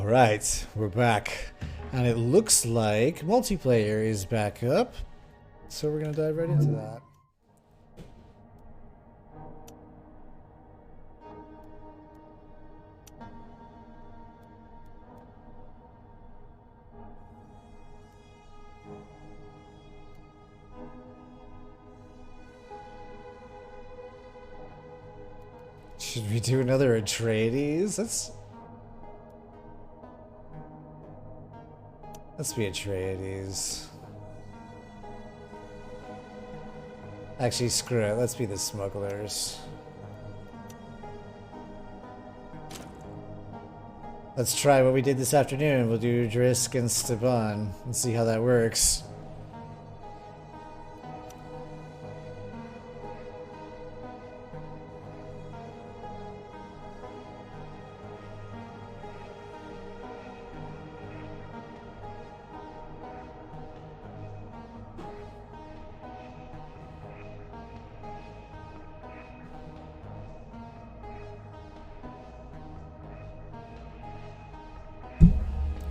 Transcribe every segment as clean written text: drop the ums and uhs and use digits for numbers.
Alright, we're back. And it looks like multiplayer is back up. So we're going to dive right into that. Should we do another Atreides? Let's be Atreides. Actually, screw it. Let's be the Smugglers. Let's try what we did this afternoon. We'll do Drisk and Staban and see how that works.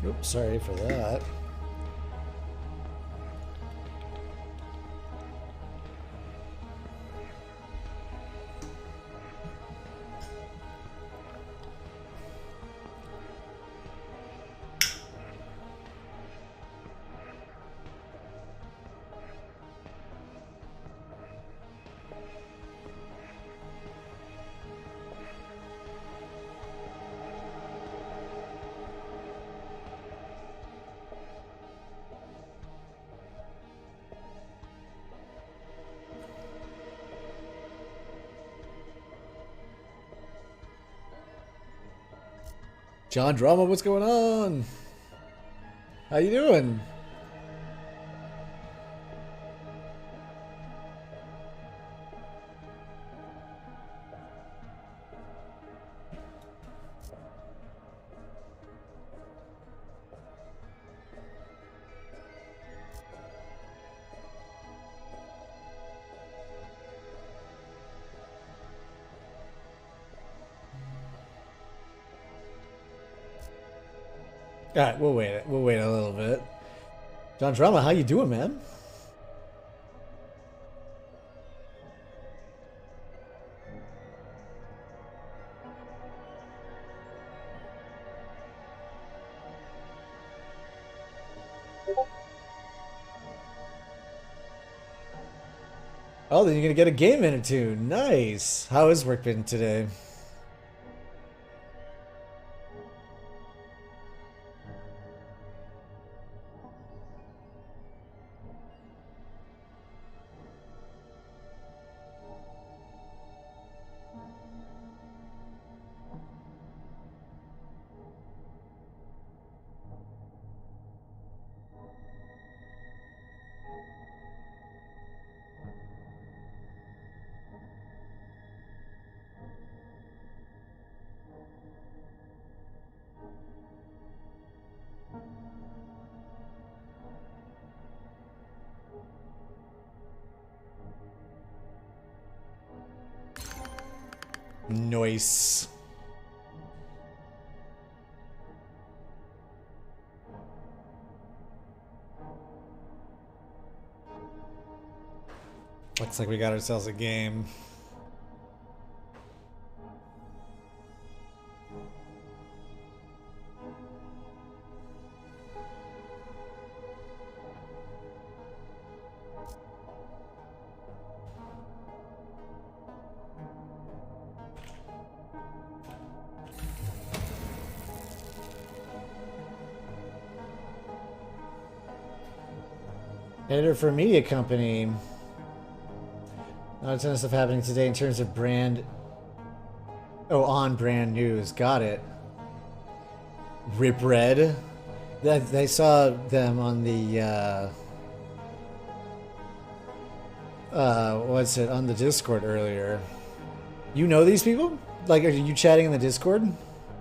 Oops, sorry for that. John Drama, what's going on? How you doing? All right, we'll wait. We'll wait a little bit. John Drama, how you doing, man? Oh, then you're gonna get a game in or two. Nice. How has work been today? Nice. Looks like we got ourselves a game. Editor for a media company. Not a ton of stuff happening today in terms of brand. Oh, on brand news. Got it. Rip Red. They saw them on the what's it, on the Discord earlier. You know these people? Like, are you chatting in the Discord?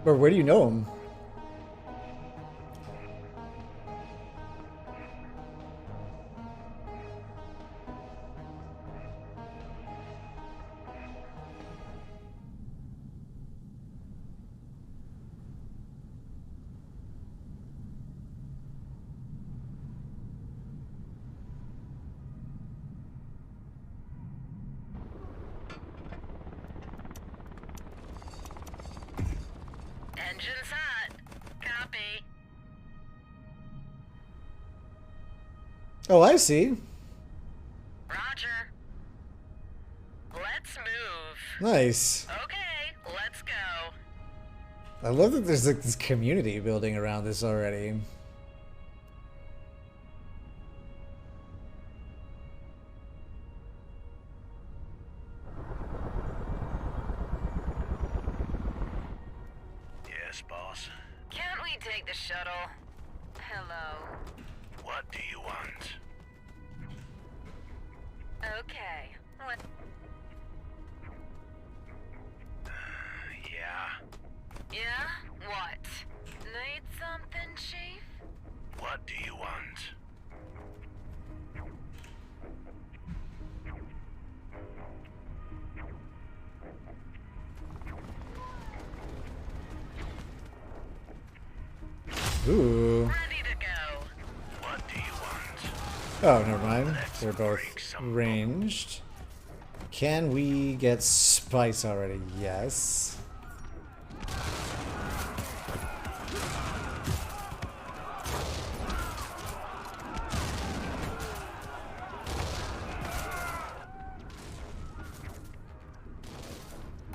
Or where do you know them? Engine's hot. Copy. Oh, I see. Roger. Let's move. Nice. Okay, let's go. I love that there's like this community building around this already. Yes, boss. Can't we take the shuttle? Hello. What do you want? Okay. What? Yeah. Yeah? What? Need something, Chief? What do you want? Ooh. Ready to go. What do you want? Oh, never mind. They're both ranged. Can we get spice already? Yes.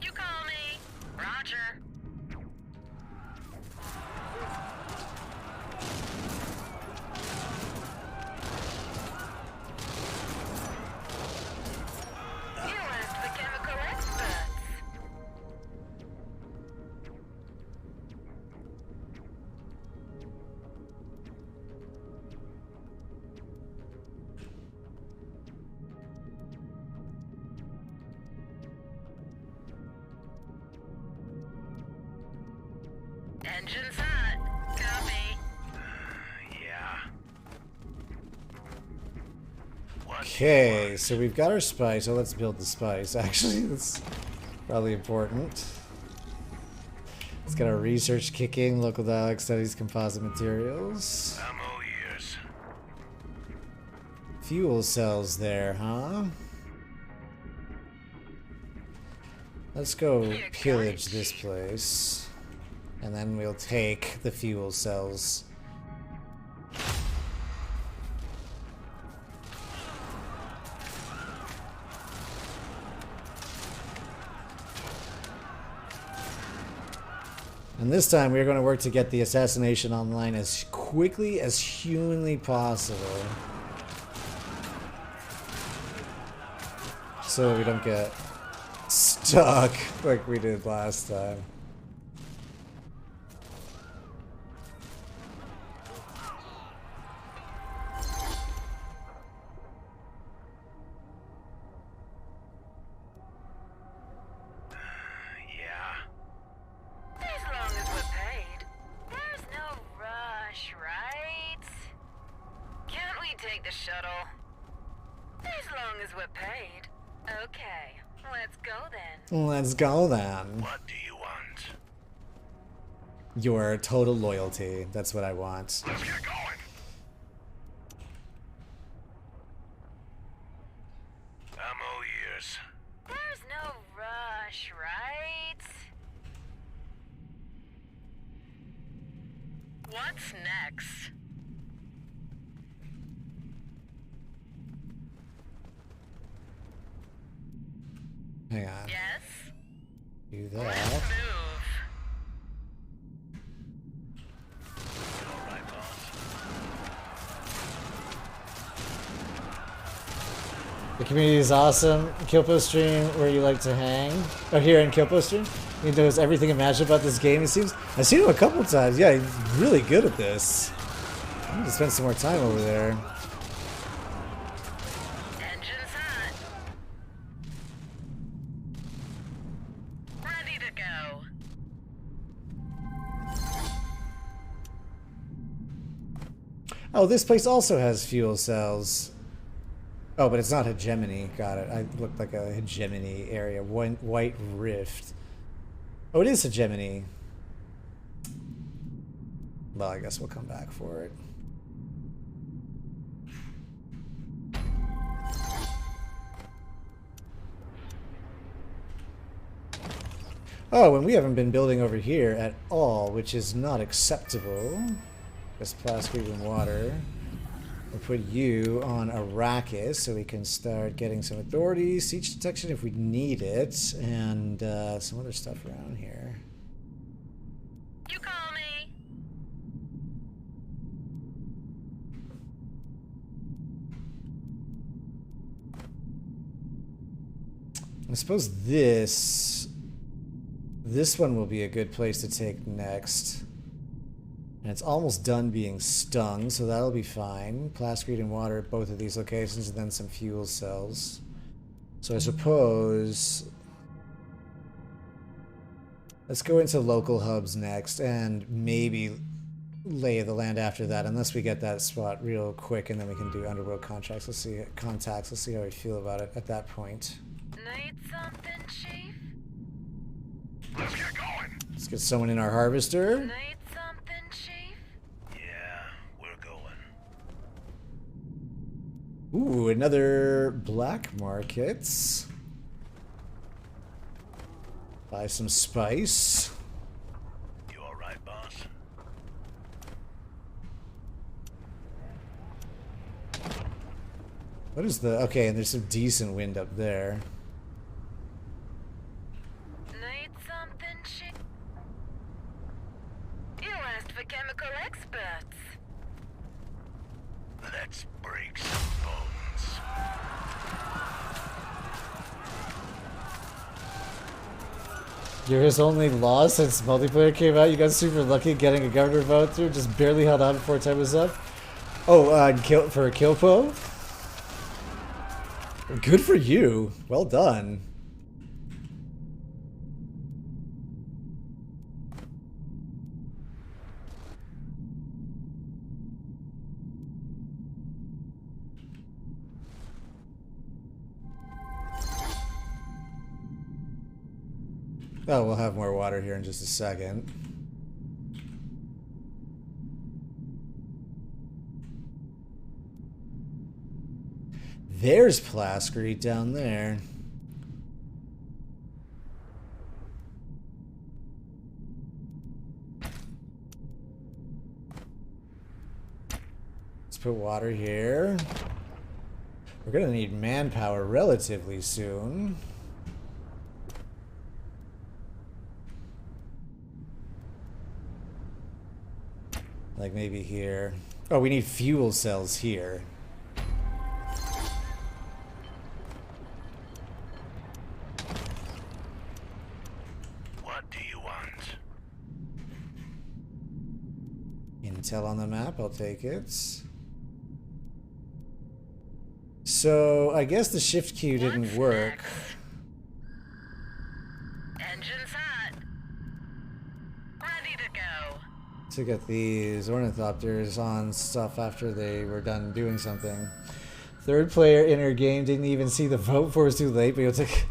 You call me. Roger. You asked the chemical experts. Engine's hot. Copy. Yeah. What do you Okay, want? so we've got our spice. So let's build the spice. Actually, that's probably important. Let's get our research kicking. Local dialect studies, composite materials. I'm all ears. Fuel cells there, huh? Let's go pillage this place. And then we'll take the fuel cells. And this time we're going to work to get the assassination online as quickly as humanly possible. So that we don't get stuck like we did last time. Yeah. As long as we're paid. There's no rush, right? Can't we take the shuttle? As long as we're paid. Okay, let's go then. Let's go then. What do you want? Your total loyalty. That's what I want. Let's get going. I'm all ears. There's no rush, right? What's next? Hang on. Yes? Do Let's that. move. All right, boss. The community is awesome. Kilpo stream where you like to hang. Oh, here in Kilpo stream. He knows everything imaginable about this game, it seems. I've seen him a couple times. Yeah, he's really good at this. I need to spend some more time over there. Engine's hot. Ready to go. Oh, this place also has fuel cells. Oh, but it's not hegemony. Got it. I looked like a hegemony area. White rift. Oh, it is hegemony. Well, I guess we'll come back for it. Oh, and we haven't been building over here at all, which is not acceptable. Just plastic and water. We'll put you on Arrakis so we can start getting some authority, siege detection if we need it, and some other stuff around here. You call me. I suppose this one will be a good place to take next. And it's almost done being stung, so that'll be fine. Plascrete and water at both of these locations, and then some fuel cells. So I suppose let's go into local hubs next, and maybe lay of the land after that, unless we get that spot real quick, and then we can do underworld contracts. Let's see contacts. Let's see how we feel about it at that point. Need something, Chief? Let's get going. Let's get someone in our harvester. Need something, Chief? Yeah, we're going. Ooh, another black markets. Buy some spice. You all right, boss? What is the... Okay, and there's some decent wind up there. Need something, Chief? You asked for chemical experts. Let's break some bones. You're his only loss since multiplayer came out. You got super lucky getting a governor vote through. Just barely held on before time was up. Oh, for a Kilpo? Good for you. Well done. Oh, we'll have more water here in just a second. There's Plascrete down there. Let's put water here. We're gonna need manpower relatively soon. Like maybe here. Oh, we need fuel cells here. What do you want? Intel on the map, I'll take it. So, I guess the shift key didn't What's work. next? Engine's hot. Ready to go. To get these ornithopters on stuff after they were done doing something. Third player in our game didn't even see the vote for us too late, but you'll take...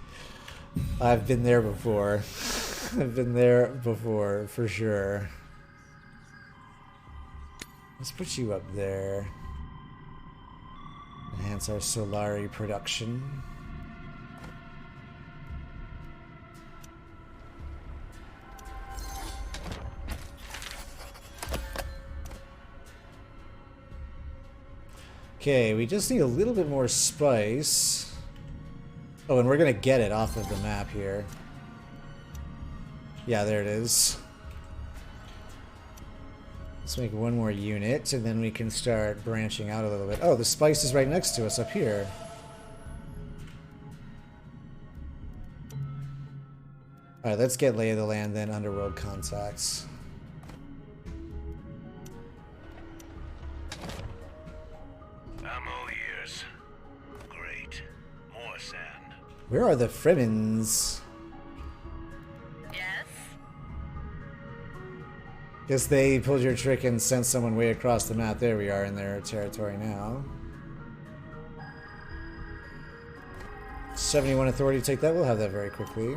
I've been there before. I've been there before, for sure. Let's put you up there. Enhance our Solari production. Okay, we just need a little bit more spice. Oh, and we're gonna get it off of the map here. Yeah, there it is. Let's make one more unit, and then we can start branching out a little bit. Oh, the spice is right next to us up here. Alright, let's get lay of the land, then underworld contacts. I'm all ears. Great. More sand. Where are the Fremens? Yes? Guess they pulled your trick and sent someone way across the map. There we are in their territory now. 71 authority to take that. We'll have that very quickly.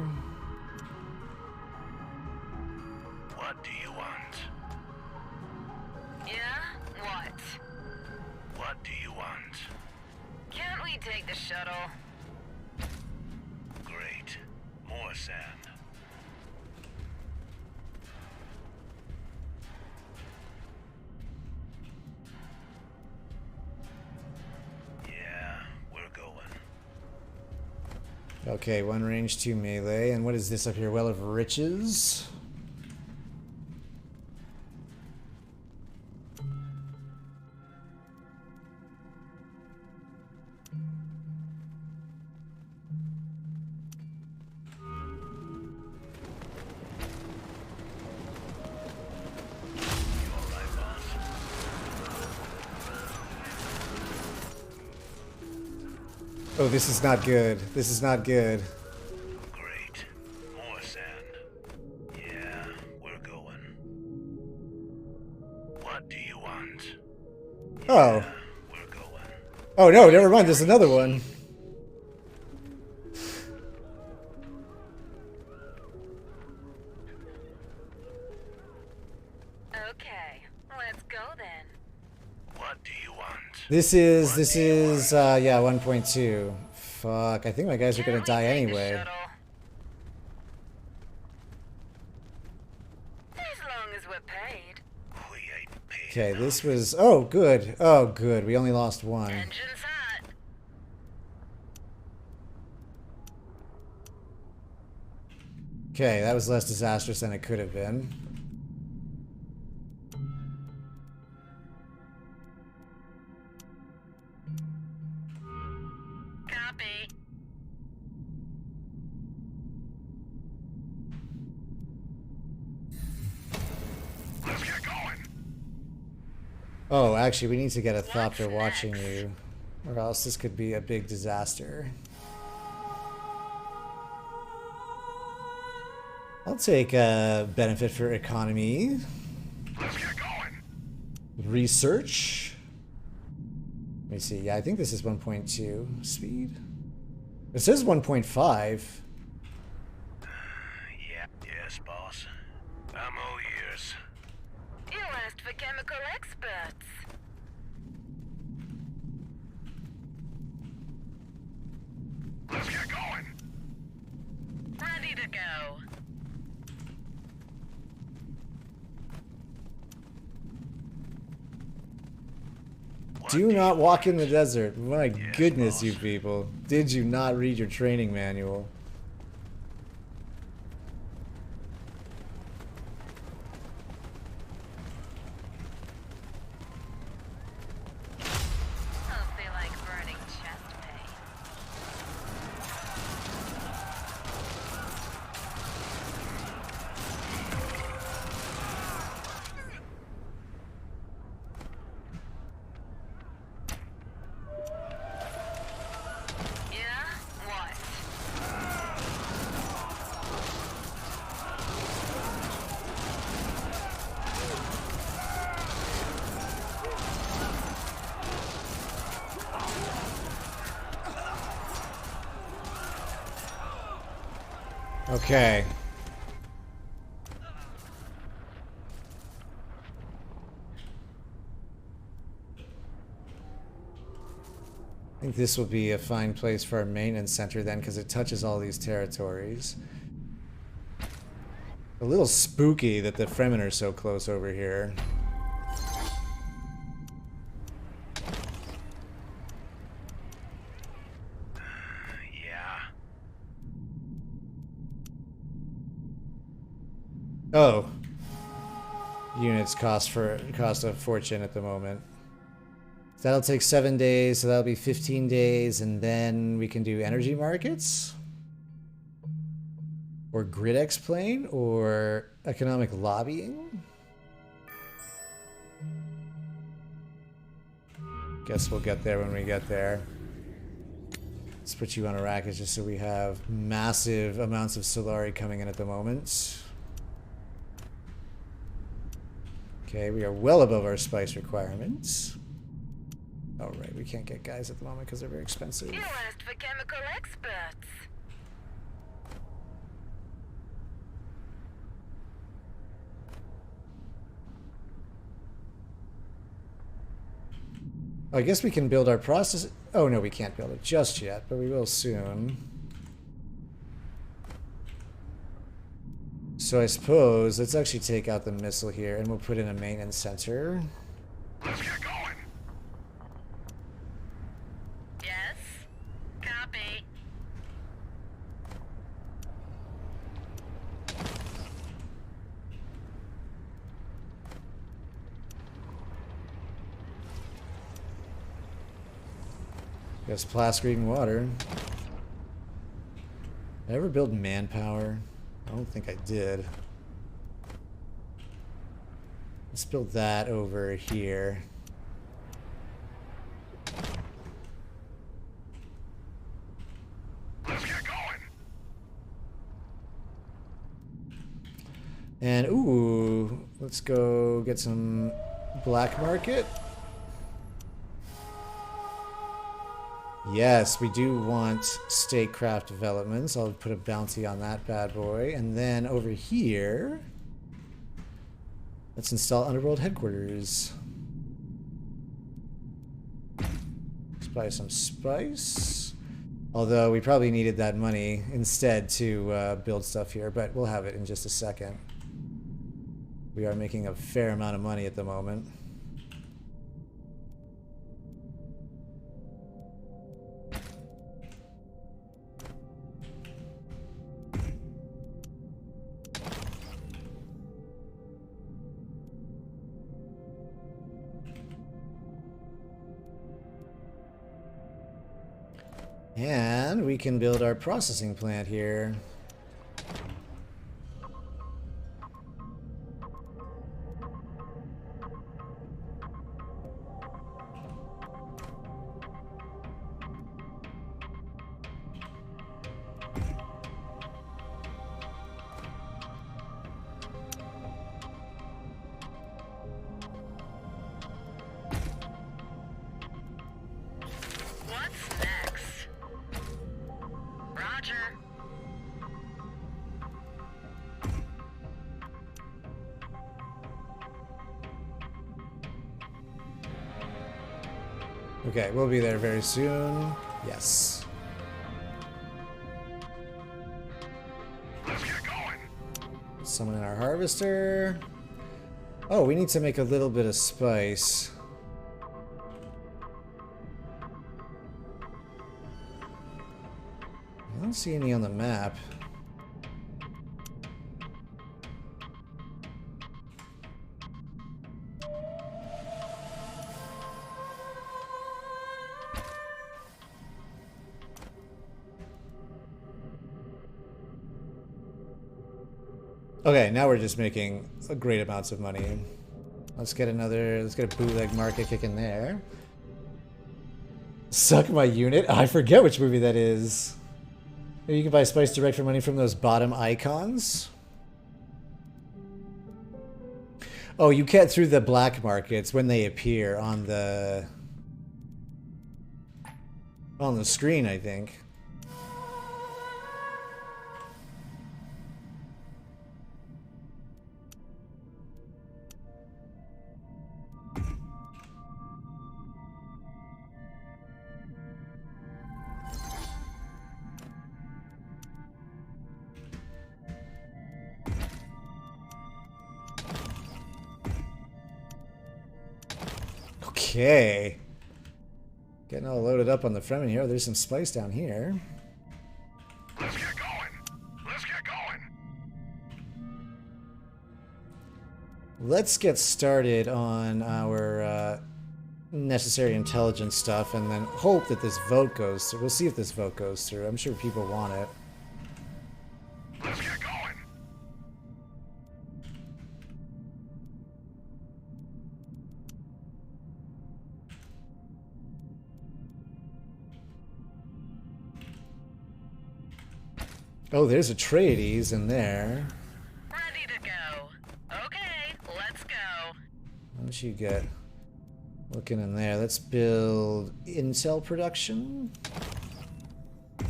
What do you want? Yeah? What? What do you want? Can't we take the shuttle? Great. More sand. Okay, 1 range, 2 melee. And what is this up here? Well of Riches. Oh, this is not good. This is not good. Great. More sand. Yeah, we're going. What do you want? Oh. Yeah, we're going. Oh no, never mind. There's another one. Okay, let's go then. What do you want? This is, yeah, 1.2. Fuck, I think my guys are gonna Can't we die take the anyway. shuttle? As long as we're paid. We ain't paid. Okay, this was, oh good. Oh good, we only lost 1. Engine's hot. Okay, that was less disastrous than it could have been. Copy. Let's get going. Oh, actually, we need to get a Thopter What's watching next? you, or else this could be a big disaster. I'll take a benefit for economy. Let's get going. Research. Let me see. Yeah, I think this is 1.2 speed. It says 1.5. Yeah. Yes, boss. I'm all ears. You asked for chemical experts. Let's get going. Ready to go. What Do not you walk in want? the desert. My Yes, goodness, boss. you people. Did you not read your training manual? Don't feel like burning chest pain. Yeah? What? Okay. I think this will be a fine place for our maintenance center then, because it touches all these territories. A little spooky that the Fremen are so close over here. Yeah. Oh. Units cost a fortune at the moment. That'll take 7 days, so that'll be 15 days, and then we can do energy markets? Or grid explain, or economic lobbying? Guess we'll get there when we get there. Let's put you on Arrakis just so we have massive amounts of Solari coming in at the moment. Okay, we are well above our spice requirements. Oh, right, we can't get guys at the moment because they're very expensive. You asked for chemical experts. I guess we can build our process. Oh, no, we can't build it just yet, but we will soon. So I suppose, let's actually take out the missile here, and we'll put in a maintenance center. Let's get going. Yes? Copy. Guess plastic water. Did I ever build manpower? I don't think I did. Let's build that over here. Let's get going. And ooh, let's go get some black market. Yes, we do want statecraft developments. I'll put a bounty on that bad boy. And then over here, let's install Underworld headquarters. Let's buy some spice. Although we probably needed that money instead to build stuff here, but we'll have it in just a second. We are making a fair amount of money at the moment. And we can build our processing plant here. What's next? Roger. Okay, we'll be there very soon. Yes. Let's get going. Summon in our harvester. Oh, we need to make a little bit of spice. I don't see any on the map. Okay, now we're just making great amounts of money. Let's get a bootleg market kick in there. Suck my unit? I forget which movie that is. Maybe you can buy spice direct for money from those bottom icons. Oh, you get through the black markets when they appear on the screen, I think. Okay. Getting all loaded up on the Fremen here. There's some spice down here. Let's get going. Let's get going. Let's get started on our necessary intelligence stuff and then hope that this vote goes through. We'll see if this vote goes through. I'm sure people want it. Let's get going. Oh, there's Atreides in there. Ready to go. Okay, let's go. What don't you get looking in there? Let's build intel production.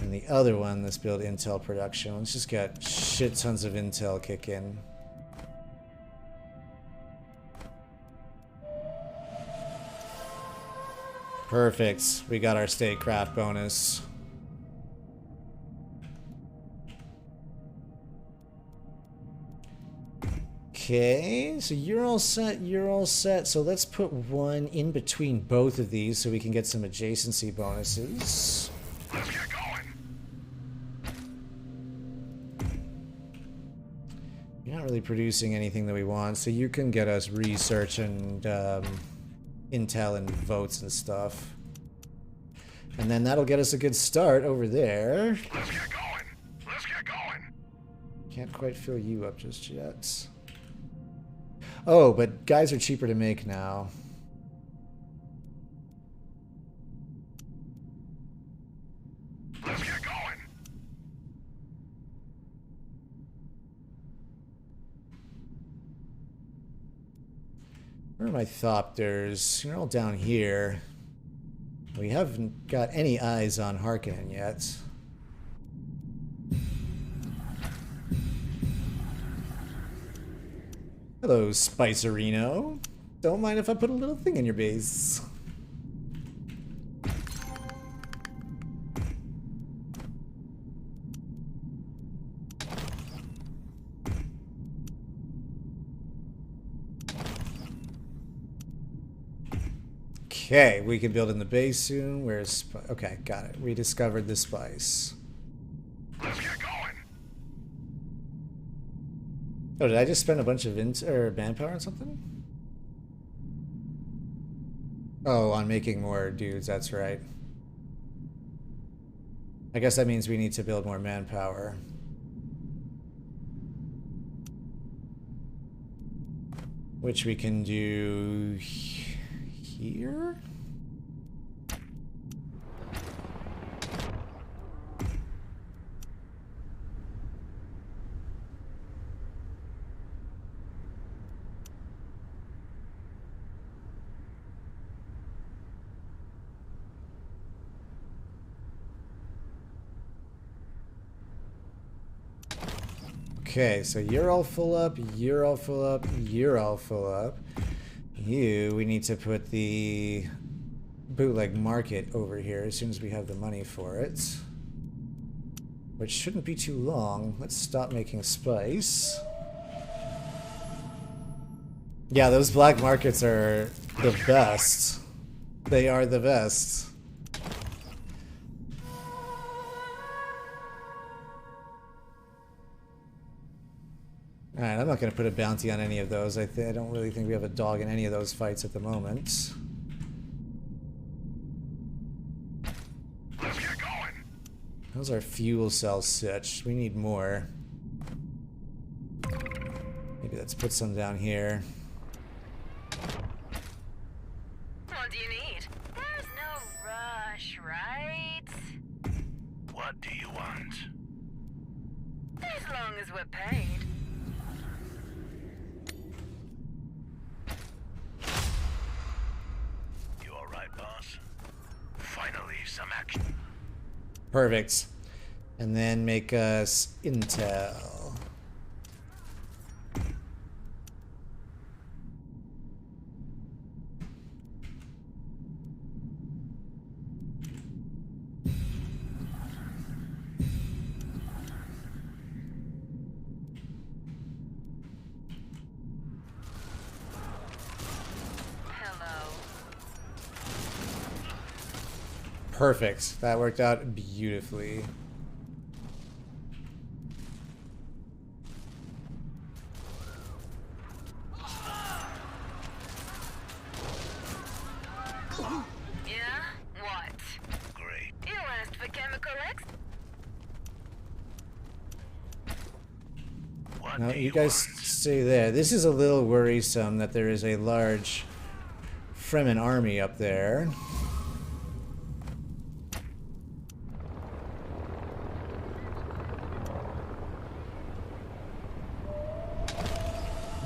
And the other one, let's build intel production. Let's just get shit tons of intel kick in. Perfect. We got our statecraft bonus. Okay, so you're all set, you're all set. So let's put one in between both of these so we can get some adjacency bonuses. Let's get going. You're not really producing anything that we want, so you can get us research and intel and votes and stuff. And then that'll get us a good start over there. Let's get going. Let's get going. Can't quite fill you up just yet. Oh, but guys are cheaper to make now. Let's get going. Where are my Thopters? You're all down here. We haven't got any eyes on Harkonnen yet. Hello, Spicerino. Don't mind if I put a little thing in your base. Okay, we can build in the base soon. Where's... Okay, got it. We discovered the spice. Let's get going. Oh, did I just spend a bunch of manpower on something? Oh, on making more dudes, that's right. I guess that means we need to build more manpower. Which we can do here? Okay, so you're all full up, you're all full up, you're all full up. We need to put the bootleg market over here as soon as we have the money for it. Which shouldn't be too long. Let's stop making spice. Yeah, those black markets are the best. They are the best. Alright, I'm not going to put a bounty on any of those. I don't really think we have a dog in any of those fights at the moment. Let's get going. How's our fuel cell sitch? We need more. Maybe let's put some down here. What do you need? There's no rush, right? What do you want? As long as we're paid. You all right, boss? Finally, some action. Perfect. And then make us intel. Perfect. That worked out beautifully. Yeah? What? Great. You asked for chemical X? What Now, do you guys want? stay there. This is a little worrisome that there is a large Fremen army up there.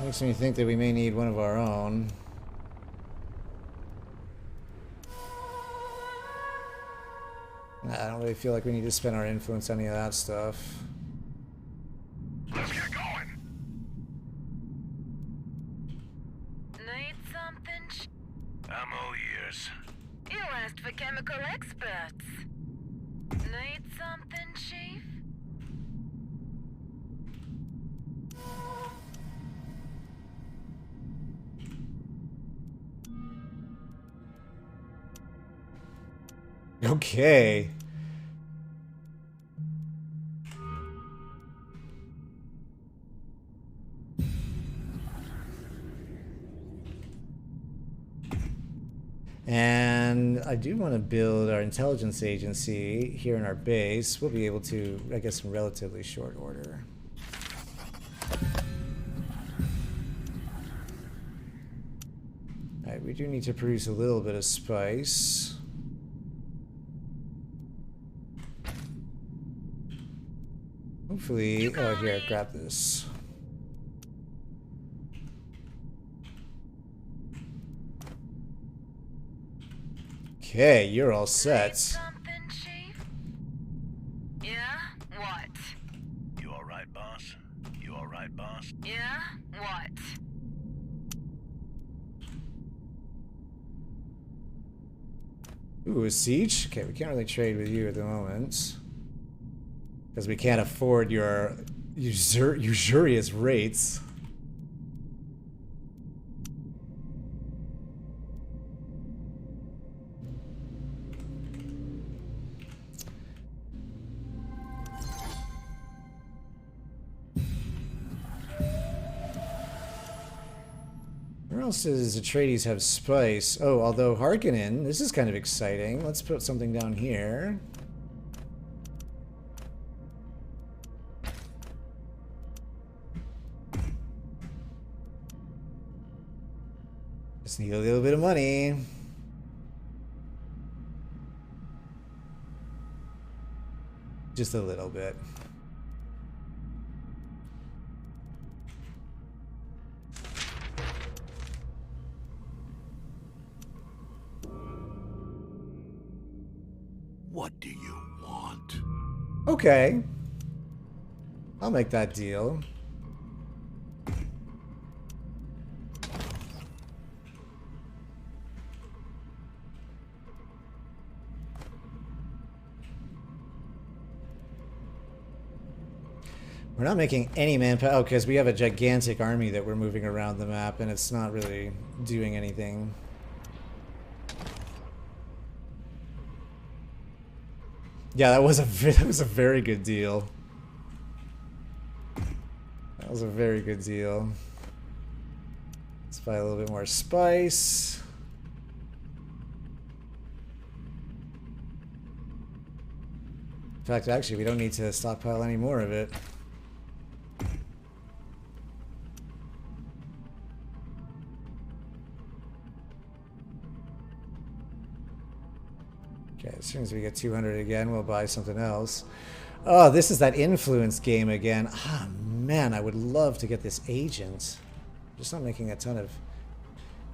Makes me think that we may need one of our own. Nah, I don't really feel like we need to spend our influence on any of that stuff. Let's get going. Need something? I'm all ears. You asked for chemical experts. Need something, Chief? Okay. And I do want to build our intelligence agency here in our base. We'll be able to, I guess, in relatively short order. Alright, we do need to produce a little bit of spice. Hopefully, oh here, grab this. Okay, you're all set. Something, Chief? Yeah? What? You alright, boss? You alright, boss? Yeah? What? Ooh, a siege? Okay, we can't really trade with you at the moment. Because we can't afford your usurious rates. Where else does Atreides have spice? Oh, although Harkonnen, this is kind of exciting. Let's put something down here. Just need a little bit of money. Just a little bit. What do you want? Okay. I'll make that deal. We're not making any manpower. Oh, because we have a gigantic army that we're moving around the map, and it's not really doing anything. Yeah, that was a very good deal. That was a very good deal. Let's buy a little bit more spice. In fact, actually, we don't need to stockpile any more of it. Okay, as soon as we get 200 again, we'll buy something else. Oh, this is that influence game again. Ah, man, I would love to get this agent. Just not making a ton of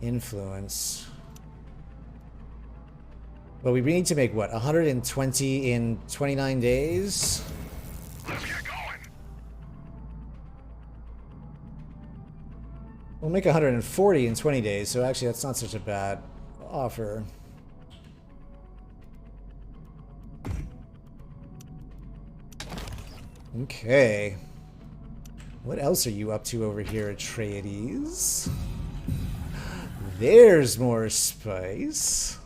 influence. But we need to make, what, 120 in 29 days? Let's get going! We'll make 140 in 20 days, so actually that's not such a bad offer. Okay. What else are you up to over here, Atreides? There's more spice.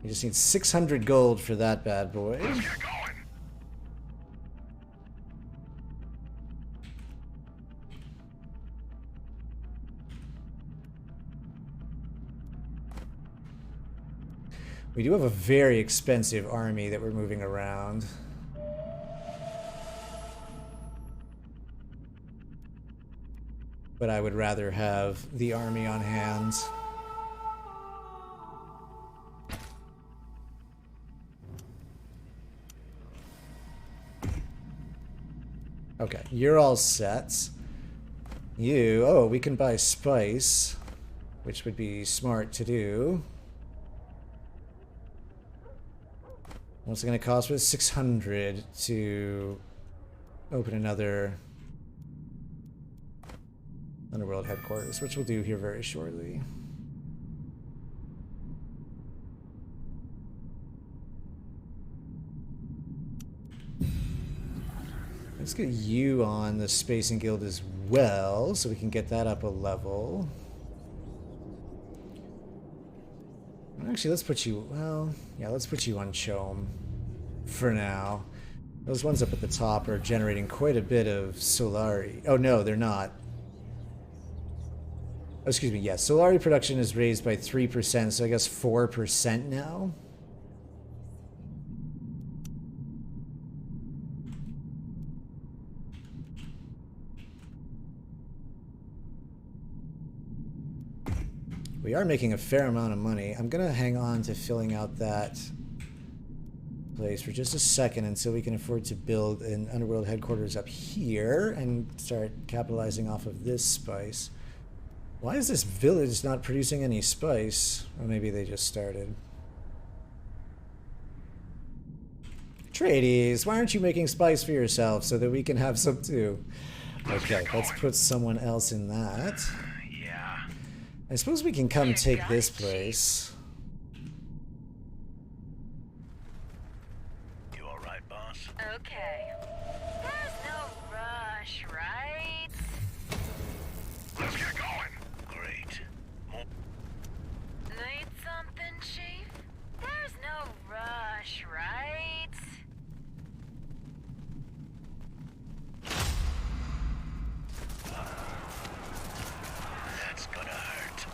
You just need 600 gold for that bad boy. Let's get going! We do have a very expensive army that we're moving around. But I would rather have the army on hand. Okay, you're all set. You, oh, we can buy spice, which would be smart to do. What's it going to cost us? 600 to open another Underworld headquarters, which we'll do here very shortly. Let's get you on the Spacing Guild as well, so we can get that up a level. Actually, let's put you, well, yeah, let's put you on Chom for now. Those ones up at the top are generating quite a bit of Solari. Oh no, they're not. Oh, excuse me, yes. Solari production is raised by 3%, so I guess 4% now. We are making a fair amount of money. I'm gonna hang on to filling out that place for just a second until we can afford to build an underworld headquarters up here and start capitalizing off of this spice. Why is this village not producing any spice? Or maybe they just started. Atreides, why aren't you making spice for yourself so that we can have some too? Okay, let's put someone else in that. Yeah. I suppose we can come take this place. You alright, boss? Okay. There's no rush, right? Let's get going. Great. Need something, Chief? There's no rush, right? That's gonna hurt.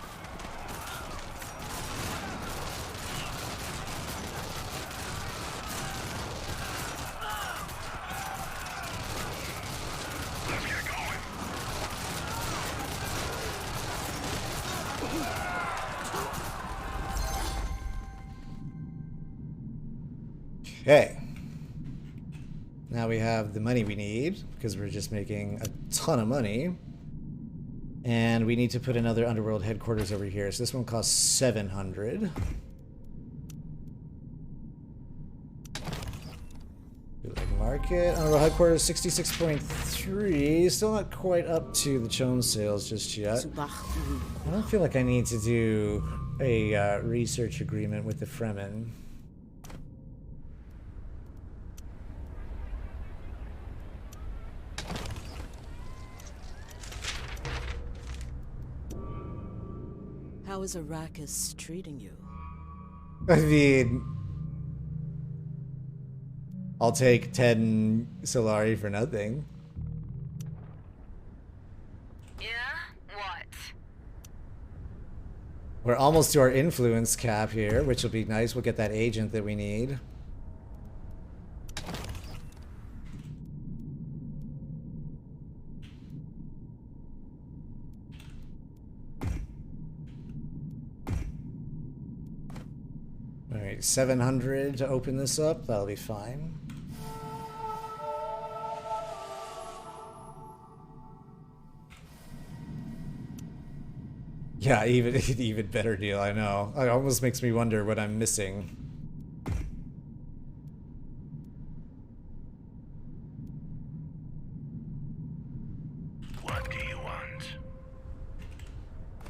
Let's get going. Okay. Now we have the money we need, because we're just making a ton of money. And we need to put another underworld headquarters over here. So this one costs 700. Like market. Underworld headquarters 66.3. Still not quite up to the Chone sales just yet. I don't feel like I need to do a research agreement with the Fremen. How is Arrakis treating you? I mean, I'll take 10 Solari for nothing. Yeah? What? We're almost to our influence cap here, which will be nice. We'll get that agent that we need. Alright, 700 to open this up. That'll be fine. Yeah, even better deal, I know. It almost makes me wonder what I'm missing. What do you want?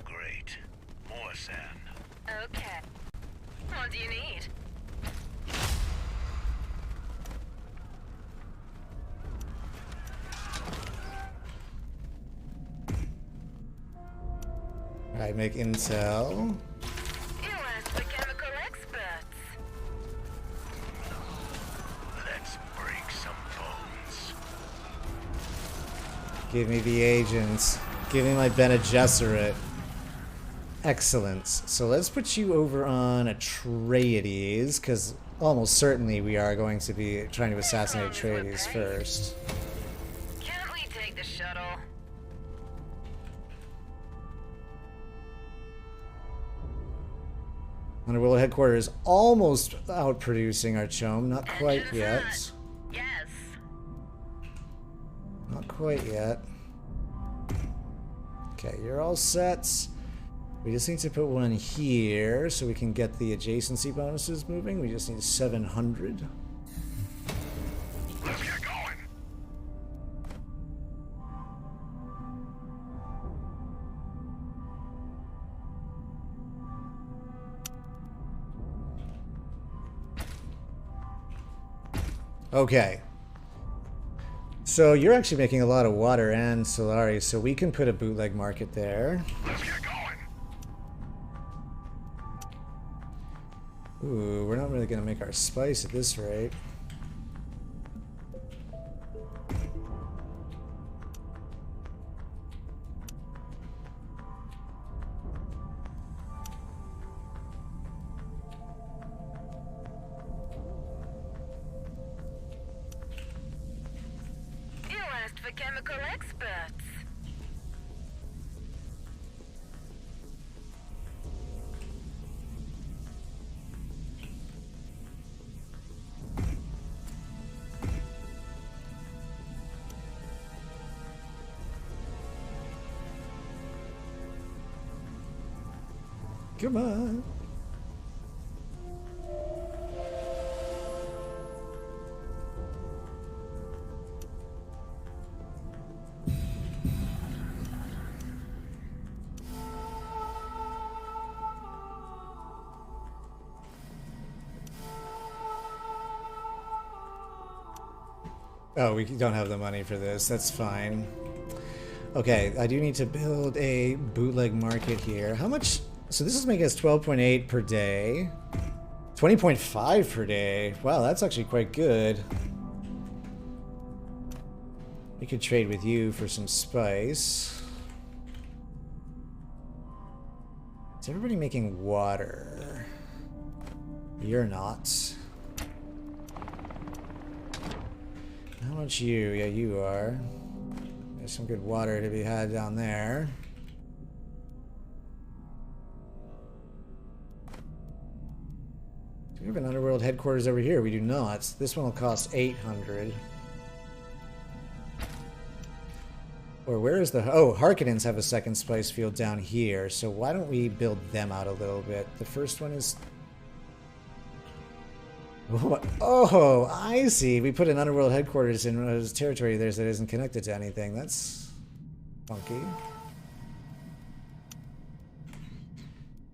Great. More sand. Okay. What do you need? Alright, make intel. You asked the chemical experts. Let's break some bones. Give me the agents. Give me my Bene Gesserit. Excellent. So let's put you over on Atreides, because almost certainly we are going to be trying to assassinate Atreides first. Can't we take the shuttle? Underworld headquarters almost outproducing our Chome. Not quite Engines yet. on. Yes. Not quite yet. Okay, you're all set. We just need to put one here so we can get the adjacency bonuses moving. We just need 700. Let's get going. Okay. So you're actually making a lot of water and Solari, so we can put a bootleg market there. Let's get going. Ooh, we're not really going to make our spice at this rate. chemical experts. Come on. Oh, we don't have the money for this. That's fine. Okay, I do need to build a bootleg market here. How much? So this is making us 12.8 per day. 20.5 per day. Wow, that's actually quite good. We could trade with you for some spice. Is everybody making water? You're not. How much you? Yeah, you are. There's some good water to be had down there. Do we have an underworld headquarters over here? We do not. This one will cost 800. Or where is the... Oh, Harkonnens have a second spice field down here, so why don't we build them out a little bit? The first one is... Oh, I see. We put an underworld headquarters in his territory there that isn't connected to anything. That's funky.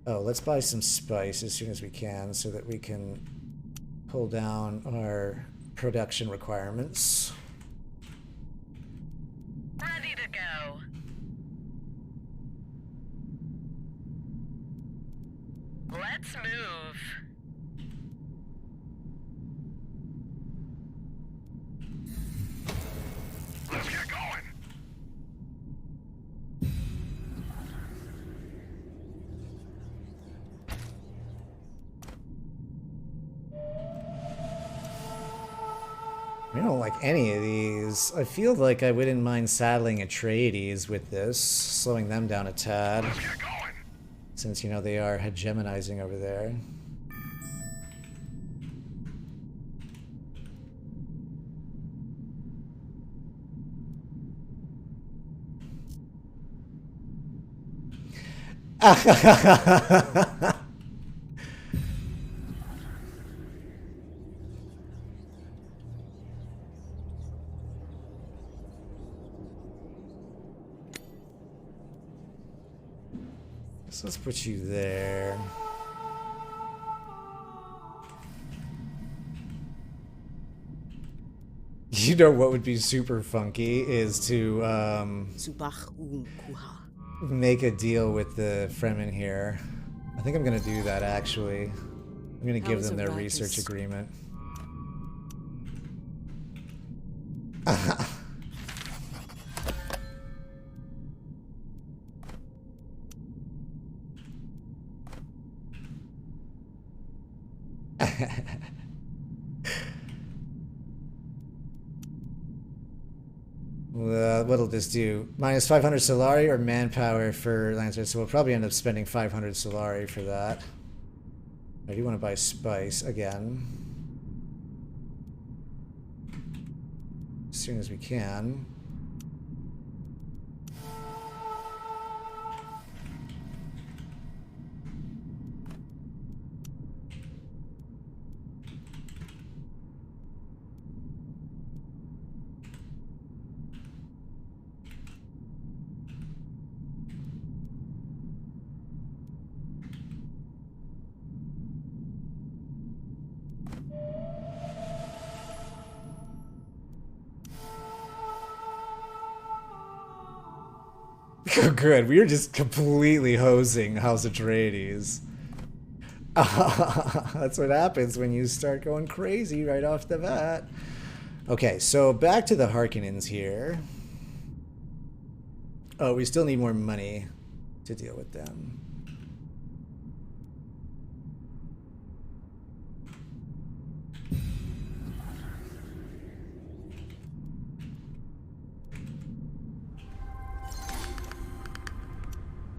Oh, let's buy some spice as soon as we can so that we can pull down our production requirements. Ready to go. Let's move. Let's get going. I don't like any of these. I feel like I wouldn't mind saddling Atreides with this, slowing them down a tad. Let's get going. Since, you know, they are hegemonizing over there. So let's put you there. You know what would be super funky is to make a deal with the Fremen here. I think I'm gonna do that actually. I'm gonna give them their research agreement. What'll this do? Minus 500 Solari or manpower for Lancers, so we'll probably end up spending 500 Solari for that. I do want to buy spice again. As soon as we can. Oh, good. We are just completely hosing House Atreides. That's what happens when you start going crazy right off the bat. Okay, so back to the Harkonnens here. Oh, we still need more money to deal with them.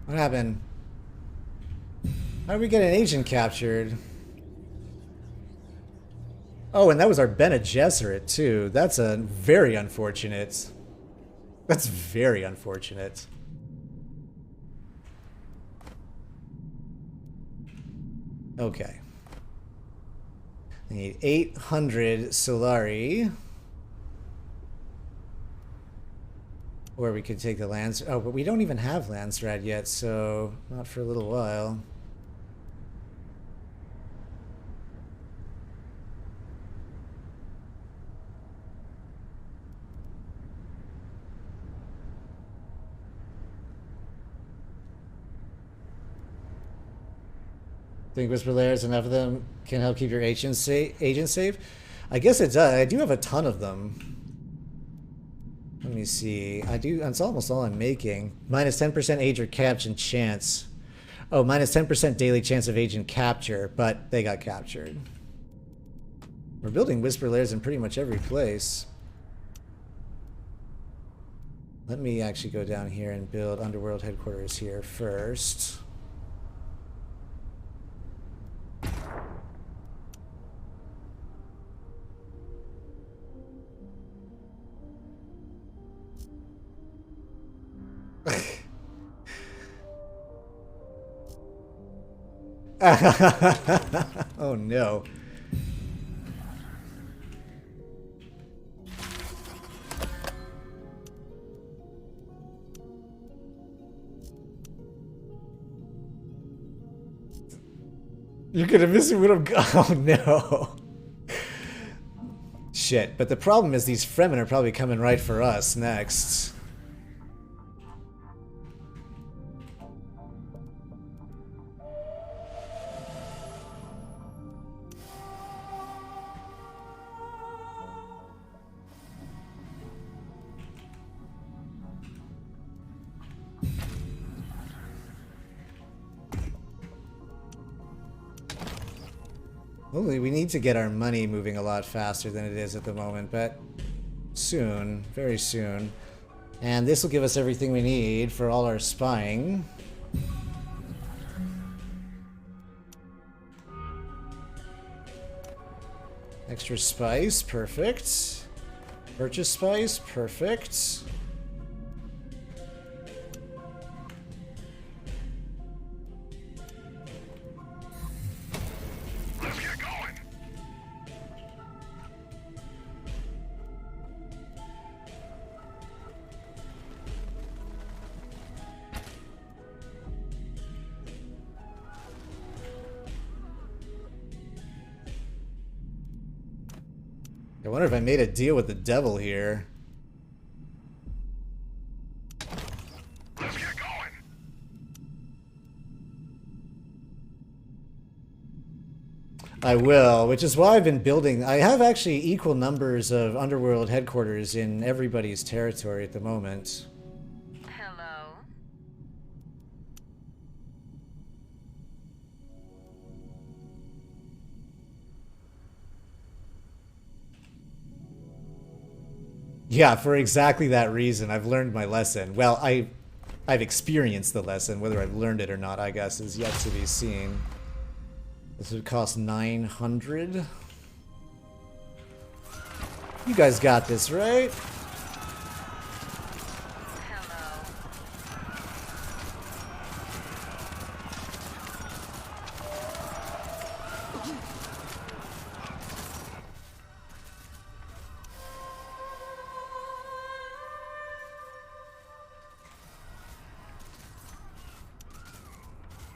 What happened? How did we get an agent captured? Oh, and that was our Bene Gesserit, too. That's a very unfortunate. That's very unfortunate. Okay. I need 800 Solari. Or we could take the Lance... Oh, but we don't even have Landsrad yet, so not for a little while. Think Whisper Layers, enough of them can help keep your agents safe? I guess it does. I do have a ton of them. Let me see. I do. That's almost all I'm making. Minus 10% agent capture chance. Oh, minus 10% daily chance of agent capture, but they got captured. We're building Whisper Layers in pretty much every place. Let me actually go down here and build Underworld headquarters here first. Oh no. You're gonna miss me when I'm gone. Oh no. Shit, but the problem is these Fremen are probably coming right for us next. Hopefully, we need to get our money moving a lot faster than it is at the moment, but soon, very soon. And this will give us everything we need for all our spying. Extra spice, perfect. Purchase spice, perfect. I wonder if I made a deal with the devil here. Let's get going. I will, which is why I've been building. I have actually equal numbers of Underworld headquarters in everybody's territory at the moment. Hello? Yeah, for exactly that reason. I've learned my lesson. Well, I've experienced the lesson. Whether I've learned it or not, I guess, is yet to be seen. This would cost 900. You guys got this, right? Hello?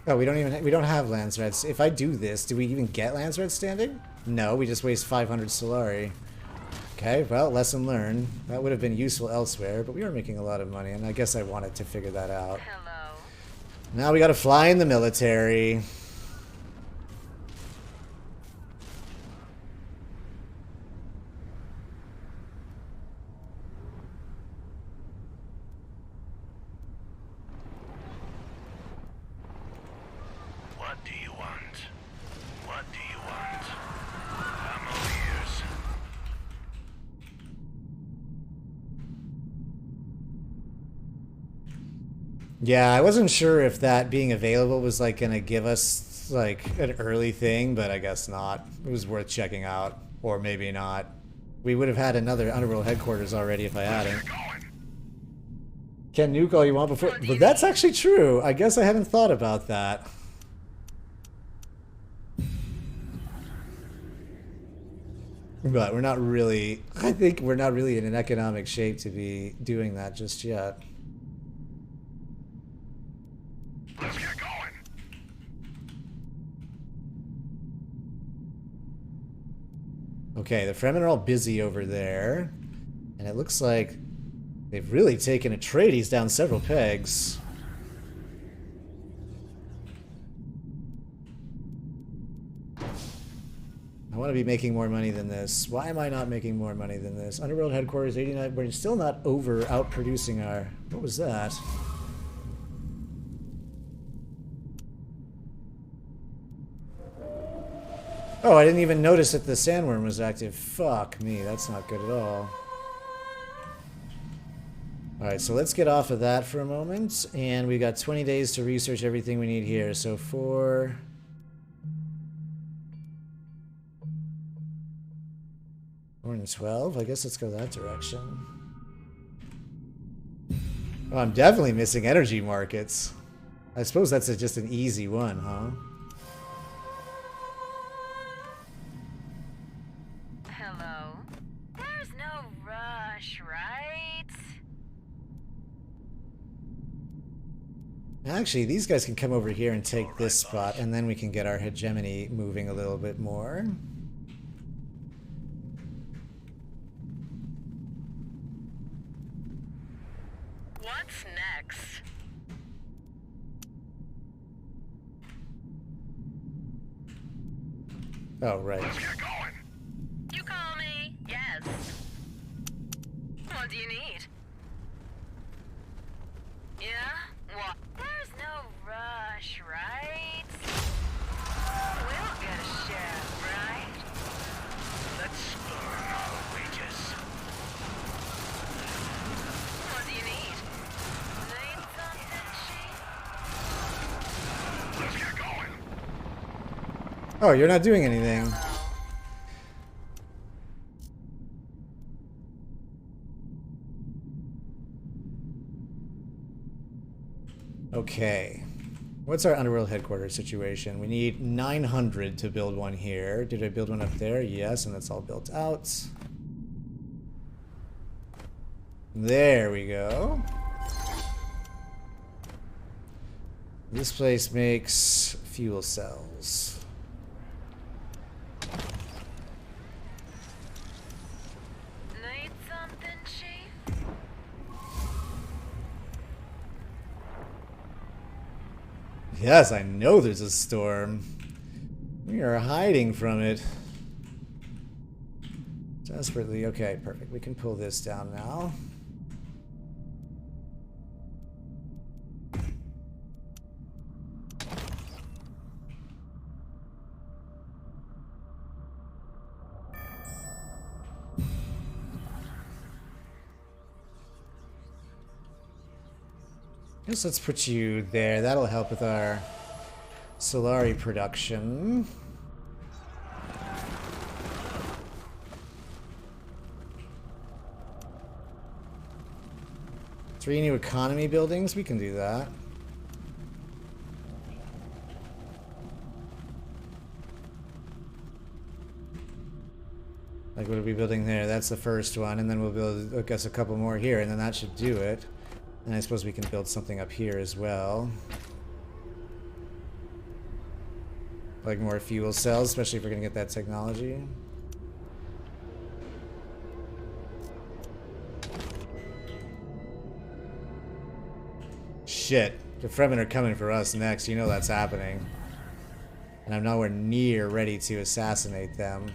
Oh, we don't have Landsreds. If I do this, do we even get Landsred standing? No, we just waste 500 Solari. Okay, well, lesson learned. That would have been useful elsewhere, but we are making a lot of money, and I guess I wanted to figure that out. Hello? Now we gotta fly in the military. What do you want? What do you want? I'm all ears. Yeah, I wasn't sure if that being available was like gonna give us like an early thing, but I guess not. It was worth checking out, or maybe not. We would have had another Underworld headquarters already if I hadn't. Can nuke all you want before, but that's actually true. I guess I haven't thought about that. But we're not really, I think we're not really in an economic shape to be doing that just yet. Let's get going. Okay, the Fremen are all busy over there. And it looks like they've really taken Atreides down several pegs. I want to be making more money than this. Why am I not making more money than this? Underworld headquarters 89. We're still not outproducing our. What was that? Oh, I didn't even notice that the sandworm was active. Fuck me, that's not good at all. Alright, so let's get off of that for a moment. And we got 20 days to research everything we need here. So 4. More than 12? I guess let's go that direction. Oh, I'm definitely missing energy markets. I suppose that's just an easy one, huh? Hello? There's no rush, right? Actually, these guys can come over here and take this spot, and then we can get our hegemony moving a little bit more. What's next? Oh, right. Let's get going. You call me? Yes. What do you need? Yeah? What? There's no rush, right? We'll get a share, right? Let's burn our wages. What do you need? Need something cheap? Let's get going. Oh, you're not doing anything. Okay. What's our Underworld headquarters situation? We need 900 to build one here. Did I build one up there? Yes, and that's all built out. There we go. This place makes fuel cells. Need something cheap? Yes, I know there's a storm. We are hiding from it. Desperately. Okay, perfect. We can pull this down now. Guess let's put you there. That'll help with our Solari production. Three new economy buildings. We can do that. Like, what are we building there? That's the first one, and then we'll build, I guess, a couple more here, and then that should do it. And I suppose we can build something up here as well. Like more fuel cells, especially if we're gonna get that technology. Shit. The Fremen are coming for us next. You know that's happening. And I'm nowhere near ready to assassinate them.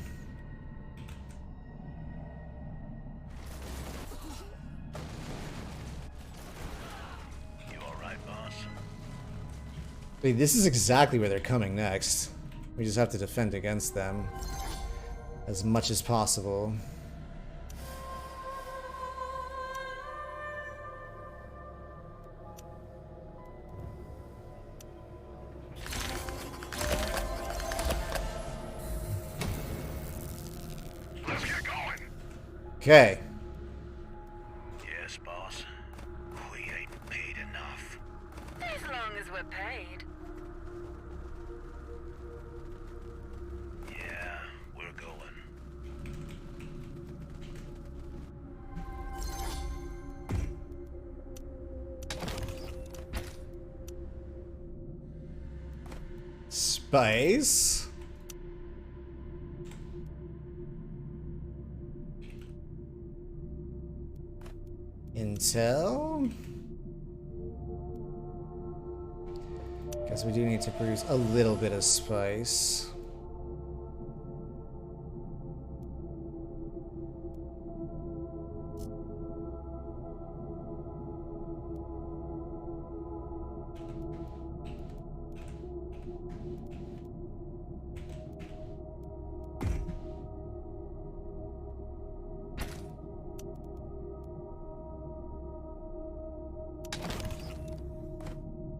Wait, this is exactly where they're coming next. We just have to defend against them as much as possible. Okay. Yes, boss. We ain't paid enough. As long as we're paid. Yeah, we're going. Spice. Intel. Guess we do need to produce a little bit of spice.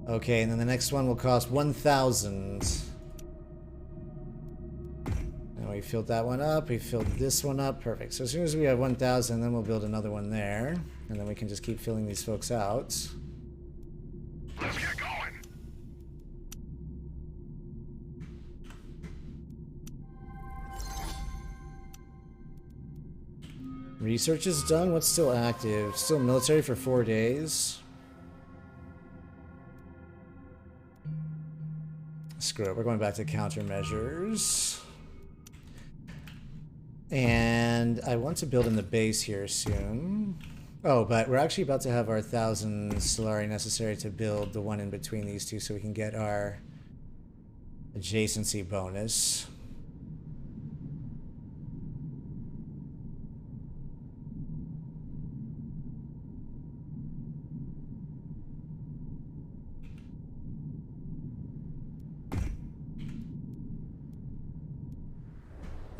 Okay, and then the next one will cost 1,000. And we filled that one up. We filled this one up. Perfect. So as soon as we have 1,000, then we'll build another one there. And then we can just keep filling these folks out. Let's get going. Research is done. What's still active? Still military for 4 days. Screw it. We're going back to countermeasures. And I want to build in the base here soon. Oh, but we're actually about to have our 1,000 Solari necessary to build the one in between these two so we can get our adjacency bonus.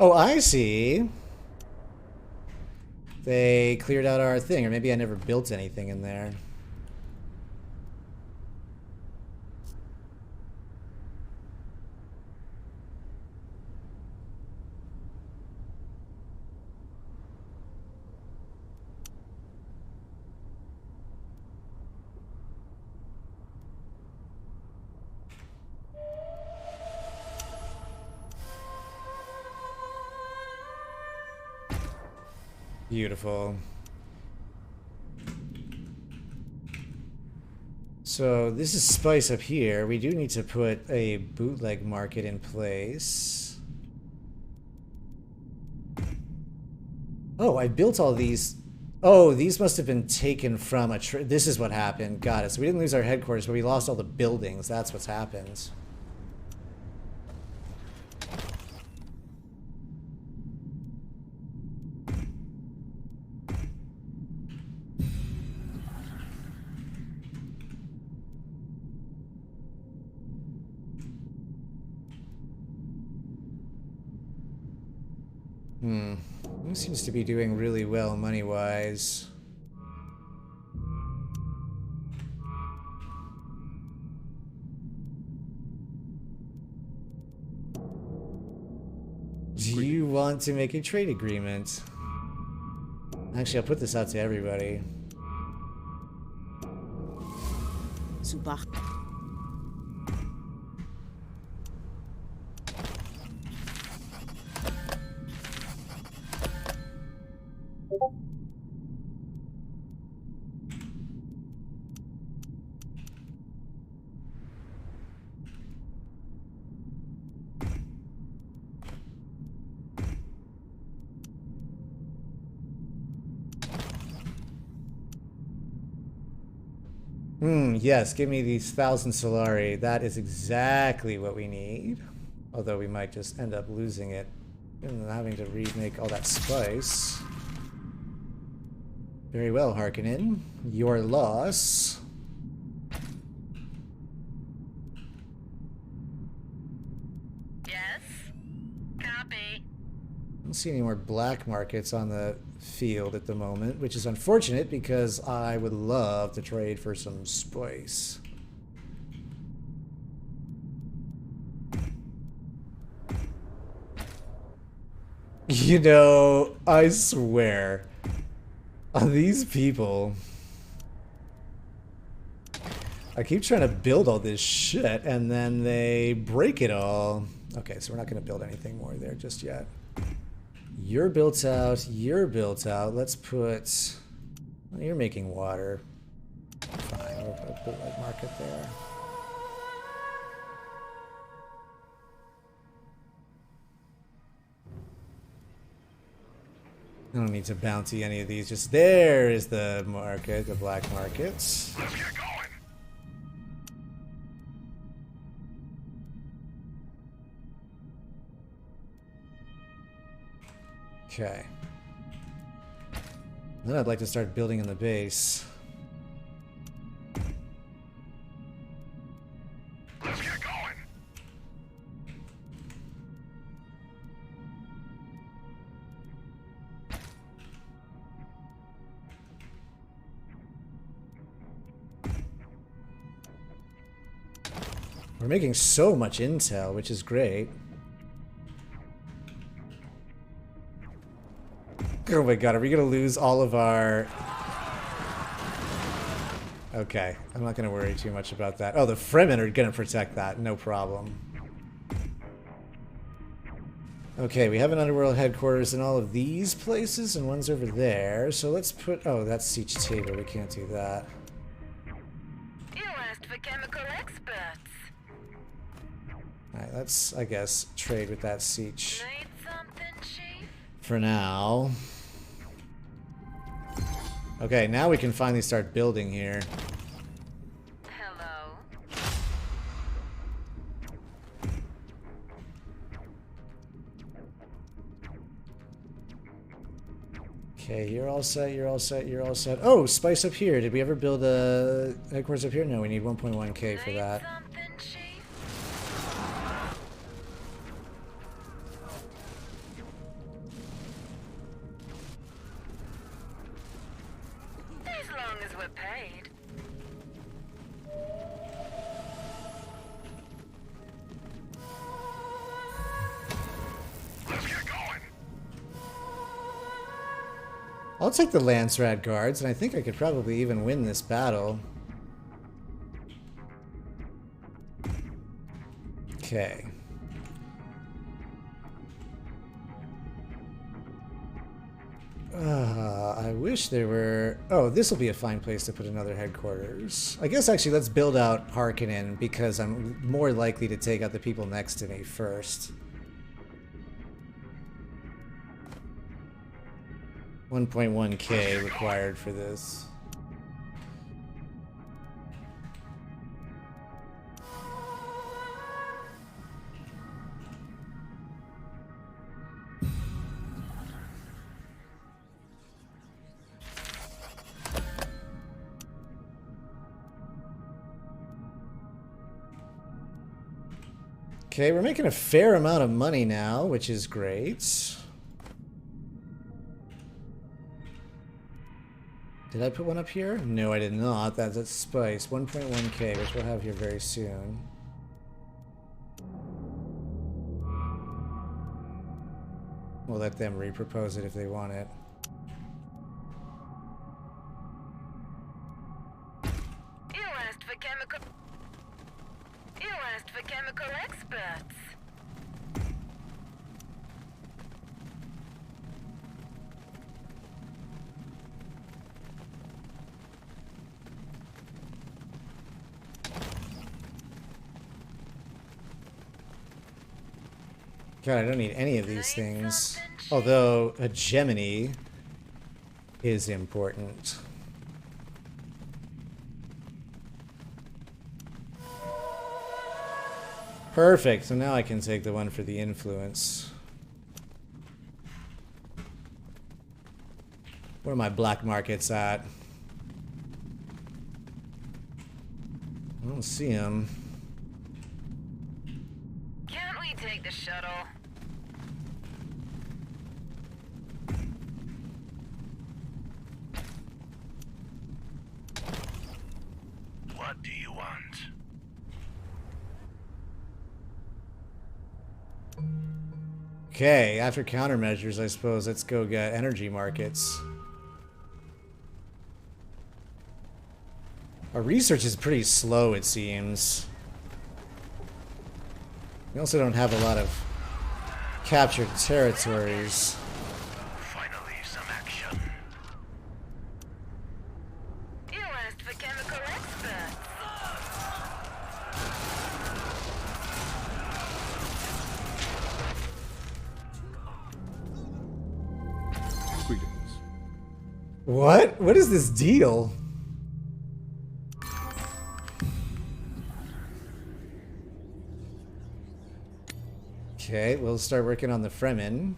Oh, I see. They cleared out our thing, or maybe I never built anything in there. Beautiful. So this is spice up here. We do need to put a bootleg market in place. Oh, I built all these. Oh, these must have been taken from a... This is what happened. Got it. So we didn't lose our headquarters, but we lost all the buildings. That's what's happened. He seems to be doing really well money-wise. Do you want to make a trade agreement? Actually, I'll put this out to everybody. Subach. Yes, give me these 1,000 Solari. That is exactly what we need. Although we might just end up losing it and having to remake all that spice. Very well, Harkonnen. Your loss. Yes? Copy. I don't see any more black markets on the field at the moment, which is unfortunate because I would love to trade for some spice. You know, I swear, These people. I keep trying to build all this shit, and then they break it all. Okay, so we're not going to build anything more there just yet. You're built out. You're built out. Let's put... Well, you're making water. Fine, we'll put a bootleg market there. I don't need to bounty any of these. Just there is the market, the black market. Let's get going. Okay. Then I'd like to start building in the base. Let's get going. We're making so much intel, which is great. Oh my god, are we gonna lose all of our... Okay, I'm not gonna worry too much about that. Oh, the Fremen are gonna protect that, no problem. Okay, we have an underworld headquarters in all of these places, and one's over there, so let's put... Oh, that's Siege Table, we can't do that. You asked for chemical experts. Alright, let's, I guess, trade with that Siege Need something, Chief? for now. Okay, now we can finally start building here. Hello? Okay, you're all set, you're all set, you're all set. Oh, spice up here. Did we ever build a headquarters up here? No, we need 1.1k for Need that. something, Chief? As long as we're paid. Let's get going. I'll take the Lance Rat Guards, and I think I could probably even win this battle. Okay. I wish there were... Oh, this will be a fine place to put another headquarters. I guess actually let's build out Harkonnen because I'm more likely to take out the people next to me first. 1.1k required for this. Okay, we're making a fair amount of money now, which is great. Did I put one up here? No, I did not. That's spice. 1.1k, which we'll have here very soon. We'll let them repropose it if they want it. You asked for chemical... You asked for chemical experts. God, I don't need any of these things. Although a Gemini is important. Perfect, so now I can take the one for the influence. Where are my black markets at? I don't see them. Can't we take the shuttle? What do you want? Okay, after countermeasures, I suppose let's go get energy markets. Our research is pretty slow, it seems. We also don't have a lot of captured territories. Finally, some action. You asked for chemical experts. Greetings. What? What is this deal? Okay, we'll start working on the Fremen.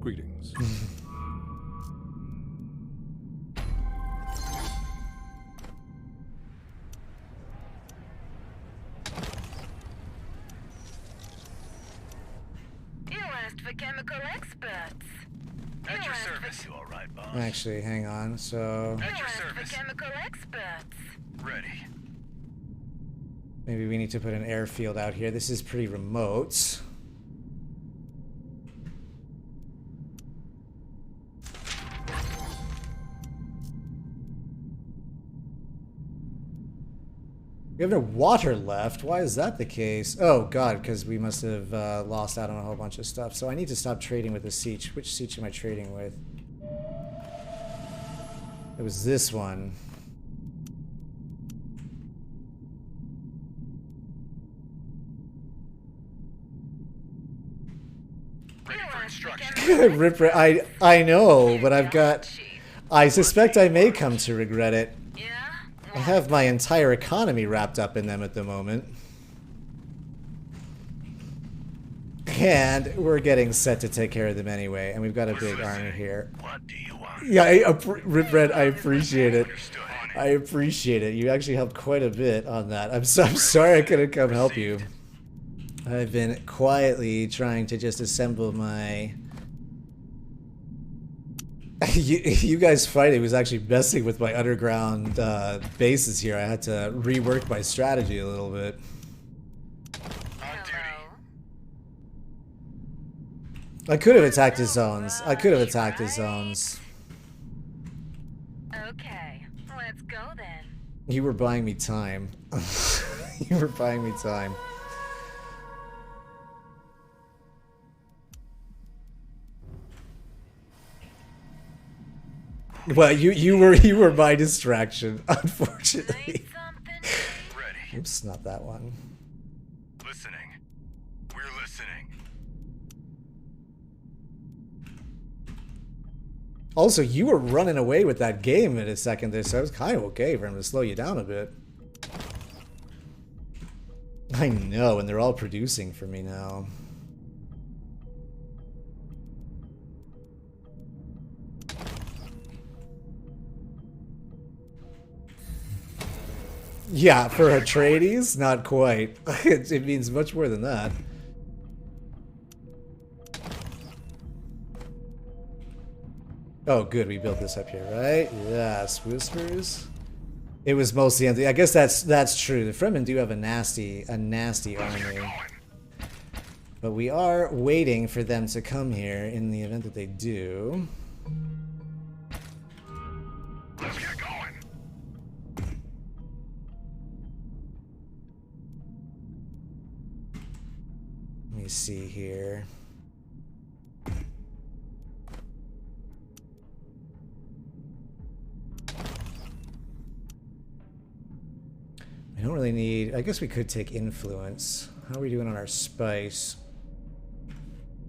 Greetings. You asked for chemical experts. At You your asked for- service. You all right, boss? Actually, hang on. So You At your asked service. for chemical experts. Ready. maybe we need to put an airfield out here. This is pretty remote. We have no water left. Why is that the case? Oh god, because we must have lost out on a whole bunch of stuff. So I need to stop trading with the Siege. Which Siege am I trading with? It was this one. Ready You for asked for instruction. chemical Rip, I know, but I've got... I suspect I may come to regret it. Yeah? I have my entire economy wrapped up in them at the moment. And we're getting set to take care of them anyway, and we've got a big army here. What do you want? Yeah, Rip Red, I appreciate it. Understood. I appreciate it. You actually helped quite a bit on that. I'm sorry I couldn't come help you. I've been quietly trying to just assemble my... you guys fighting was actually messing with my underground bases here. I had to rework my strategy a little bit. On duty. Hello? I could have attacked his zones. I could have attacked his zones. Okay, let's go then. You were buying me time. You were buying me time. Well, you were my distraction, unfortunately. Need something? Ready. Oops, not that one. Listening. We're listening. Also, you were running away with that game in a second there, so I was kind of okay for him to slow you down a bit. I know, and they're all producing for me now. Yeah, for Atreides, not quite. It means much more than that. Oh, good, we built this up here, right? Yes, Whispers. It was mostly empty. I guess that's true. The Fremen do have a nasty army. But we are waiting for them to come here in the event that they do. Let's get going. Let me see here. I don't really need... I guess we could take influence. How are we doing on our spice?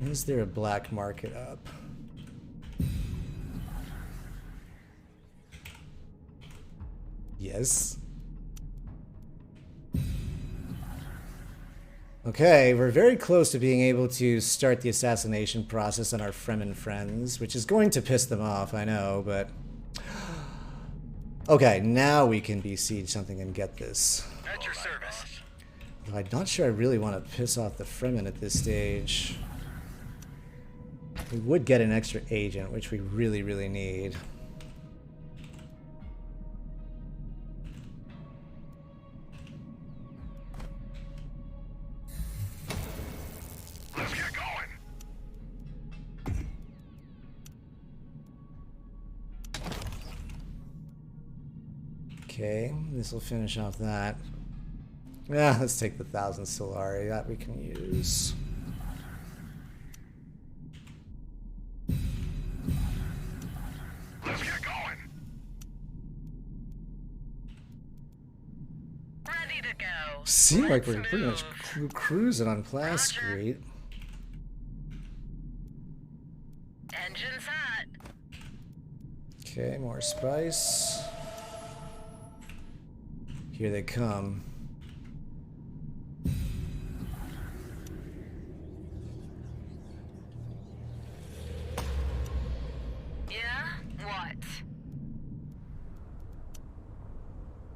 Is there a black market up? Yes. Okay, we're very close to being able to start the assassination process on our Fremen friends, which is going to piss them off, I know, but... Okay, now we can besiege something and get this. At your service. I'm not sure I really want to piss off the Fremen at this stage. We would get an extra agent, which we really, really need. Let's get going. Okay, this will finish off that. Yeah, let's take the 1,000 Solari. That we can use. Let's get going. Ready to go. Seem like we're Let's pretty much move. cruising on Plas Roger. Street. Engine's hot. Okay, more spice. Here they come. Yeah? What?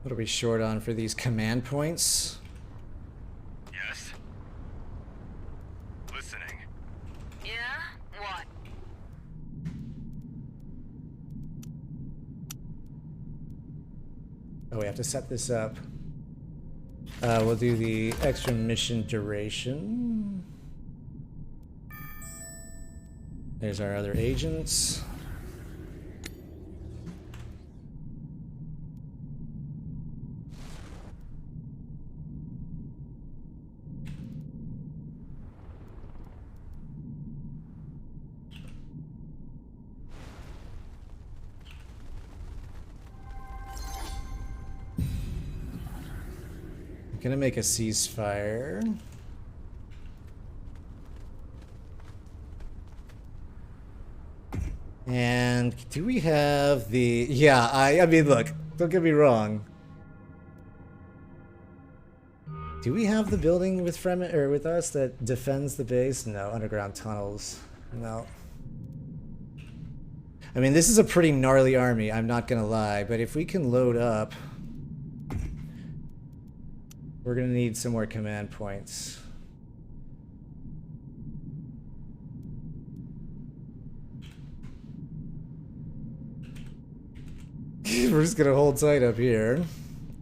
What are we short on for these command points? Yes. Listening. Yeah? What? Oh, we have to set this up. We'll do the extra mission duration. There's our other agents. Gonna make a ceasefire. And do we have the... Yeah, I mean, look, don't get me wrong. Do we have the building with Fremen, or with us, that defends the base? No, underground tunnels. No. I mean, this is a pretty gnarly army, I'm not gonna lie, but if we can load up... We're gonna need some more command points. We're just gonna hold tight up here.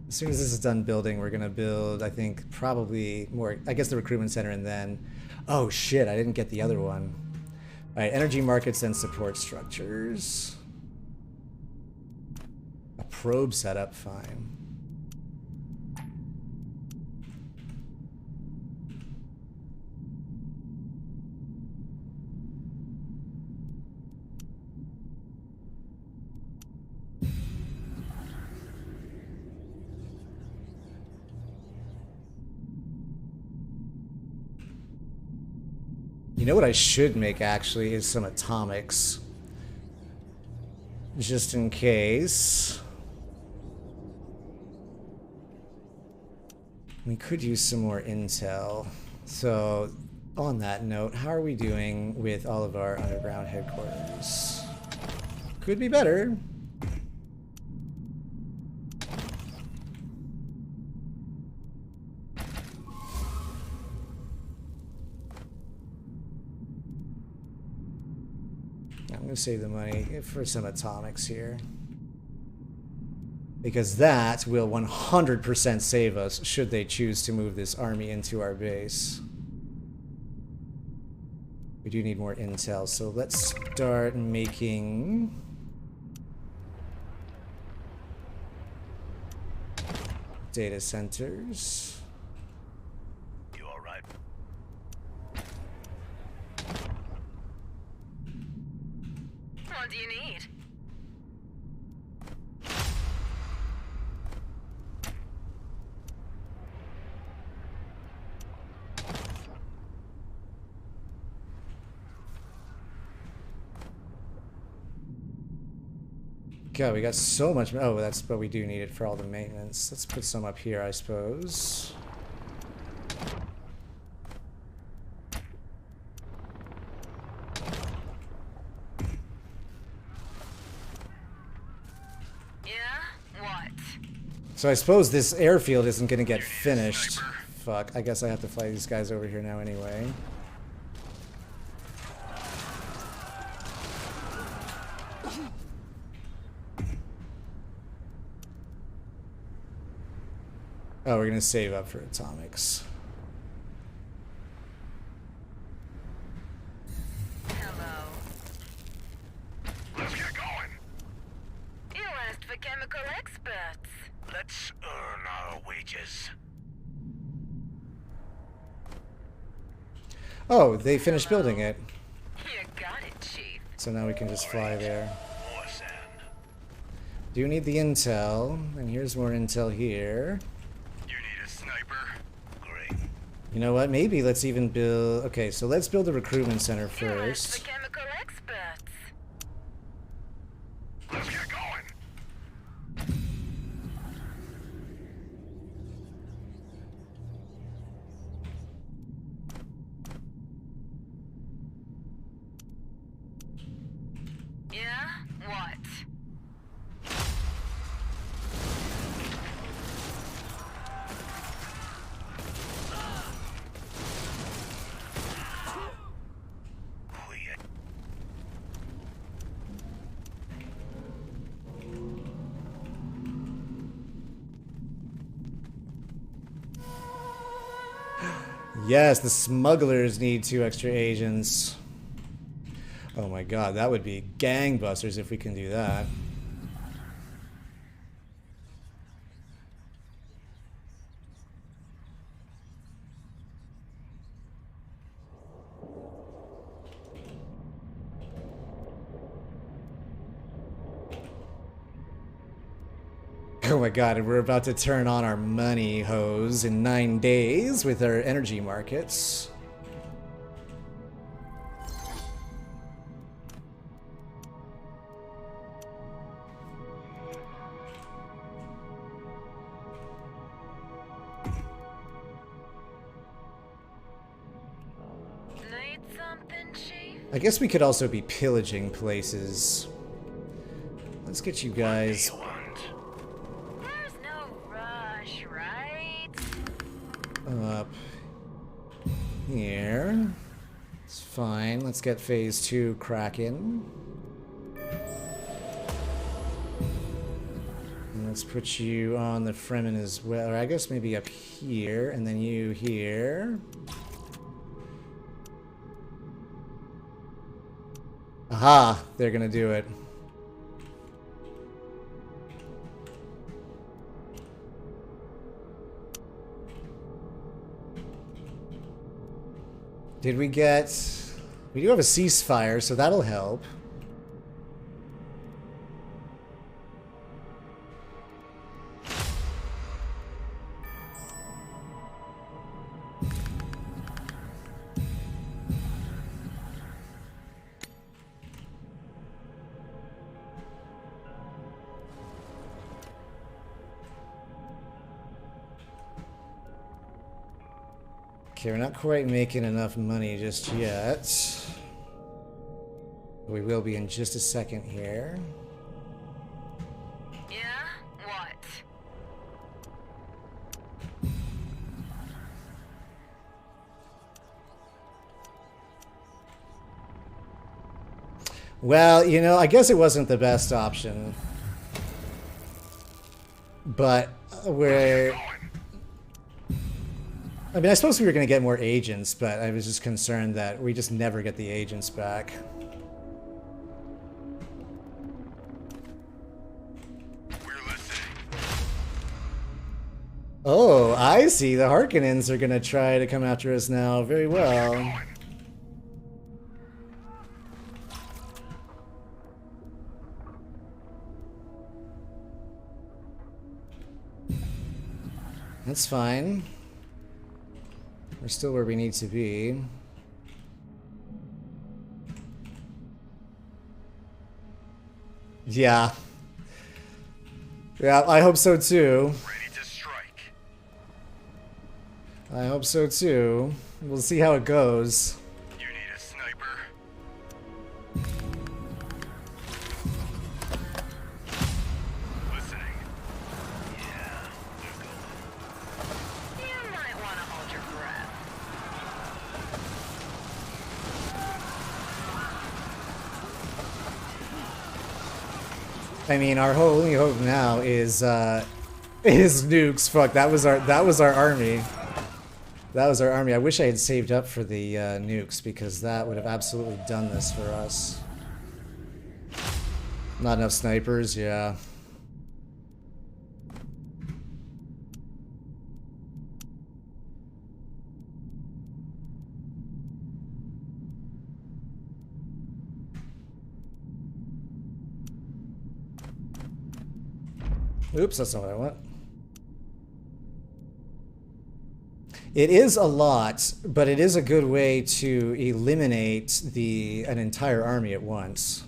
As soon as this is done building, we're gonna build, I think, probably more, I guess the recruitment center, and then... Oh shit, I didn't get the other one. Alright, energy markets and support structures. A probe setup, fine. You know what I should make, actually, is some atomics. Just in case. We could use some more intel. So, on that note, how are we doing with all of our underground headquarters? Could be better. I'm going to save the money for some atomics here. Because that will 100% save us should they choose to move this army into our base. We do need more intel, so let's start making... data centers. You all right? What do you need? God, we got so much. Oh, that's, but we do need it for all the maintenance. Let's put some up here, I suppose. Yeah? So I suppose this airfield isn't going to get finished. Fuck, I guess I have to fly these guys over here now anyway. Oh, we're going to save up for atomics. Hello. Let's get going. You asked for chemical experts. Let's earn our wages. Oh, they finished building it. You got it, Chief. So now we can just fly there. More sand. Do need the intel, and here's more intel here. You need a sniper? Great. You know what? Maybe let's even build... Okay, so let's build a recruitment center You asked first. for chemical experts. Let's get going. Yeah? What? We Yes, the smugglers need 2 extra agents. Oh my god, that would be gangbusters if we can do that. Oh my god, and we're about to turn on our money hose in 9 days with our energy markets. Need something, Chief? I guess we could also be pillaging places. Let's get you guys... want. There's no rush, right? up here. It's fine. Let's get phase 2 cracking. And let's put you on the Fremen as well. Or I guess maybe up here, and then you here. Aha! They're gonna do it. Did we get... We do have a ceasefire, so that'll help. Okay, we're not quite making enough money just yet. We will be in just a second here. Yeah? What? Well, you know, I guess it wasn't the best option. But we're... I mean, I suppose we were going to get more agents, but I was just concerned that we just never get the agents back. We're listening. Oh, I see. The Harkonnens are going to try to come after us now. Very well. Going. That's fine. We're still where we need to be. Yeah. Yeah, I hope so too. Ready to strike. I hope so too. We'll see how it goes. You need a sniper? Listening. Yeah. I mean, our only hope now is nukes. Fuck, that was our army. That was our army. I wish I had saved up for the nukes, because that would have absolutely done this for us. Not enough snipers, yeah. Oops, that's not what I want. It is a lot, but it is a good way to eliminate an entire army at once.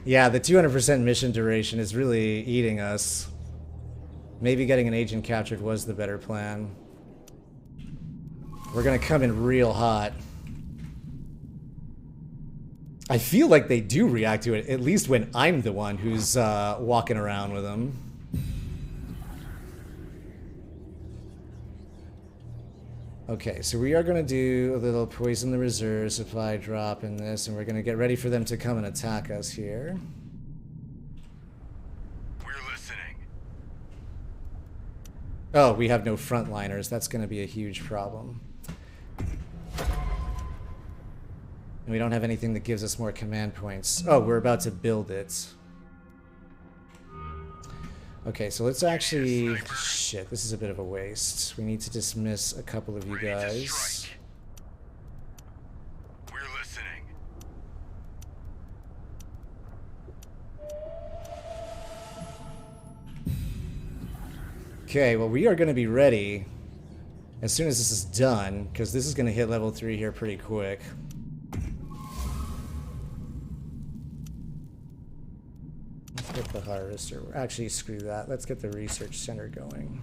Yeah, the 200% mission duration is really eating us. Maybe getting an agent captured was the better plan. We're gonna come in real hot. I feel like they do react to it, at least when I'm the one who's walking around with them. Okay, so we are going to do a little poison the reserve supply drop in this, and we're going to get ready for them to come and attack us here. We're listening. Oh, we have no frontliners. That's going to be a huge problem. And we don't have anything that gives us more command points. Oh, we're about to build it. Okay, so let's actually... Shit, this is a bit of a waste. We need to dismiss a couple of you guys. We're listening. Okay, well, we are going to be ready as soon as this is done, because this is going to hit level 3 here pretty quick. Let's get the harvester. Actually, screw that. Let's get the research center going.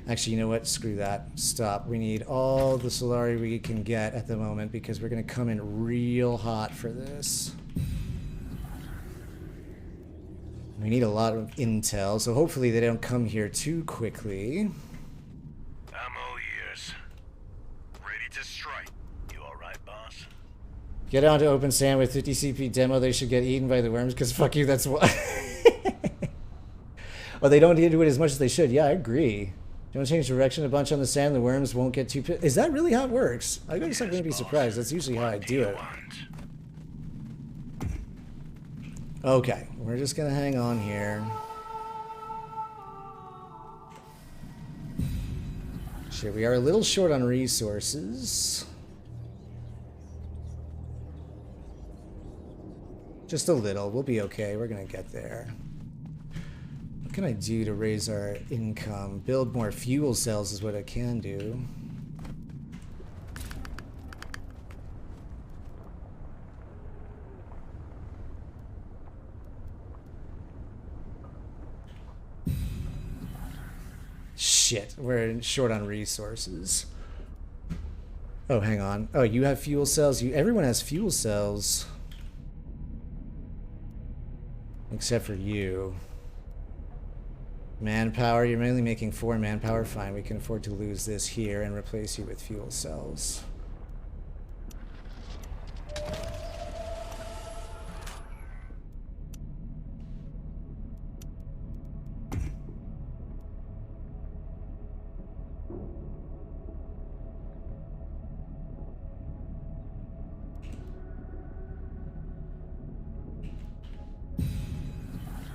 Actually, you know what? Screw that. Stop. We need all the Solari we can get at the moment, because we're going to come in real hot for this. We need a lot of intel, so hopefully they don't come here too quickly. I'm all ears. Ready to strike. You alright, boss? Get on to open sand with 50 CP demo. They should get eaten by the worms, because fuck you, that's what... Well, they don't do it as much as they should. Yeah, I agree. Don't change direction a bunch on the sand. The worms won't get too pissed. Is that really how it works? I guess I'm going to be surprised. That's usually how I do it. Okay, we're just going to hang on here. Shit, we are a little short on resources. Just a little. We'll be okay. We're going to get there. What can I do to raise our income? Build more fuel cells is what I can do. Shit, we're short on resources. Oh, hang on. Oh, you have fuel cells? Everyone has fuel cells. Except for you. Manpower, you're mainly making 4 manpower. Fine, we can afford to lose this here and replace you with fuel cells.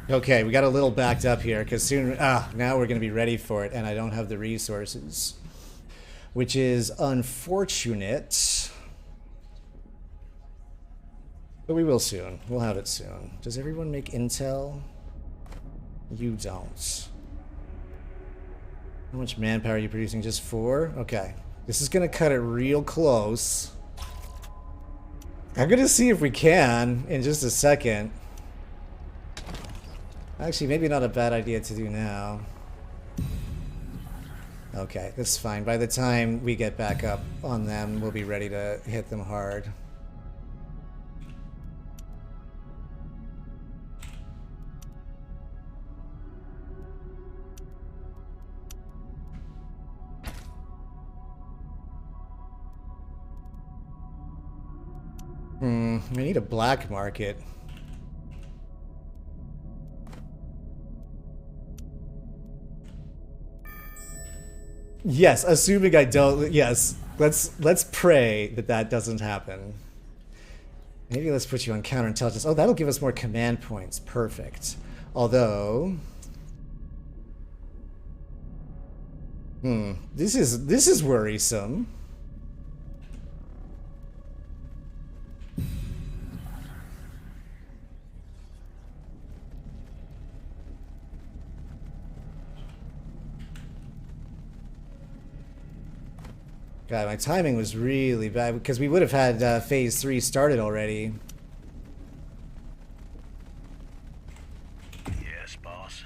Okay, we got a little backed up here, because soon, now we're going to be ready for it, and I don't have the resources. Which is unfortunate. But we will soon. We'll have it soon. Does everyone make intel? You don't. How much manpower are you producing? Just 4? Okay. This is going to cut it real close. I'm going to see if we can in just a second. Actually, maybe not a bad idea to do now. Okay, that's fine. By the time we get back up on them, we'll be ready to hit them hard. We need a black market. Yes, assuming I don't. Yes, let's pray that that doesn't happen. Maybe let's put you on counterintelligence. Oh, that'll give us more command points. Perfect. Although, this is worrisome. God, my timing was really bad because we would have had phase 3 started already. Yes, boss.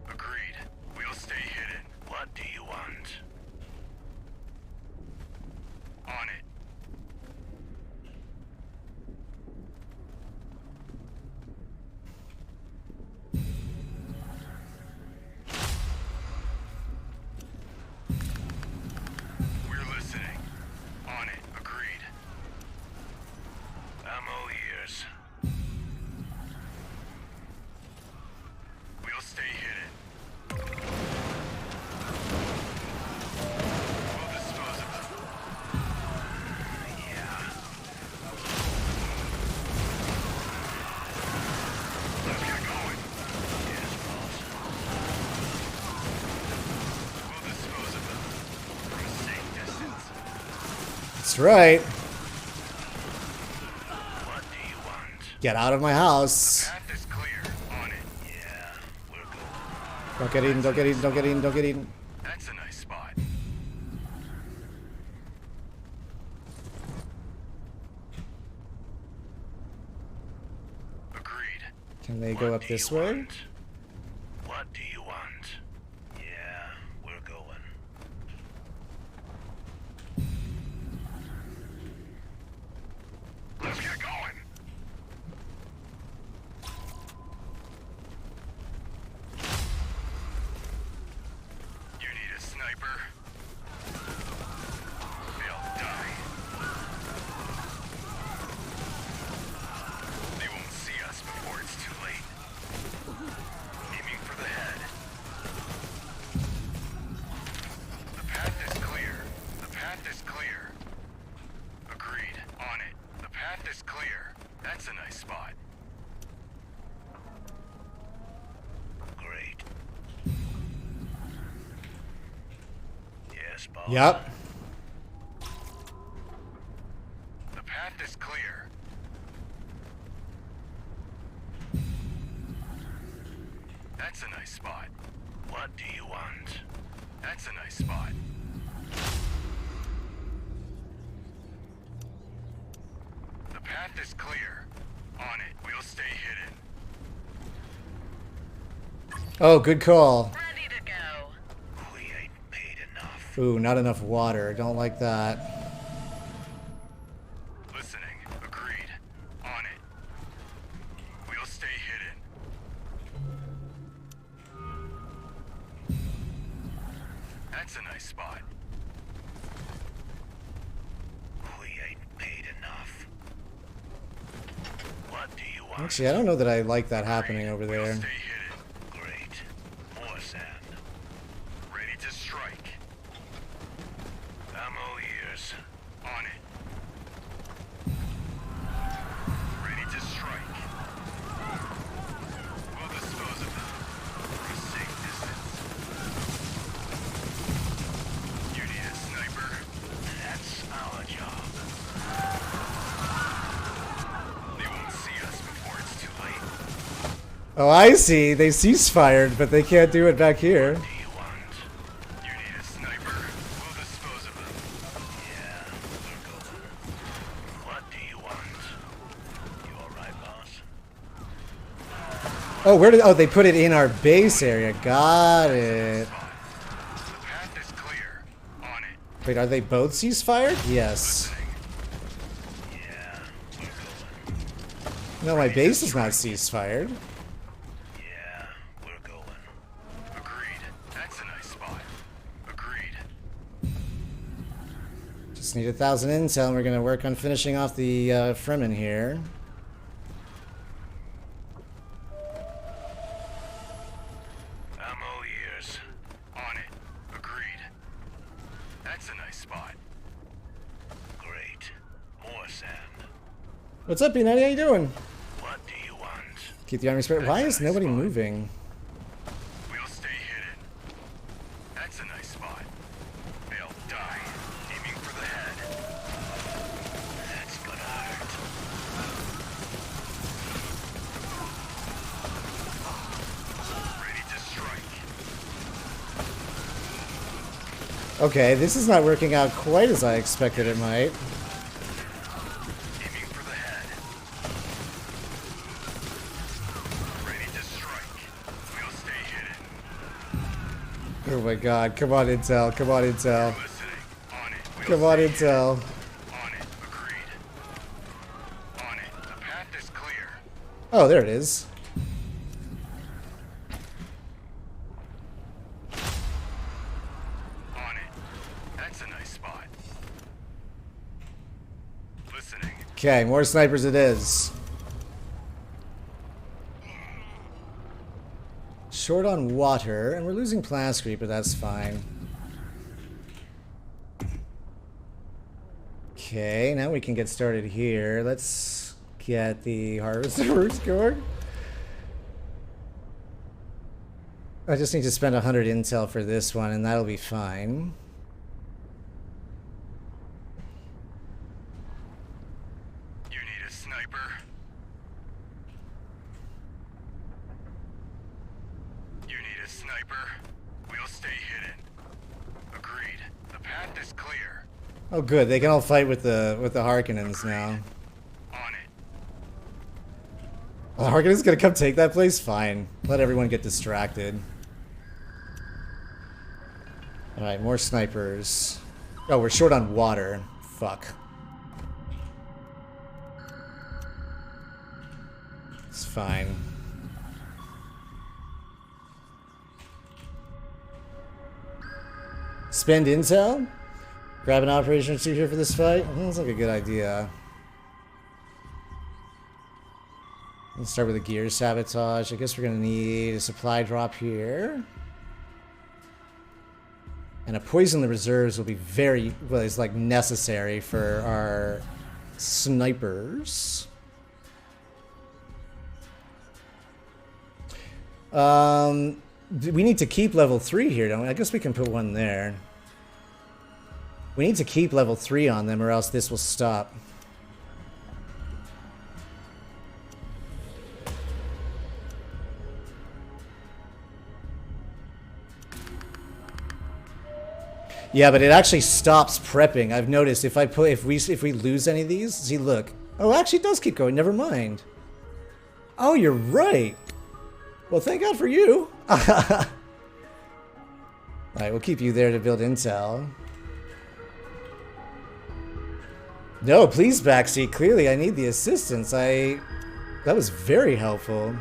Agreed. We'll stay hidden. What do you want? On it. We're listening. On it. Agreed. I'm all ears. We'll stay hidden. We'll dispose of them. Yeah. Let's get going. Yes, boss. We'll dispose of them from a safe distance. That's right. What do you want? Get out of my house. Path is clear. On it. Yeah, we're good. Don't get eaten, don't get eaten, don't get eaten, don't get eaten. That's a nice spot. Agreed. Can they go up this way? What do you want? Yeah, we're going. Let's get going. You need a sniper? They'll die. They won't see us before it's too late. Aiming for the head. The path is clear. The path is clear. Agreed. On it. The path is clear. That's a nice spot. Great. Yes, boss. Yup. The path is clear. That's a nice spot. What do you want? That's a nice spot. The path is clear. On it. We'll stay hidden. Oh, good call. Ready to go. We ain't paid enough. Ooh, not enough water. Don't like that. Listening. Agreed. On it. We'll stay hidden. That's a nice spot. We ain't paid enough. What do you want? Actually, I don't know that I like that happening over We'll there. stay hidden. Great. More sand. Ready to strike. I'm all ears. On it. Ready to strike. We'll dispose of them from a safe distance. You need a sniper? That's our job. They won't see us before it's too late. Oh, I see. They ceasefired, but they can't do it back here. What do you want? You need a sniper? We'll dispose of them. Yeah, we're going. What do you want? You alright, boss? Oh, where did? Oh, they put it in our base area. Got it. The path is clear. On it. Wait, are they both ceasefire? Yes. Yeah, we're going. No, my base is not ceasefired. Yeah, we're going. Agreed. That's a nice spot. Agreed. Just need 1,000 intel, and we're gonna work on finishing off the Fremen here. I'm all ears. On it. Agreed. That's a nice spot. Great. More sand. What's up, Peanut? How you doing? What do you want? Keep the army spread. Why is nobody moving? We'll stay hidden. That's a nice spot. They'll die. Aiming for the head. That's gonna hurt. Ready to strike. Okay, this is not working out quite as I expected it might. Aiming for the head. Ready to strike. We'll stay hidden. Oh my god, come on intel, come on intel. Listening. On it. We'll Come on stay intel. hidden. On it. Agreed. On it. The path is clear. Oh, there it is. On it. That's a nice spot. Listening. Okay, more snipers it is. Short on water, and we're losing blast creep, but that's fine. Okay, now we can get started here. Let's get the harvesters going. I just need to spend 100 intel for this one, and that'll be fine. You need a sniper? You need a sniper? We'll stay hidden. Agreed. The path is clear. Oh, good. They can all fight with the Harkonnens now. On it. The Harkonnen's gonna come take that place? Fine. Let everyone get distracted. Alright, more snipers. Oh, we're short on water. Fuck. It's fine. Spend intel? Grab an operation or two here for this fight? Sounds like a good idea. Let's start with a gear sabotage. I guess we're gonna need a supply drop here. And a poison the reserves will be very, well, it's like necessary for our snipers. We need to keep level 3 here, don't we? I guess we can put one there. We need to keep level 3 on them or else this will stop. Yeah, but it actually stops prepping. I've noticed if we lose any of these, see, look. Oh, actually it does keep going. Never mind. Oh, you're right. Well, thank God for you. Alright, we'll keep you there to build intel. No, please backseat. Clearly, I need the assistance. That was very helpful.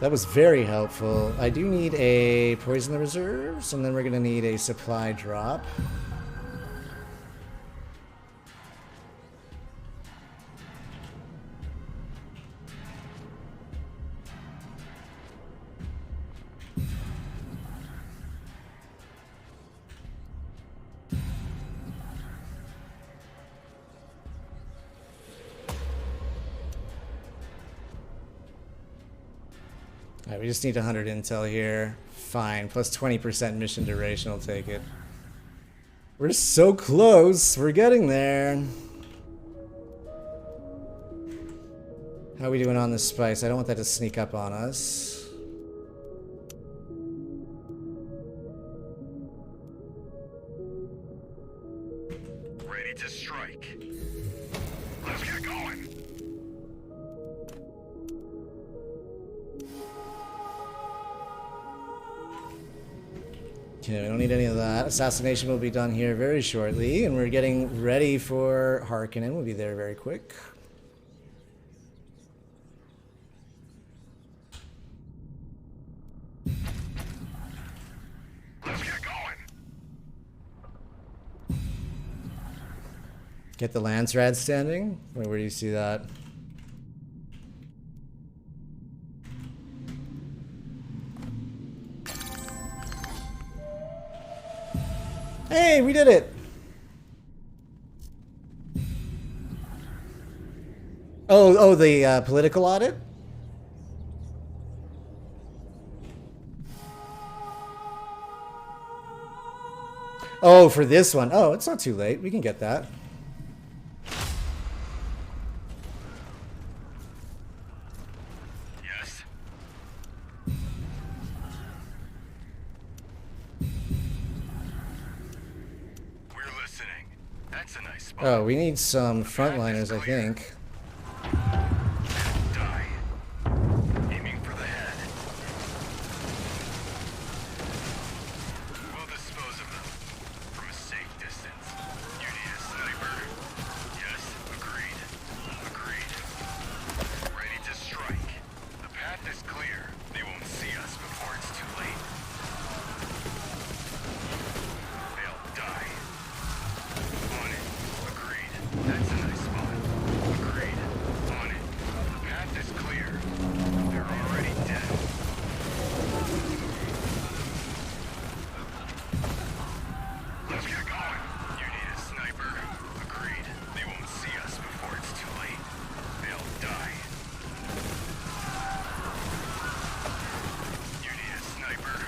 That was very helpful. I do need a poison the reserves, and then we're gonna need a supply drop. Alright, we just need 100 intel here. Fine, plus 20% mission duration, I'll take it. We're so close, we're getting there. How are we doing on the spice? I don't want that to sneak up on us. Ready to strike. Let's get going. Okay, we don't need any of that. Assassination will be done here very shortly, and we're getting ready for Harkonnen. We'll be there very quick. Let's get going. Get the lance rad standing? Wait, where do you see that? Hey, we did it! Oh, the political audit? Oh, for this one. Oh, it's not too late. We can get that. Yes. We're listening. That's a nice spot. Oh, we need some frontliners, I think. Die. Aiming for the head. We'll dispose of them from a safe distance. You need a sniper? Yes, agreed. Agreed. Ready to strike. The path is clear. They won't see us before it's too late. They'll die. On it. Agreed. That's a nice spot. Agreed. On it. The path is clear. They're already dead. Let's get going. You need a sniper. Agreed. They won't see us before it's too late. They'll die. You need a sniper.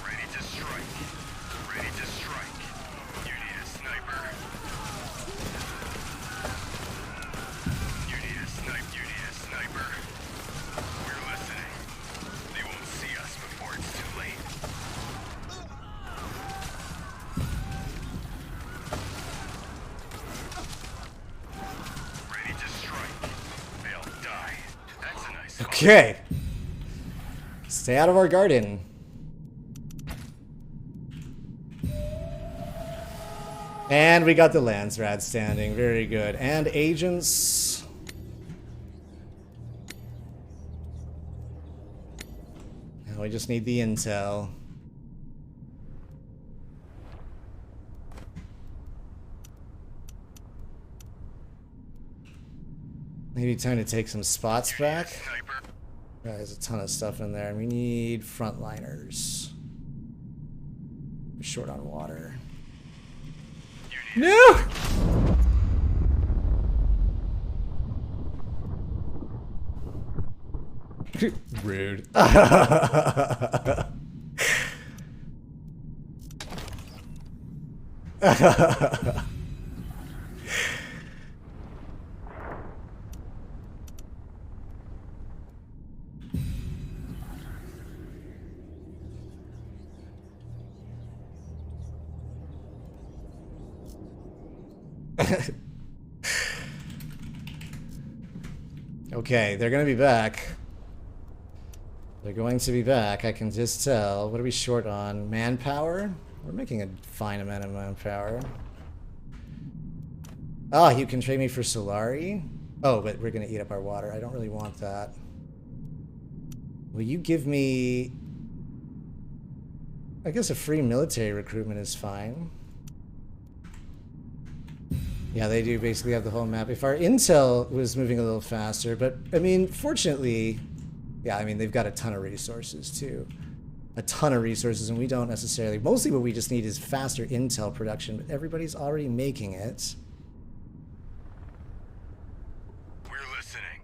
Ready to strike. Ready to strike. You need a sniper. You need a snipe. You need a sniper. We're listening. They won't see us before it's too late. Ready to strike. They'll die. That's a nice spot. Okay. Stay out of our garden. And we got the lance rad standing. Very good. And agents. Now we just need the intel. Maybe time to take some spots back. Sniper. Yeah, there's a ton of stuff in there. We need frontliners. We're short on water. No! Rude. Okay, they're gonna be back. They're going to be back, I can just tell. What are we short on? Manpower? We're making a fine amount of manpower. Ah, you can trade me for Solari? Oh, but we're gonna eat up our water. I don't really want that. Will you give me... I guess a free military recruitment is fine. Yeah, they do basically have the whole map. If our intel was moving a little faster, but I mean, fortunately, yeah, I mean, they've got a ton of resources too. A ton of resources, and we don't necessarily, mostly what we just need is faster intel production, but everybody's already making it. We're listening.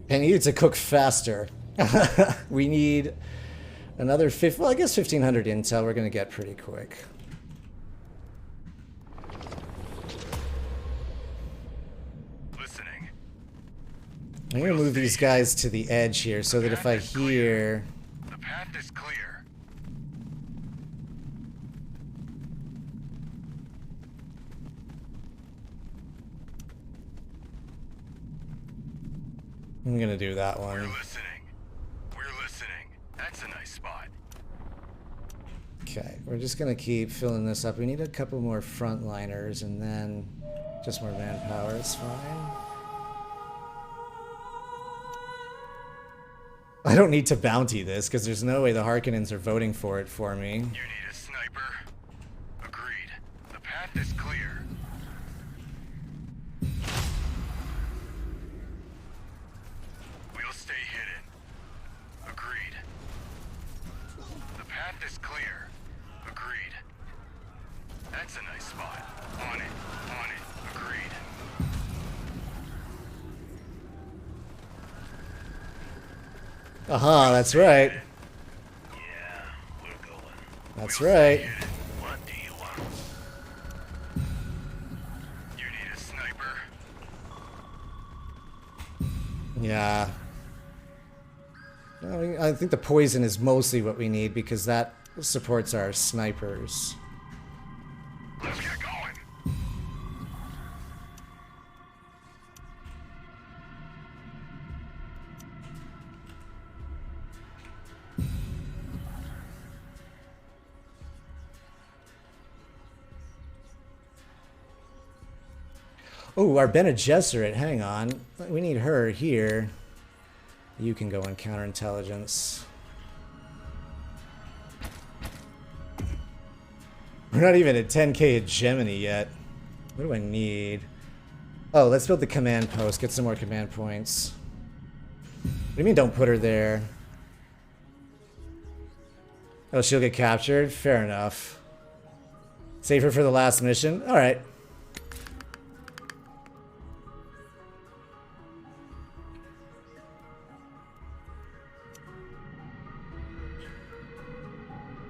I need it to cook faster. We need another well, I guess 1500 intel we're gonna get pretty quick. Listening. I'm gonna move these guys to the edge here so that if I hear... The path is clear. I'm gonna do that We're one. listening. We're listening. That's a nice spot. Okay, we're just gonna keep filling this up. We need a couple more frontliners, and then just more manpower is fine. I don't need to bounty this, because there's no way the Harkonnens are voting for it for me. You need a sniper? Agreed. The path is clear. We'll stay hidden. Agreed. The path is clear. Agreed. That's a nice spot. On it. On it. Agreed. Aha, that's right. Yeah, we're going. That's right. What do you want? You need a sniper? Yeah. I think the poison is mostly what we need, because that supports our snipers. Let's get going. Oh, our Bene Gesserit, hang on. We need her here. You can go on counterintelligence. We're not even at 10k hegemony yet. What do I need? Oh, let's build the command post, get some more command points. What do you mean don't put her there? Oh, she'll get captured? Fair enough. Save her for the last mission? Alright.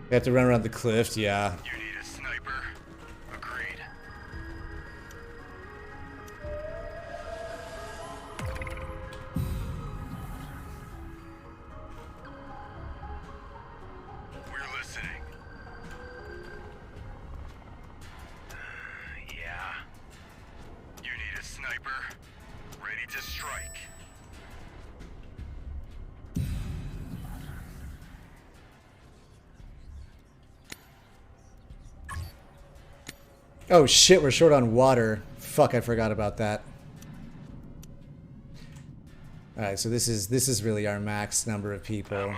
We have to run around the cliff, yeah. You need a sniper? Agreed. We're listening. Yeah. You need a sniper? Ready to strike. Oh shit, we're short on water. Fuck, I forgot about that. Alright, so this is really our max number of people.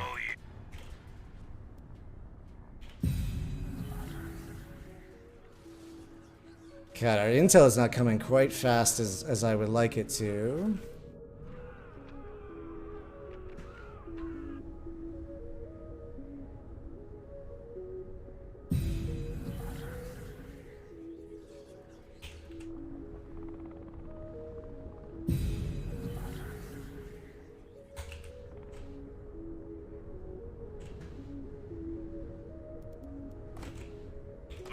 God, our intel is not coming quite fast as I would like it to.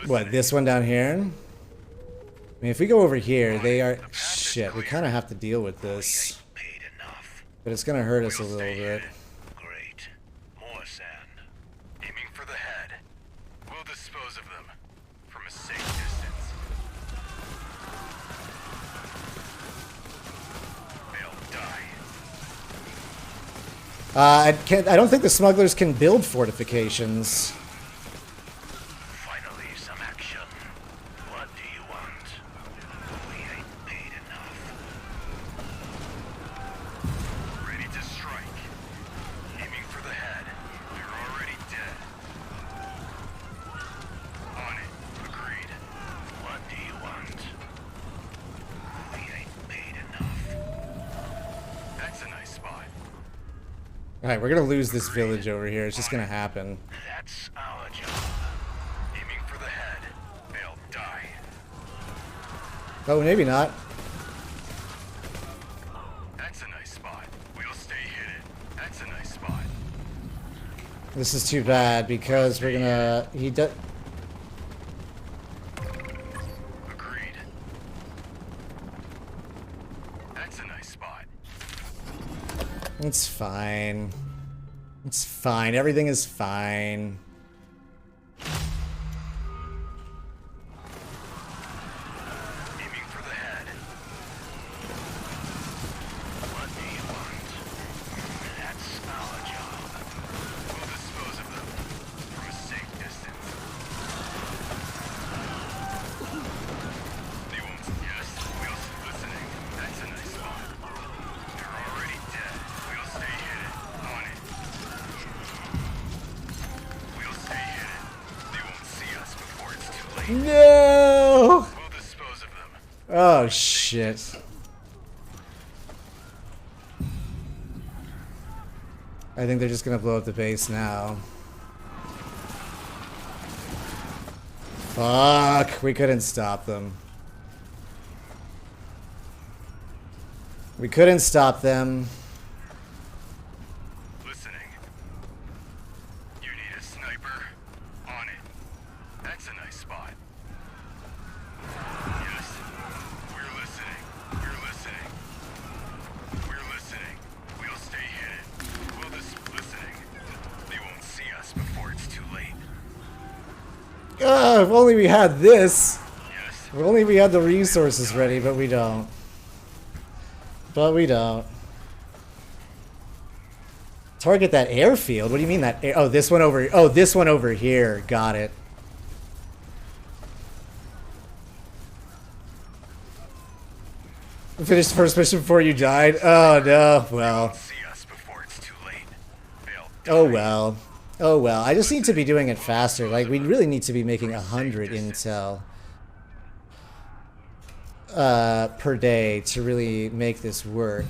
What, this one down here? I mean, if we go over here, they are... Shit, we kind of have to deal with this. Paid enough. But it's going to hurt us a We'll little stay bit. hidden. Great. More sand. Aiming for the head. We'll dispose of them from a safe distance. They'll die. I don't think the smugglers can build fortifications. Finally, some action. What do you want? We ain't paid enough. Ready to strike. Aiming for the head. You're already dead. On it. Agreed. What do you want? We ain't paid enough. That's a nice spot. Alright, we're going to lose this village over here. It's just going to happen. That's our job. Aiming for the head. They'll die. Oh, maybe not. That's a nice spot. We'll stay hidden. That's a nice spot. This is too bad because we're going to... He does... Agreed. That's a nice spot. It's fine. It's fine. Everything is fine. Aiming for the head. What do you want? No! We'll dispose of them. Oh, shit. I think they're just gonna blow up the base now. Fuck, we couldn't stop them. We couldn't stop them. Listening. You need a sniper? On it. That's a nice spot. Yes. We're listening. We're listening. We're listening. We'll stay hidden. We'll just listening. They won't see us before it's too late. If only we had this. Yes. If only we had the resources ready, but we don't. But we don't. Target that airfield? What do you mean that air? Oh, this one over. Oh, this one over here. Got it. Finished the first mission before you died? Oh, no. Well. See us before it's too late. Oh, well. Oh, well. I just need to be doing it faster. Like, we really need to be making 100 intel per day to really make this work.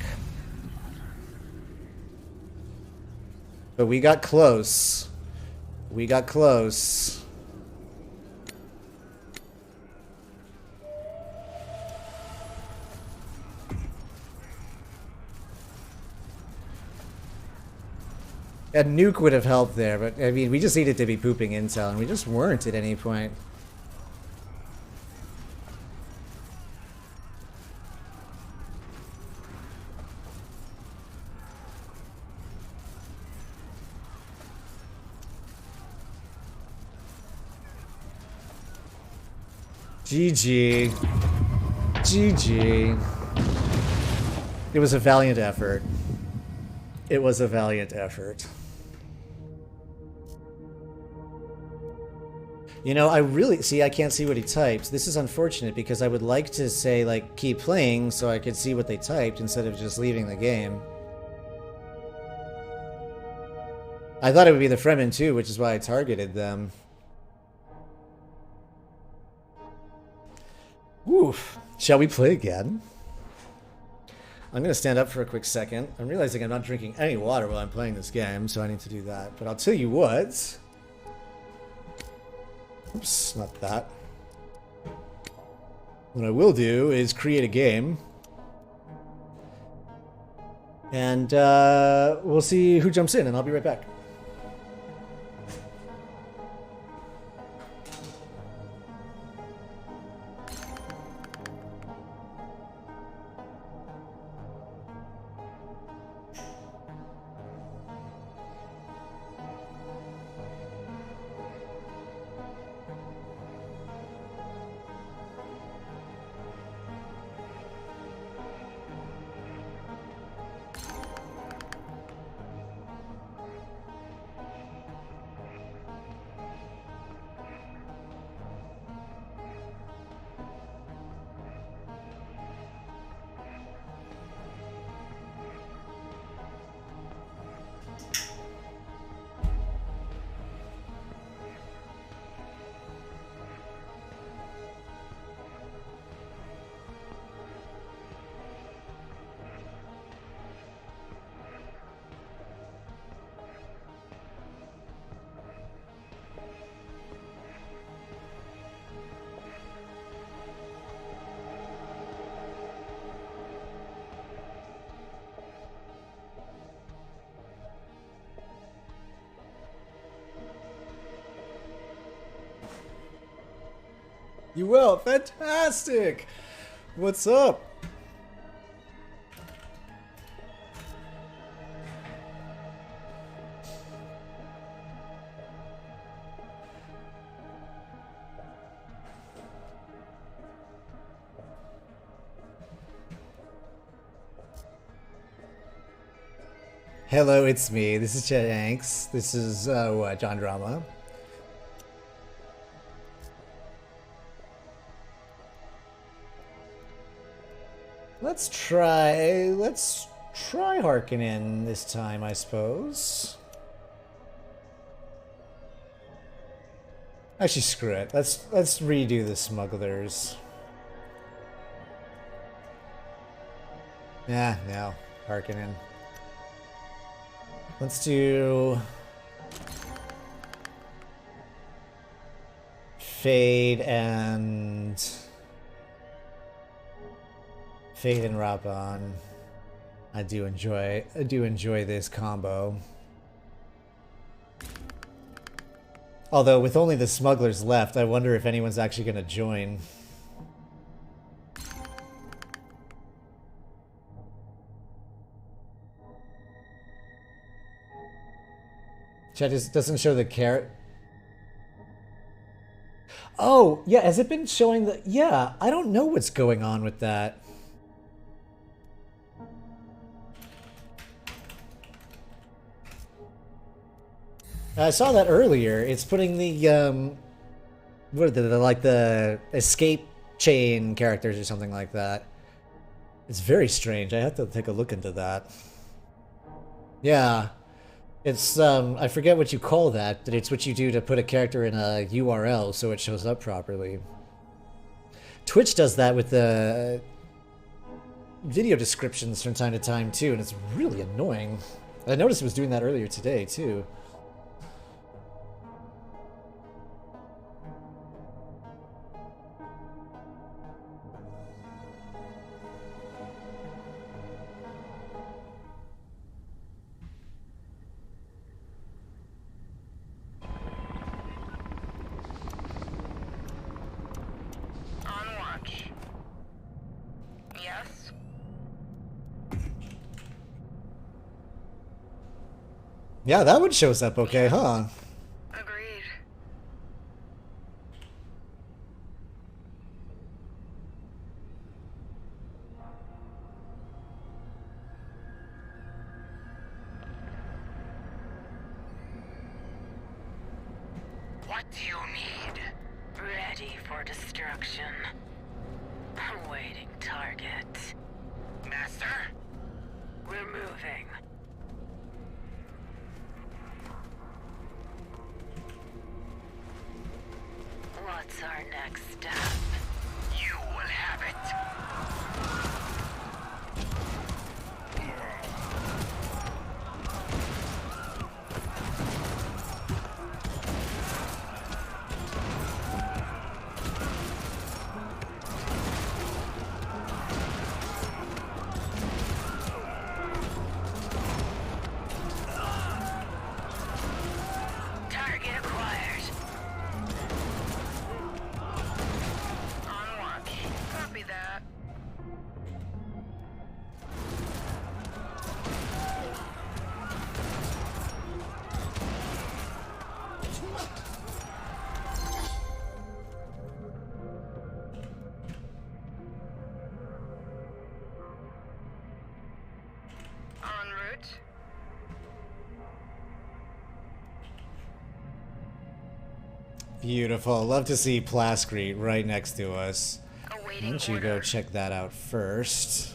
But we got close. We got close. A nuke would have helped there, but I mean, we just needed to be pooping intel, and we just weren't at any point. GG. GG. It was a valiant effort. It was a valiant effort. You know, I really... See, I can't see what he types. This is unfortunate because I would like to say, like, keep playing so I could see what they typed instead of just leaving the game. I thought it would be the Fremen too, which is why I targeted them. Oof. Shall we play again? I'm going to stand up for a quick second. I'm realizing I'm not drinking any water while I'm playing this game, so I need to do that. But I'll tell you what. Oops, not that. What I will do is create a game. And we'll see who jumps in, and I'll be right back. You will. Fantastic. What's up? Hello, it's me. This is Chet Hanks. This is John Drama. Let's try Harkonnen this time, I suppose. Actually, screw it. Let's redo the Smugglers. Yeah, no. Harkonnen. Let's do Fade and Rabban. I do enjoy this combo. Although with only the Smugglers left, I wonder if anyone's actually going to join. Chat just doesn't show the carrot. Oh, yeah, has it been showing the... Yeah, I don't know what's going on with that. I saw that earlier. It's putting the, what are they, like the escape chain characters or something like that. It's very strange. I have to take a look into that. Yeah. It's, I forget what you call that, but it's what you do to put a character in a URL so it shows up properly. Twitch does that with the video descriptions from time to time, too, and it's really annoying. I noticed it was doing that earlier today, too. Yeah, that one shows up okay, huh? Agreed. What do you need? Ready for destruction. Awaiting target. Master? We're moving. What's our next step? You will have it. Target acquired. On watch. Copy that. En route. Beautiful. Love to see Plascrete right next to us. Why Awaiting don't you go order. check that out first?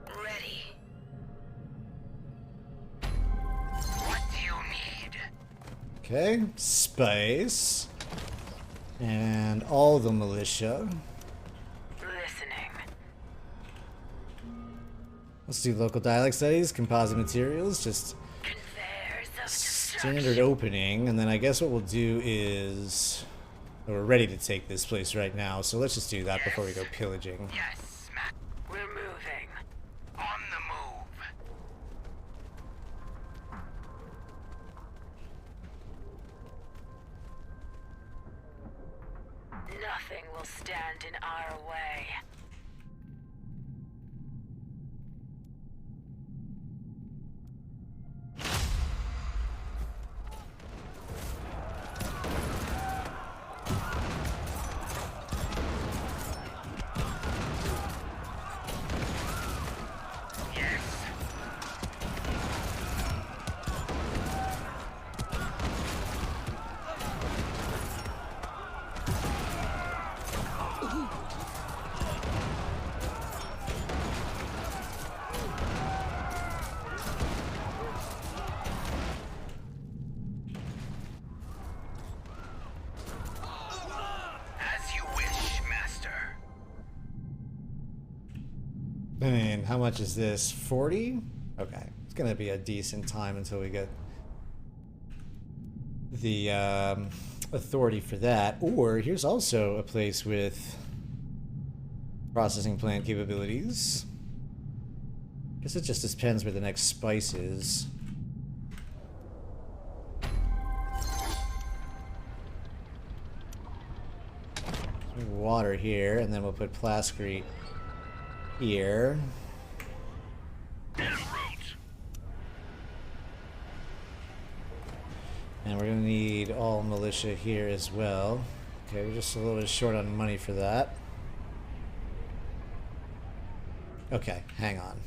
Ready. What do you need? Okay, Spice. And all the militia. Listening. Let's do local dialect studies, composite materials, just Conveyors of standard destruction. opening. And then I guess what we'll do is... We're ready to take this place right now, so let's just do that before we go pillaging. Yes, We're moving. on the move. Nothing will stand in our way. Yes. How much is this? 40? Okay. It's gonna be a decent time until we get the authority for that. Or here's also a place with processing plant capabilities. Guess it just depends where the next spice is. Water here, and then we'll put Plascrete here. And we're gonna need all militia here as well. Okay, we're just a little bit short on money for that. Okay, hang on.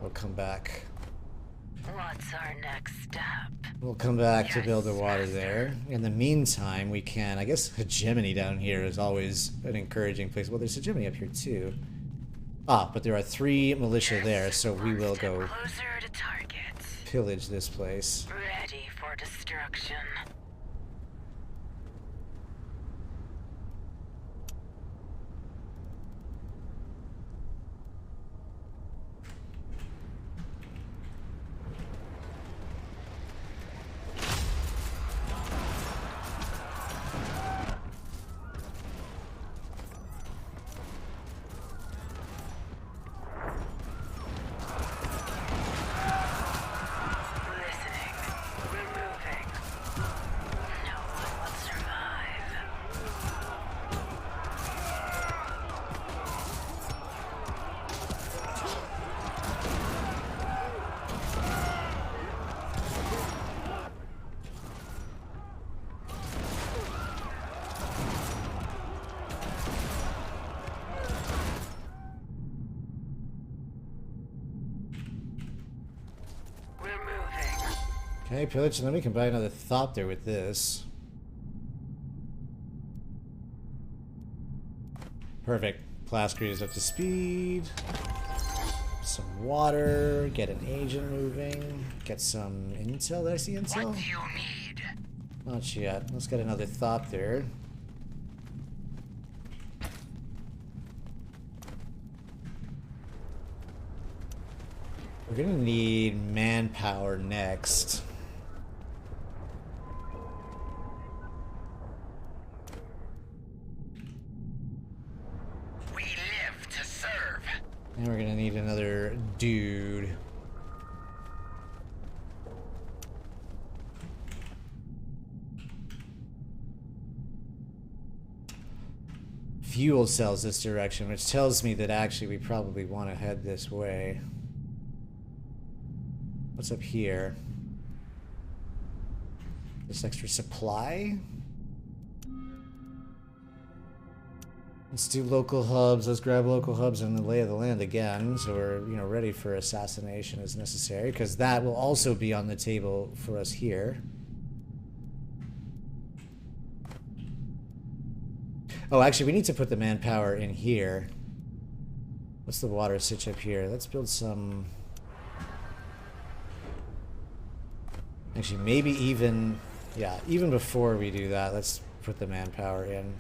We'll come back. What's our next step? We'll come back to build the water there. In the meantime, we can... I guess hegemony down here is always an encouraging place. Well, there's hegemony up here too. Ah, but there are 3 militia there, so we will go Closer to target. pillage this place. Ready for destruction. Okay, pillage, and then we can buy another thought there with this. Perfect. Plascrete is up to speed. Some water. Get an agent moving. Get some intel. Did I see intel? What do you need? Not yet. Let's get another thought there. We're gonna need manpower next. We live to serve. And we're gonna need another dude. Fuel cells this direction, which tells me that actually we probably want to head this way. What's up here? This extra supply? Let's do local hubs. Let's grab local hubs and the lay of the land again, so we're, you know, ready for assassination as necessary, because that will also be on the table for us here. Oh, actually, we need to put the manpower in here. What's the water sitch up here? Let's build some... Actually, maybe even... Yeah, even before we do that, let's put the manpower in.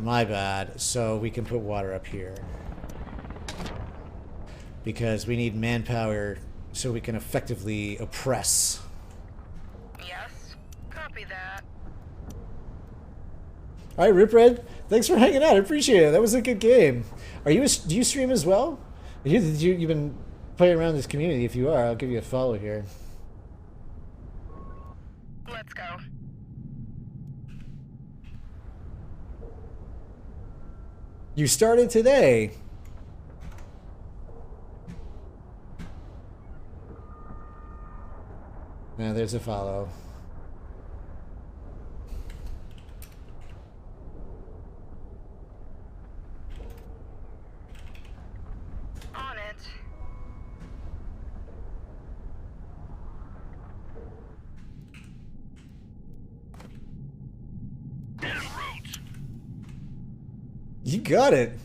My bad. So we can put water up here. Because we need manpower so we can effectively oppress. Yes, copy that. All right, Rip Red, thanks for hanging out. I appreciate it. That was a good game. Are you? Do you stream as well? You've been playing around this community. If you are, I'll give you a follow here. Let's go. You started today. Now there's a follow. On it. You got it.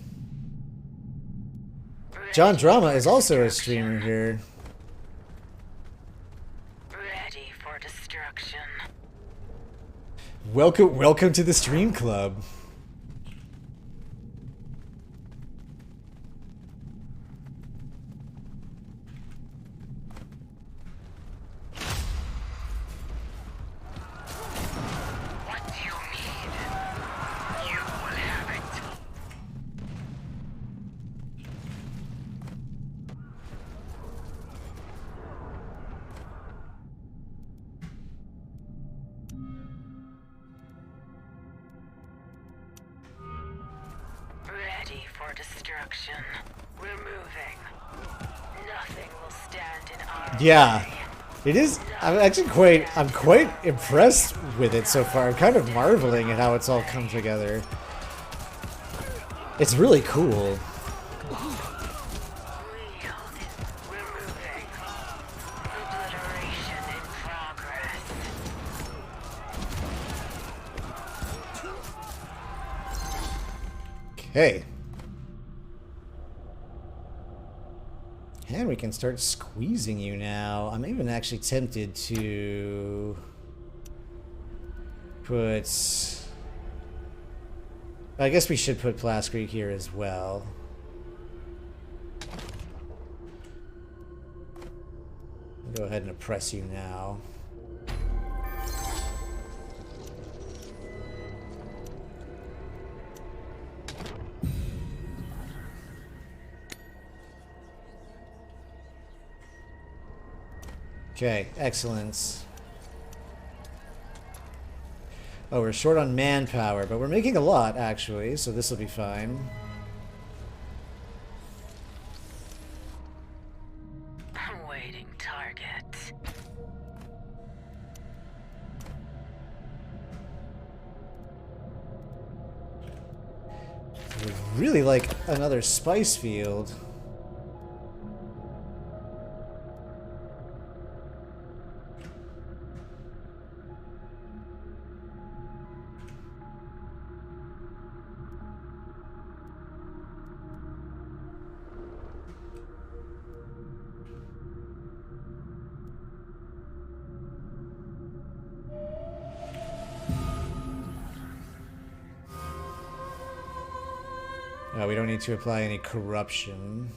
John Drama is also a streamer here. Ready for destruction. Welcome to the stream club. What do you need? You will have it. Ready for destruction. We're moving. Nothing will stand in our Yeah. way. It is. I'm quite impressed with it so far. I'm kind of marveling at how it's all come together. It's really cool. We're moving. Obliteration in progress. Okay. And we can start squeezing you now. I'm even actually tempted to put... I guess we should put Plascrete here as well. Go ahead and oppress you now. Okay, excellent. Oh, we're short on manpower, but we're making a lot, actually, so this will be fine. Awaiting target. I would really like another spice field. We don't need to apply any corruption.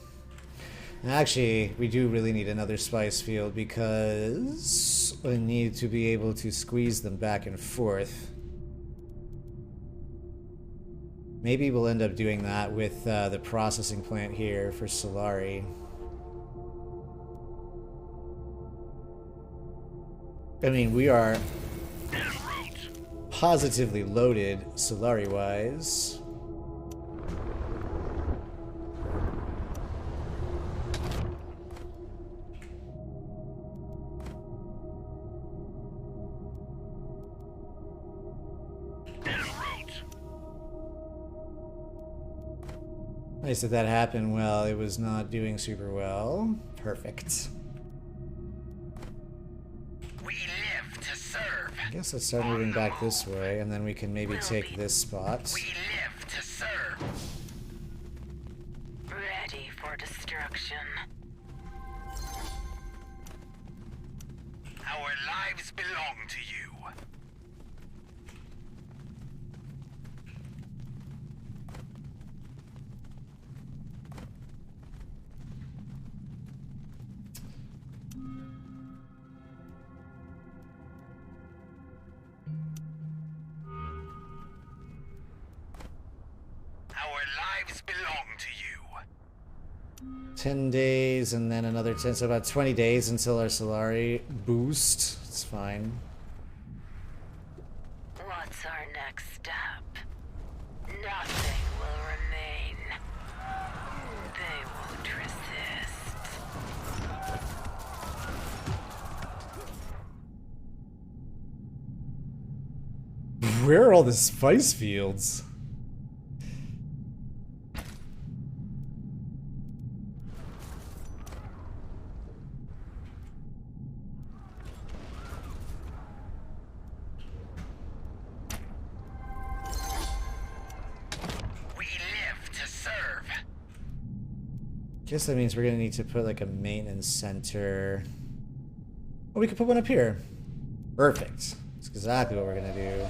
Actually, we do really need another spice field because I need to be able to squeeze them back and forth. Maybe we'll end up doing that with the processing plant here for Solari. I mean, we are positively loaded Solari-wise. Nice that that happened while it was not doing super well. Perfect. We live to serve. I guess let's start moving back this way, and then we can maybe take this spot. We live to serve. Ready for destruction. Our lives belong to you. Our lives belong to you. 10 days, and then another 10, so about 20 days until our Solari boost. It's fine. What's our next step? Nothing will remain. They won't resist. Where are all the spice fields? We live to serve. Guess that means we're gonna need to put like a maintenance center. Oh, we could put one up here. Perfect. That's exactly what we're gonna do.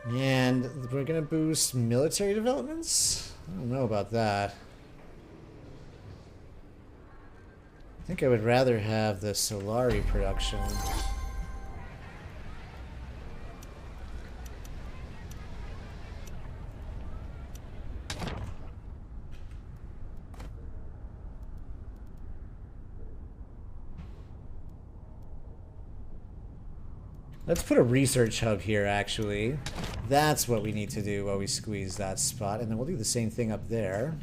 And we're gonna boost military developments? I don't know about that. I think I would rather have the Solari production. Let's put a research hub here, actually. That's what we need to do while we squeeze that spot. And then we'll do the same thing up there.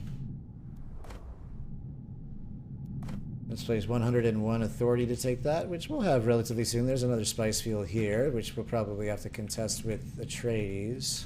Let's place 101 authority to take that, which we'll have relatively soon. There's another spice field here, which we'll probably have to contest with Atreides.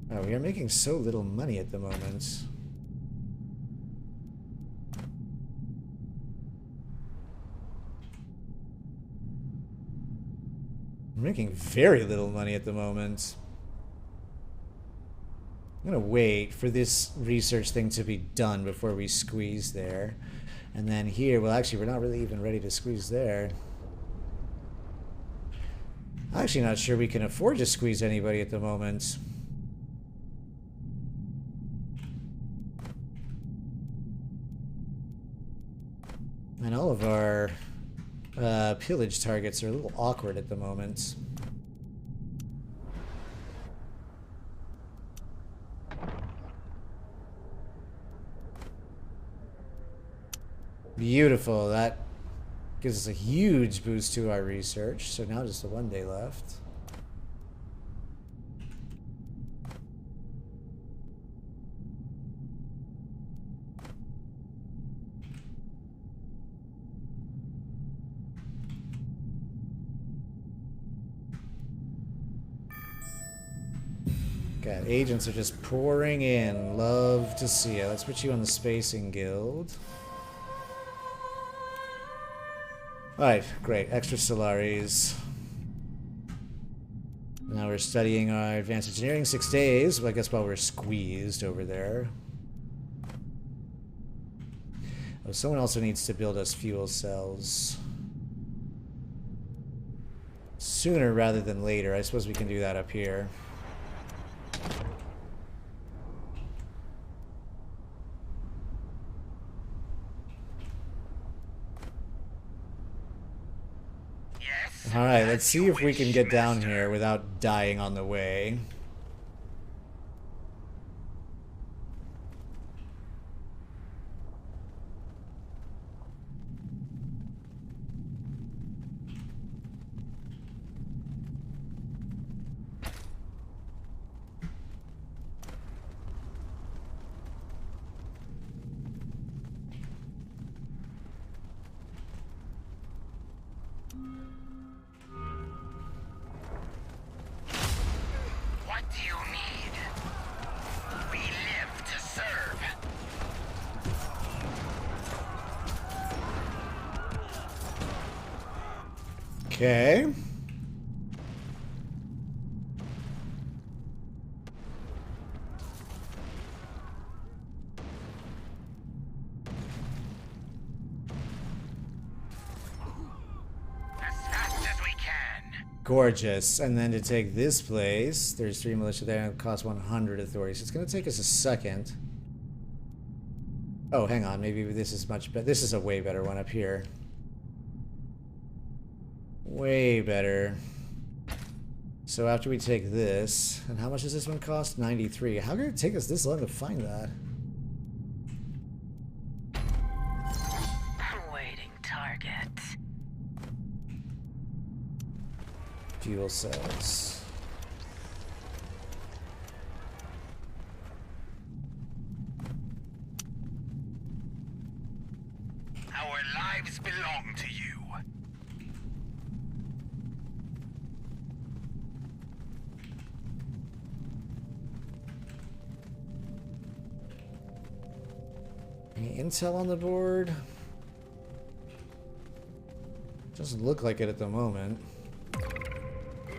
Oh, we are making so little money at the moment. We're making very little money at the moment. I'm gonna wait for this research thing to be done before we squeeze there. And then here, well actually we're not really even ready to squeeze there. I'm actually not sure we can afford to squeeze anybody at the moment. And all of our pillage targets are a little awkward at the moment. Beautiful. That gives us a huge boost to our research. So now just the 1 day left. God, agents are just pouring in. Love to see it. Let's put you on the Spacing Guild. Alright, great. Extra Solaris. Now we're studying our advanced engineering 6 days. Well, I guess while we're squeezed over there. Oh, someone also needs to build us fuel cells. Sooner rather than later. I suppose we can do that up here. Alright, let's see if we can get down here without dying on the way. Okay. As fast as we can. Gorgeous. And then to take this place, there's 3 militia there and it costs 100 authority. So it's going to take us a second. Oh, hang on. Maybe this is much better. This is a way better one up here. Way better. So after we take this, and how much does this one cost? 93. How could it take us this long to find that? Waiting target. Fuel cells. Our lives belong to you. Any intel on the board? Doesn't look like it at the moment.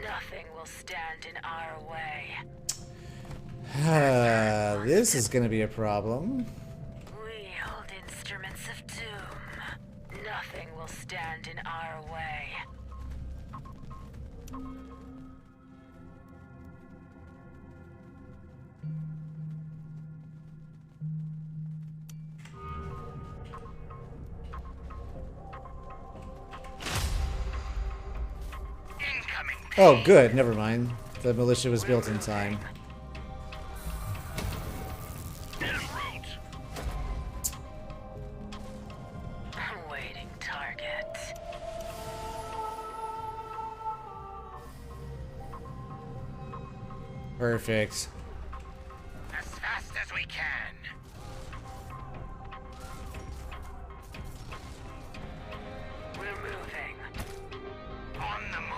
Nothing will stand in our way. This is gonna be a problem. We hold instruments of doom. Nothing will stand in our way. Incoming. Oh, good. Never mind. The militia was built in time. En route. Awaiting target. Perfect. As fast as we can. We're moving. On the move.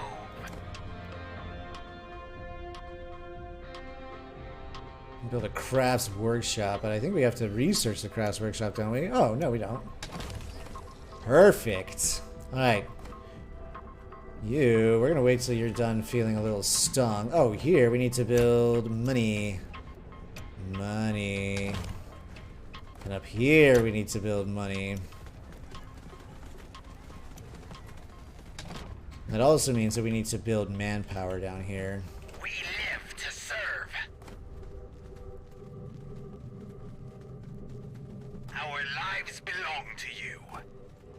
Build a crafts workshop, but I think we have to research the crafts workshop, don't we? Oh, no, we don't. Perfect. Alright. We're gonna wait till you're done feeling a little stung. Oh, here we need to build money. Money. And up here we need to build money. That also means that we need to build manpower down here. We live to serve. Our lives belong to you.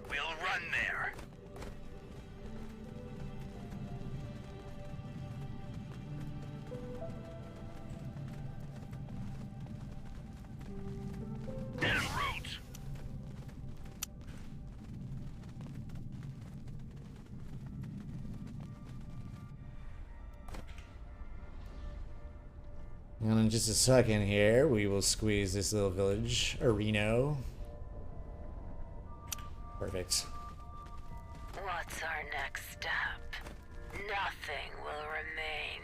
We'll run there. En route. And in just a second here, we will squeeze this little village, Areno. Perfect. What's our next step? Nothing will remain.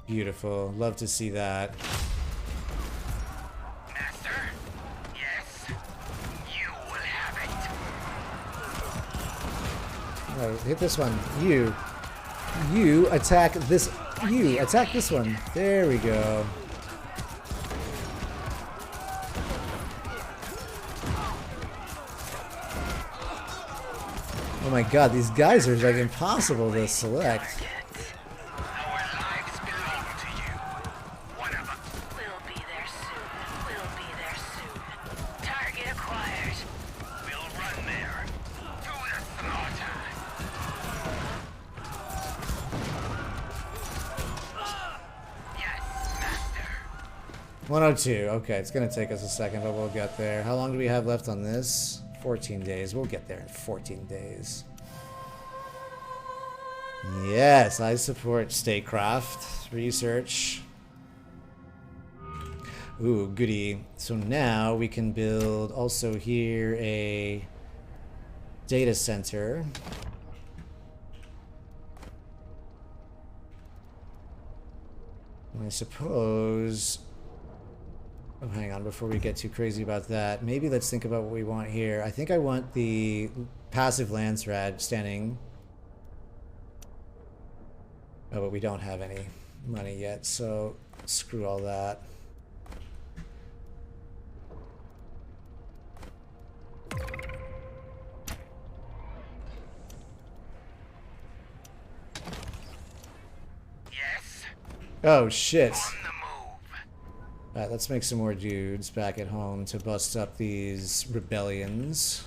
Beautiful. Love to see that. Master? Yes? You will have it. Alright, hit this one. You attack this. You attack this one. There we go. Oh my god, these guys are like impossible to select. Our lives belong to you. One of us. We'll be there soon. We'll be there soon. Target acquired. We'll run there. To the slaughter. Yes, Master. 102. Okay, it's gonna take us a second, but we'll get there. How long do we have left on this? 14 days. We'll get there in 14 days. Yes, I support statecraft research. Ooh, goody. So now we can build also here a data center. I suppose... Oh, hang on, before we get too crazy about that, maybe let's think about what we want here. I think I want the passive lance rad standing. Oh, but we don't have any money yet, so screw all that. Yes? Oh, shit. On the move. Alright, let's make some more dudes back at home to bust up these rebellions.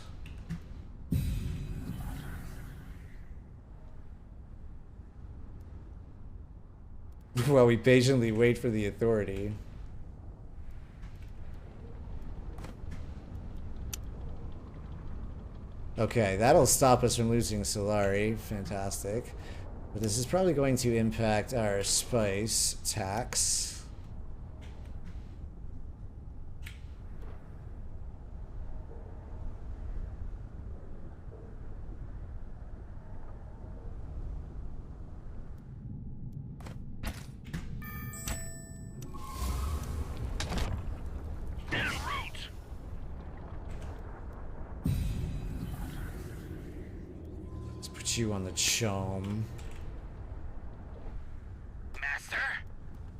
While we patiently wait for the authority. Okay, that'll stop us from losing Solari. Fantastic. But this is probably going to impact our spice tax. En route. chew on the chom. Master,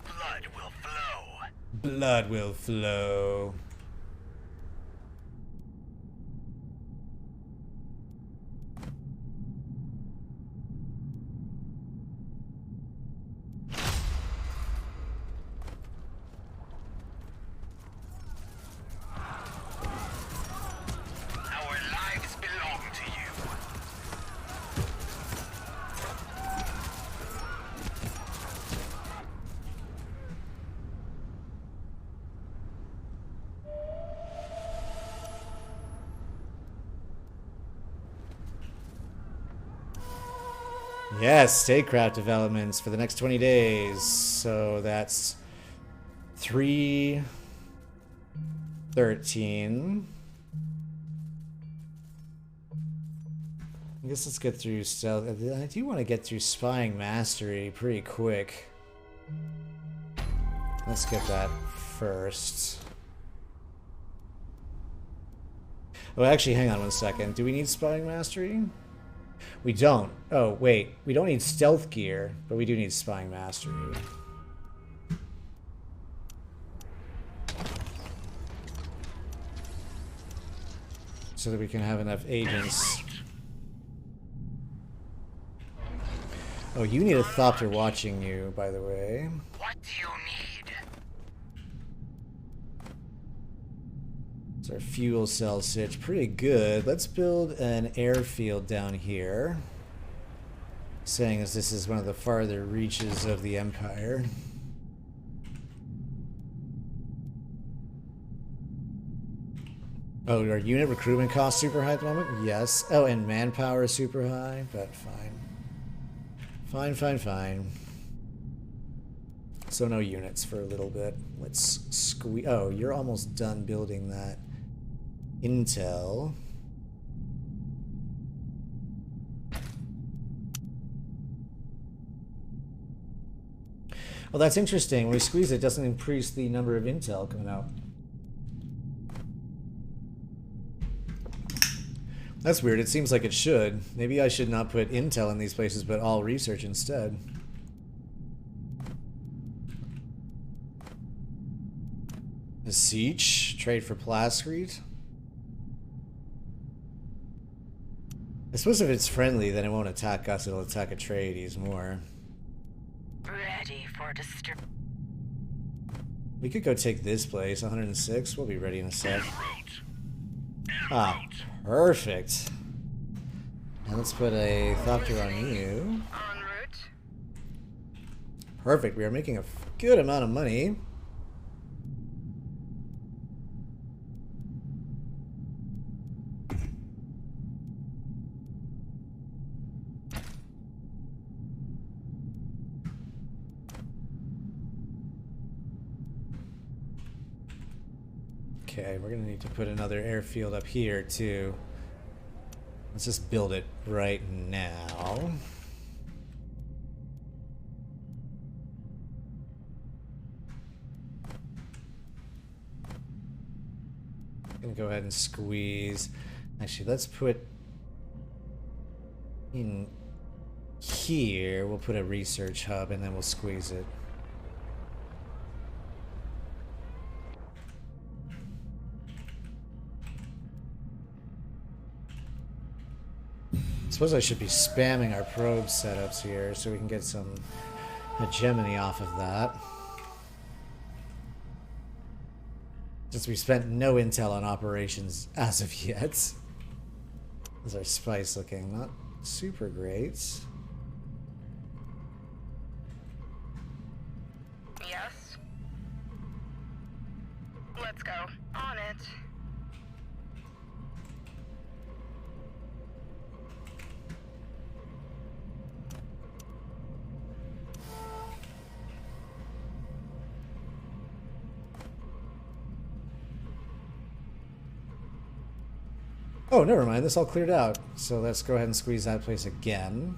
blood will flow. Blood will flow. Our lives belong to you. Yes, statecraft developments for the next 20 days. So that's 313. I guess let's get through stealth. I do want to get through spying mastery pretty quick. Let's get that first. Oh, actually, hang on one second. Do we need spying mastery? We don't. Oh, wait. We don't need stealth gear, but we do need spying mastery. So that we can have enough agents. Oh, you need a Thopter watching you, by the way. What do you need? It's our fuel cell sitch. Pretty good. Let's build an airfield down here. Saying as this is one of the farther reaches of the Empire. Oh, our unit recruitment cost super high at the moment? Yes. Oh, and manpower is super high, but fine. Fine. So no units for a little bit. Let's squeeze. Oh, you're almost done building that intel. Well, that's interesting. When we squeeze it, doesn't increase the number of intel coming out. That's weird. It seems like it should. Maybe I should not put intel in these places, but all research instead. A siege? Trade for plascrete? I suppose if it's friendly, then it won't attack us. It'll attack Atreides more. Ready for destruction. We could go take this place, 106. We'll be ready in a sec. Ah, perfect. Now let's put a Thopter on you. En route. Perfect. We are making a good amount of money. Okay, we're gonna need to put another airfield up here too. Let's just build it right now. Gonna go ahead and squeeze. Actually, let's put in here. We'll put a research hub and then we'll squeeze it. I suppose I should be spamming our probe setups here so we can get some hegemony off of that. Since we spent no intel on operations as of yet. How's our spice looking? Not super great. Yes. Let's go. On it. Oh, never mind. This all cleared out. So let's go ahead and squeeze that place again.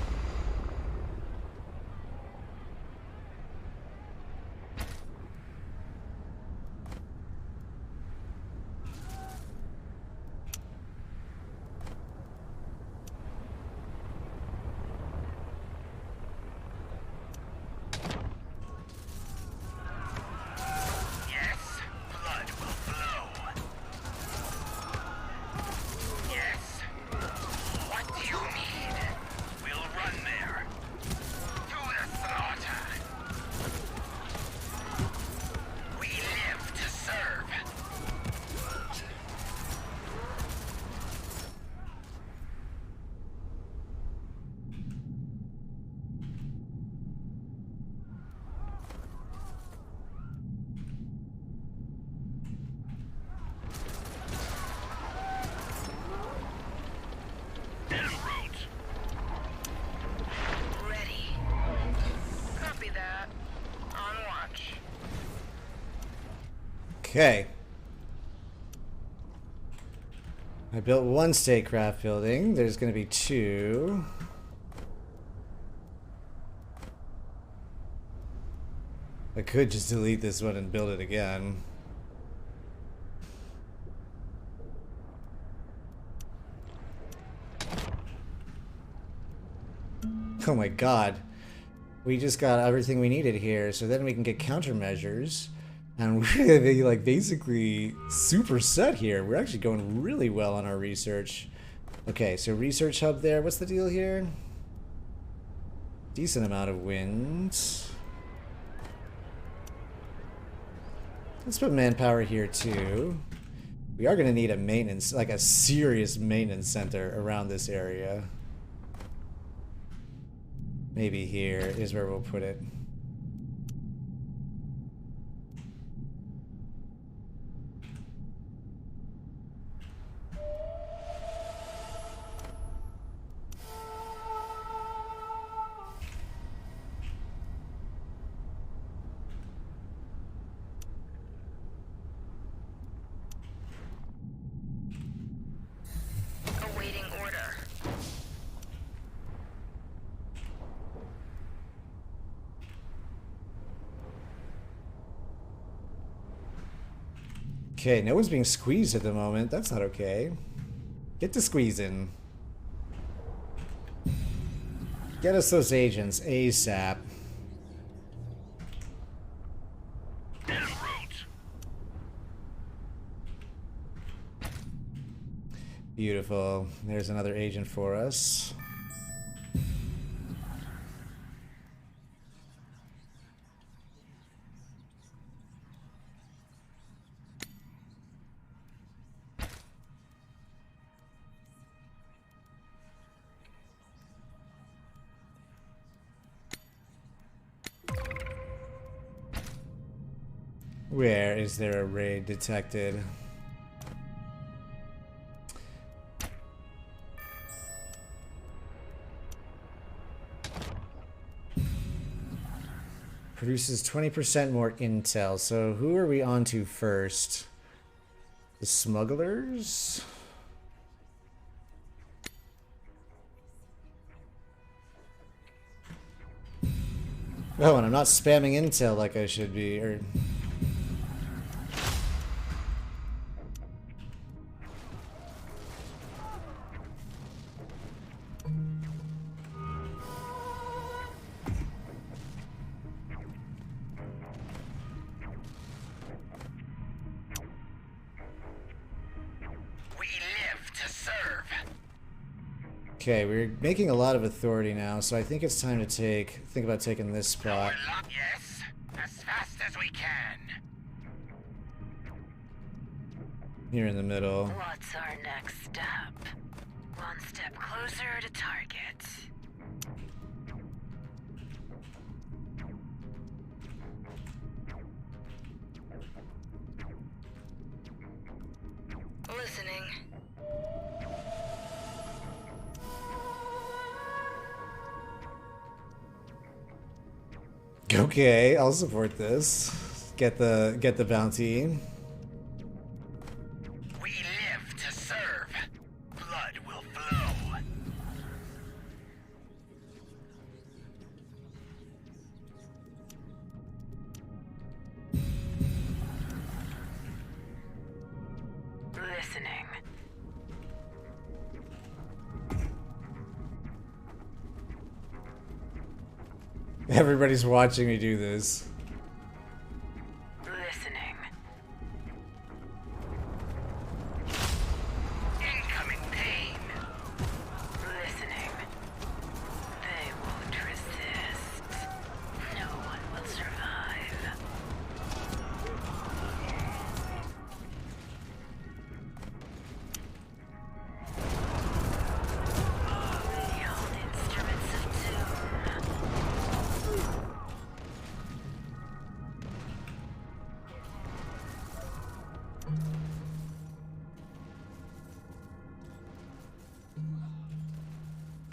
Okay. I built one statecraft building. There's going to be two. I could just delete this one and build it again. Oh my god. We just got everything we needed here, so then we can get countermeasures. And we're gonna be like basically super set here. We're actually going really well on our research. Okay, so research hub there. What's the deal here? Decent amount of wind. Let's put manpower here too. We are gonna need a maintenance, like a serious maintenance center around this area. Maybe here is where we'll put it. Awaiting order. Okay, no one's being squeezed at the moment. That's not okay. Get to squeezing. Get us those agents ASAP. En route. Beautiful. There's another agent for us. Where is there a raid detected? Produces 20% more intel. So who are we on to first? The smugglers? Oh, and I'm not spamming intel like I should be, or... We live to serve. Okay, we're making a lot of authority now, so I think it's time to think about taking this spot. Yes, as fast as we can. Here in the middle. What's our next step? One step closer to target. Listening. Okay, I'll support this. Get the bounty. We live to serve. Blood will flow. Listening. Everybody's watching me do this. Listening. Incoming pain. Listening. They won't resist. No one will survive. The old instruments of doom.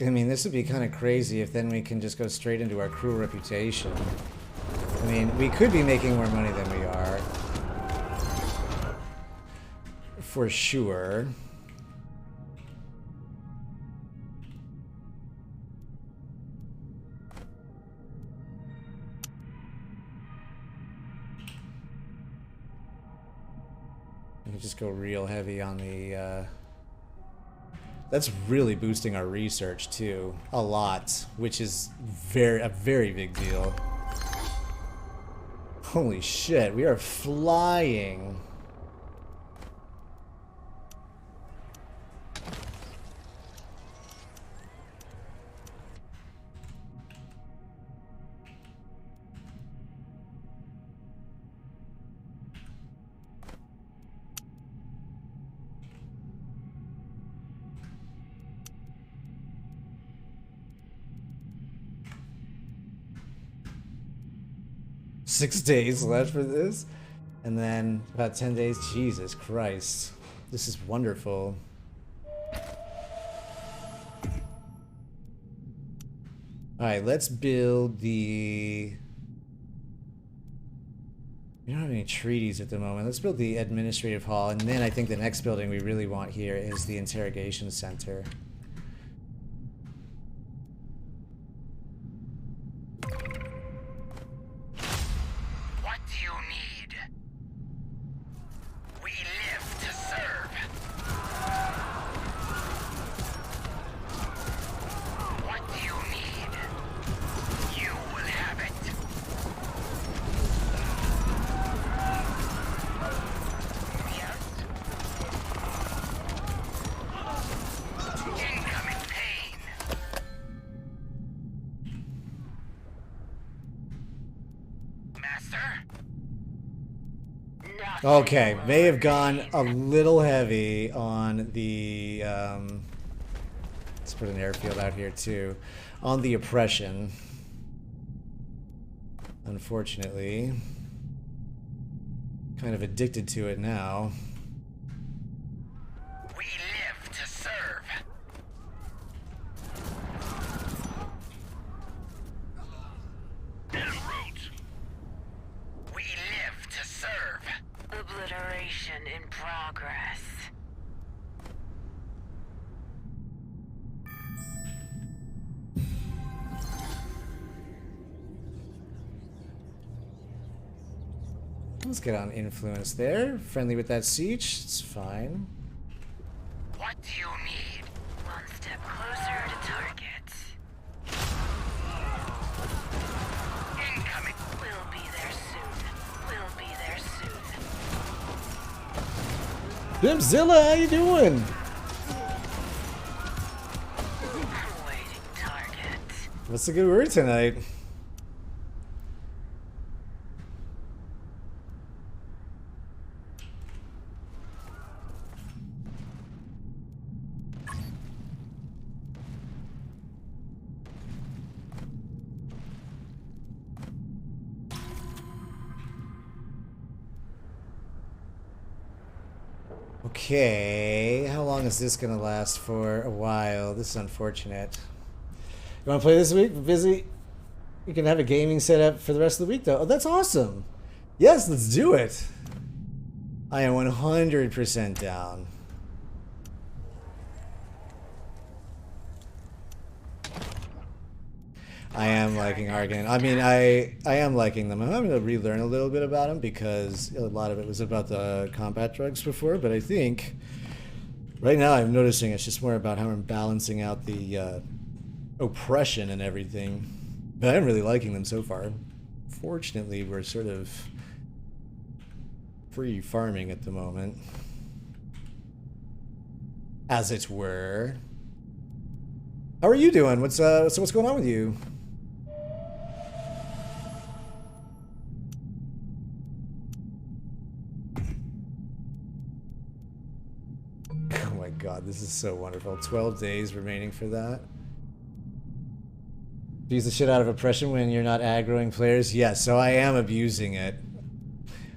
I mean, this would be kind of crazy if then we can just go straight into our cruel reputation. I mean, we could be making more money than we are. for sure. We can just go real heavy on the... That's really boosting our research too, a lot, which is a very big deal. Holy shit, we are flying. Six days left for this, and then about 10 days. Jesus Christ, this is wonderful. All right, let's build the... We don't have any treaties at the moment. Let's build the administrative hall, and then I think the next building we really want here is the interrogation center. Okay, may have gone a little heavy on the, let's put an airfield out here too, on the oppression, unfortunately. Kind of addicted to it now. We live to serve. En route. We live to serve. Obliteration in progress. Let's get on influence there. Friendly with that siege, it's fine. What do you need? One step closer to target. Incoming. We'll be there soon. We'll be there soon. Bimzilla, how you doing? Awaiting target. What's the good word tonight? Okay, how long is this gonna last for? A while. This is unfortunate. You wanna play this week? Busy? You can have a gaming setup for the rest of the week though. Oh, that's awesome. Yes, let's do it. I am 100% down. I am liking Harkonnen. I mean, I am liking them. I'm having to relearn a little bit about them because a lot of it was about the combat drugs before, but I think right now I'm noticing it's just more about how I'm balancing out the oppression and everything. But I'm really liking them so far. Fortunately, we're sort of free farming at the moment, as it were. How are you doing? What's going on with you? Oh my god, this is so wonderful. 12 days remaining for that. Abuse the shit out of oppression when you're not aggroing players? Yes, so I am abusing it.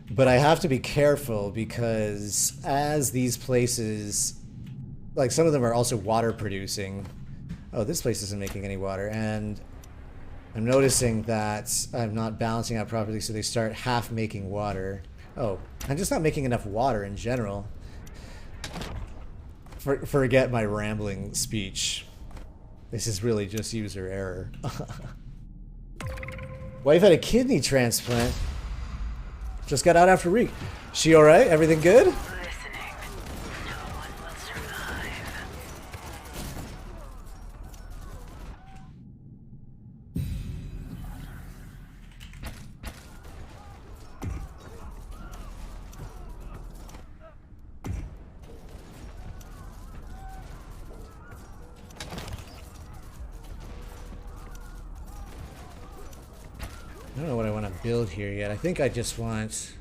But I have to be careful because as these places, like some of them are also water producing. Oh, this place isn't making any water, and I'm noticing that I'm not balancing out properly, so they start half making water. Oh, I'm just not making enough water in general. Forget my rambling speech. This is really just user error. Wife had a kidney transplant. Just got out after a week. She alright? Everything good? Listening. No one will survive. I don't know what I want to build here yet. I think I just want...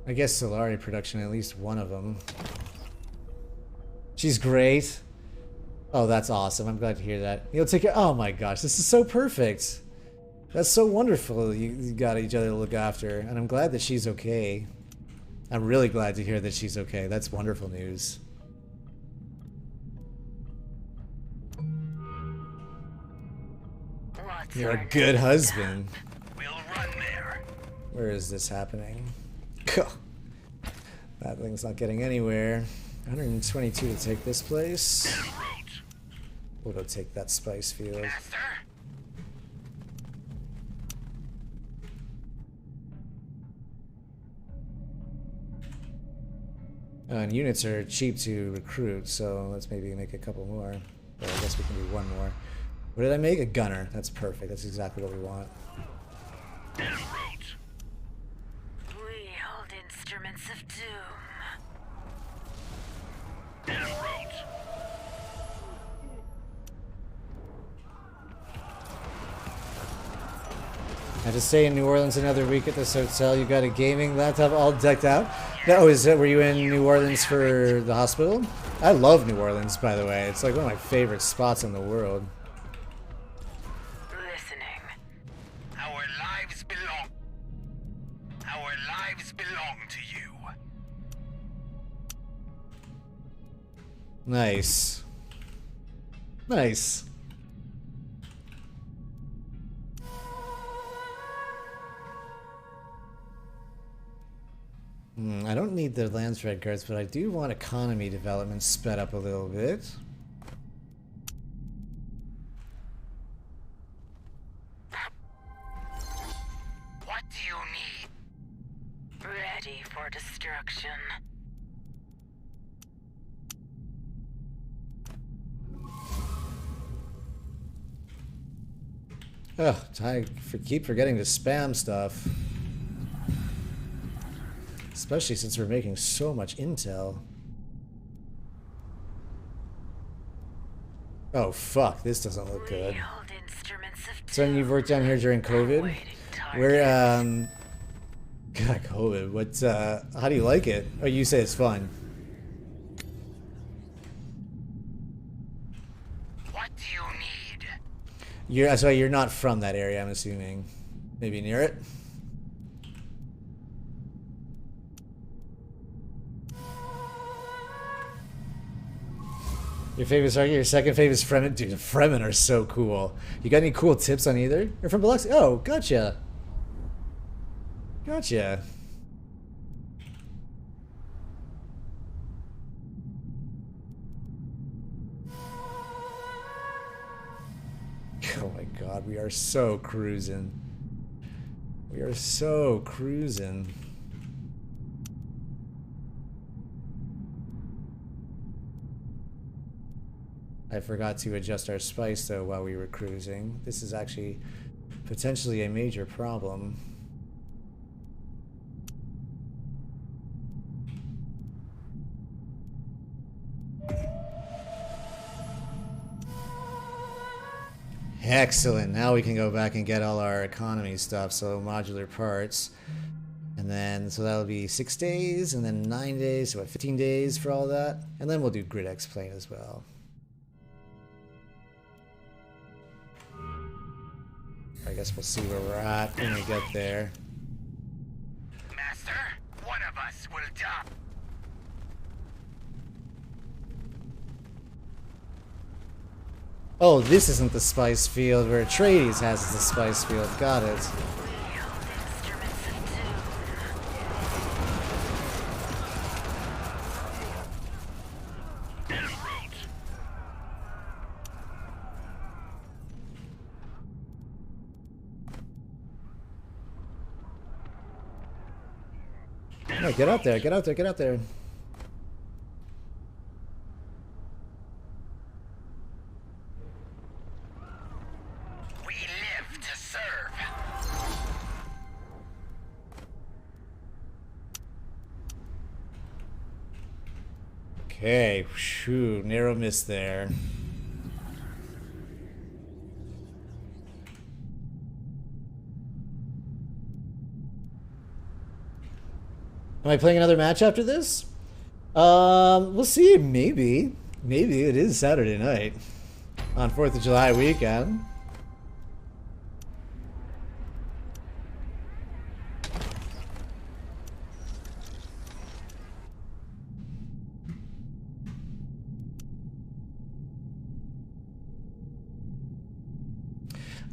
I guess Solari production, at least one of them. She's great. Oh, that's awesome. I'm glad to hear that. You'll take care. Oh my gosh, this is so perfect. That's so wonderful. You got each other to look after, and I'm glad that she's okay. I'm really glad to hear that she's okay. That's wonderful news. What's You're our a good next husband. We'll run there. Where is this happening? That thing's not getting anywhere. 122 to take this place. En route. We'll go take that spice field. Master. And units are cheap to recruit, so let's maybe make a couple more. But I guess we can do one more. What did I make? A gunner. That's perfect. That's exactly what we want. En route. We hold instruments of doom. En route. I just stay in New Orleans another week at this hotel. You got a gaming laptop all decked out? No, were you in New Orleans for the hospital? I love New Orleans, by the way. It's like one of my favorite spots in the world. Listening. Our lives belong. Our lives belong to you. Nice. Nice. I don't need the Lance Red cards, but I do want economy development sped up a little bit. What do you need? Ready for destruction. Ugh, I keep forgetting to spam stuff. Especially since we're making so much intel. Oh fuck, this doesn't look good. We hold instruments of doom. So you've worked down here during COVID? Awaiting Where, targets. God, COVID, how do you like it? Oh, you say it's fun. What do you need? So you're not from that area, I'm assuming. Maybe near it? Your favorite target, your second favorite is Fremen. Dude, the Fremen are so cool. You got any cool tips on either? You're from Biloxi? Oh, gotcha. Gotcha. Oh my god, we are so cruising. We are so cruising. I forgot to adjust our spice though while we were cruising. This is actually potentially a major problem. Excellent. Now we can go back and get all our economy stuff, so modular parts. And then, so that'll be 6 days, and then 9 days, so what, 15 days for all that? And then we'll do grid X plane as well. I guess we'll see where we're at when we get there. Master, one of us will die. Oh, this isn't the spice field where Atreides has the spice field. Got it. We hold instruments No, get out there, get out there, get out there. We live to serve. Okay, phew, narrow miss there. Am I playing another match after this? We'll see. Maybe. Maybe it is Saturday night on 4th of July weekend.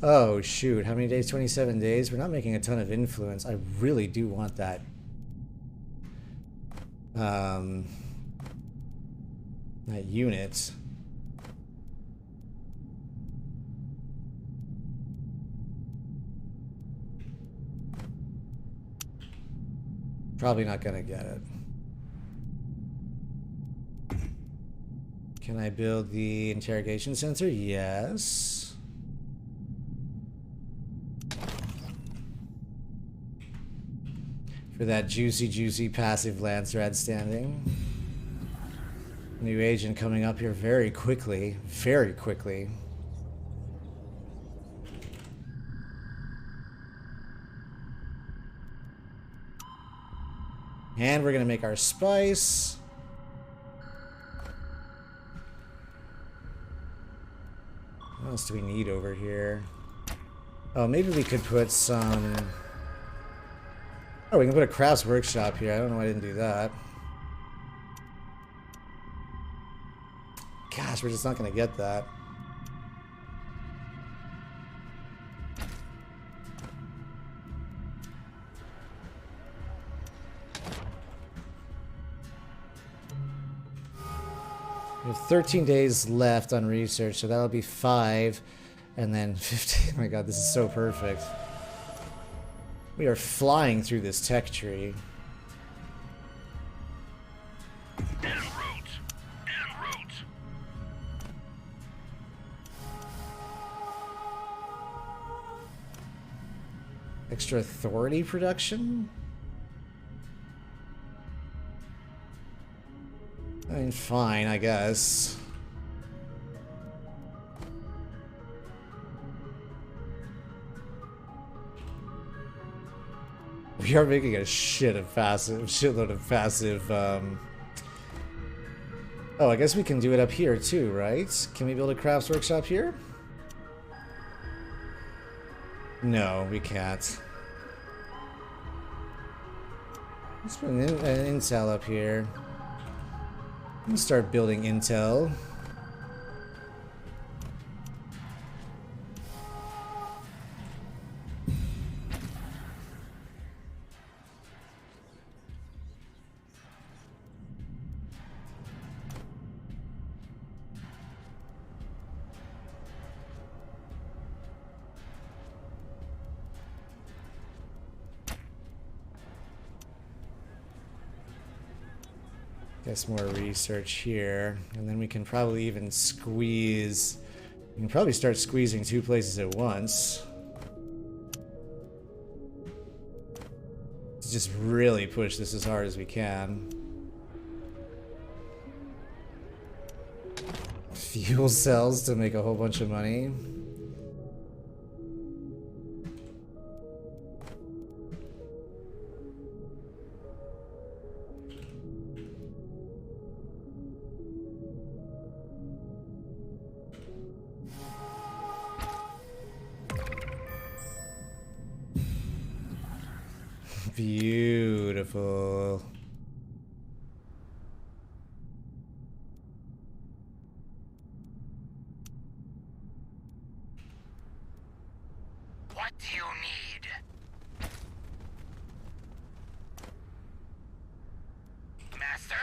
Oh, shoot. How many days? 27 days? We're not making a ton of influence. I really do want that. That unit. Probably not gonna get it. Can I build the interrogation sensor? Yes. For that juicy passive Lancer standing. New agent coming up here very quickly. Very quickly. And we're gonna make our spice. What else do we need over here? Oh, maybe we could put some... Oh, we can put a crafts workshop here. I don't know why I didn't do that. Gosh, we're just not going to get that. We have 13 days left on research, so that'll be 5. And then 15. Oh my god, this is so perfect. We are flying through this tech tree. En route. En route. Extra authority production? I mean, fine, I guess. We are making a shitload of passive, Oh, I guess we can do it up here too, right? Can we build a crafts workshop here? No, we can't. Let's put an intel up here. Let's start building intel. Guess more research here, and then we can probably even squeeze. We can probably start squeezing 2 places at once. To just really push this as hard as we can. Fuel cells to make a whole bunch of money. Beautiful. What do you need? Master?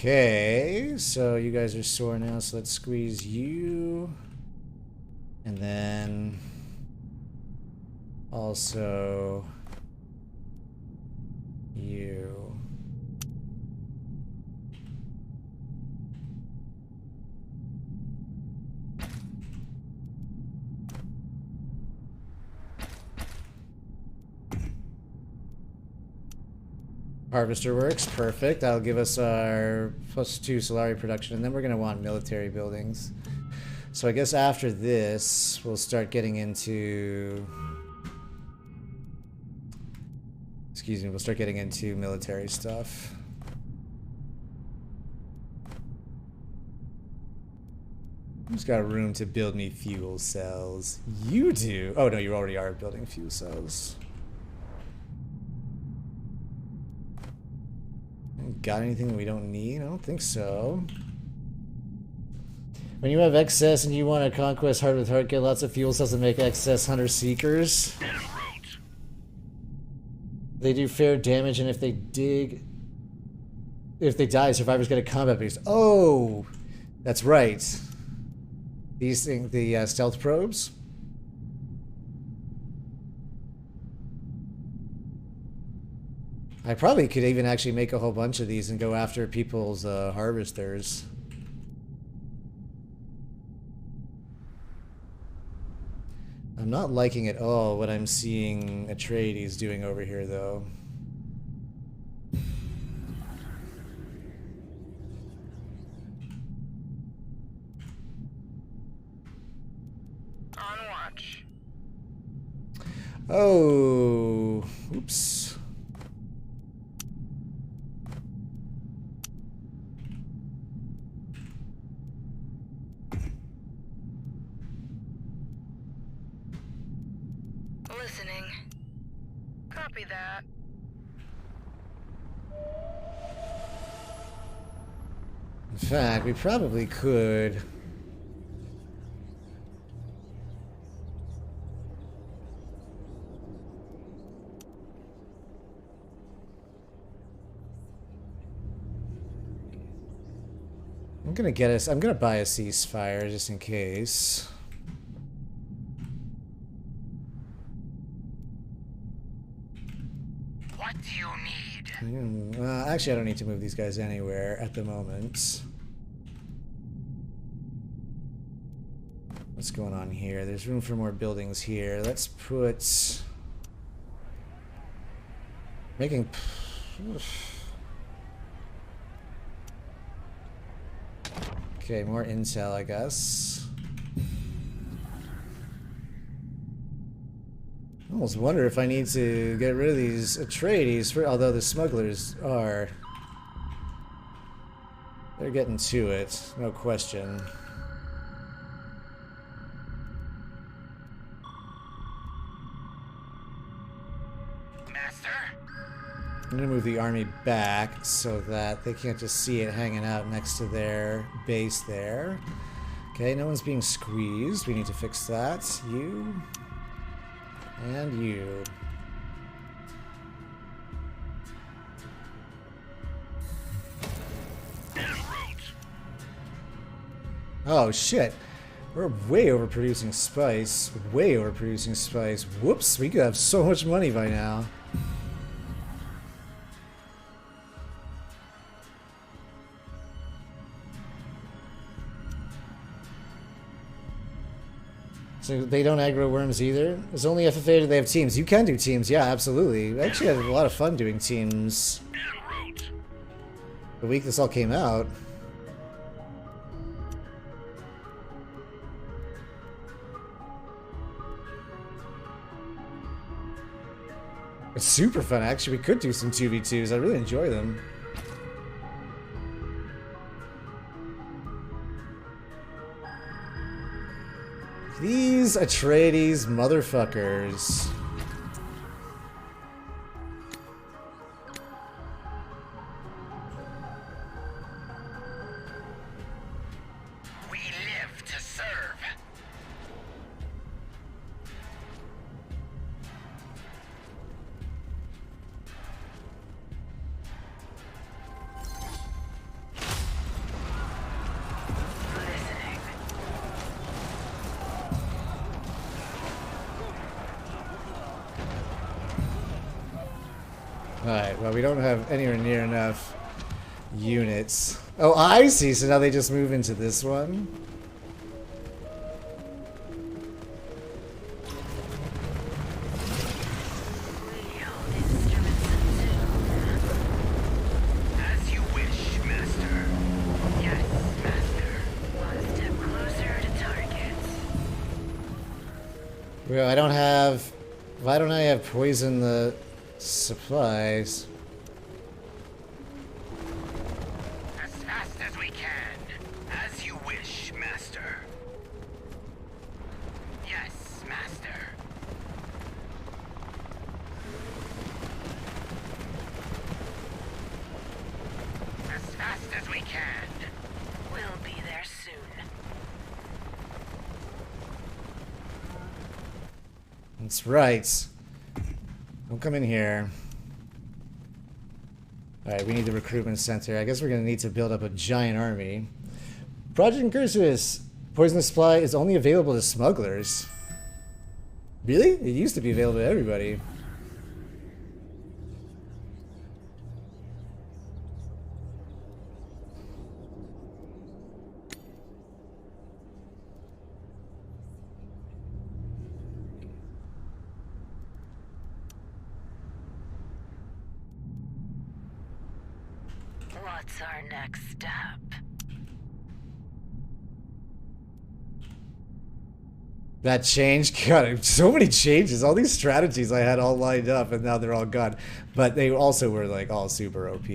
Okay, so you guys are sore now, so let's squeeze you. And then also you. Harvester works, perfect. That'll give us our +2 Solari production, and then we're going to want military buildings. So I guess after this, we'll start getting into... Excuse me, we'll start getting into military stuff. Who's got room to build me fuel cells? You do! Oh no, you already are building fuel cells. Got anything we don't need? I don't think so. When you have excess and you want to conquest heart with heart, get lots of fuel cells and make excess hunter seekers. They do fair damage, and if they die, survivors get a combat boost. Oh, that's right. These things, the stealth probes. I probably could even actually make a whole bunch of these and go after people's harvesters. I'm not liking at all what I'm seeing Atreides doing over here, though. On watch. Oh, oops. Listening. Copy that. In fact, we probably could. I'm gonna buy a ceasefire just in case. What do you need? Actually, I don't need to move these guys anywhere at the moment. What's going on here? There's room for more buildings here. Let's put... Making... Okay, more intel, I guess. I almost wonder if I need to get rid of these Atreides, although the smugglers are... They're getting to it, no question. Master? I'm gonna move the army back so that they can't just see it hanging out next to their base there. Okay, no one's being squeezed. We need to fix that. You. And you. Oh shit. We're way overproducing spice. Way overproducing spice. Whoops, we could have so much money by now. So they don't aggro worms either? It's only FFA do they have teams. You can do teams, yeah, absolutely. I actually had a lot of fun doing teams. The week this all came out. It's super fun, actually. We could do some 2v2s. I really enjoy them. These Atreides motherfuckers. We live to serve. Alright, well, we don't have anywhere near enough units. Oh, I see. So now they just move into this one. As you wish, Master. Yes, Master. One step closer to target. Well, I don't have... Why don't I have poison the supplies? As fast as we can. As you wish, Master. Yes, Master. As fast as we can. We'll be there soon. That's right. Don't come in here. Alright, we need the recruitment center. I guess we're going to need to build up a giant army. Project Incursus. Poisonous supply is only available to smugglers. Really? It used to be available to everybody. What's our next step? That changed? God, so many changes. All these strategies I had all lined up and now they're all gone. But they also were like all super OP.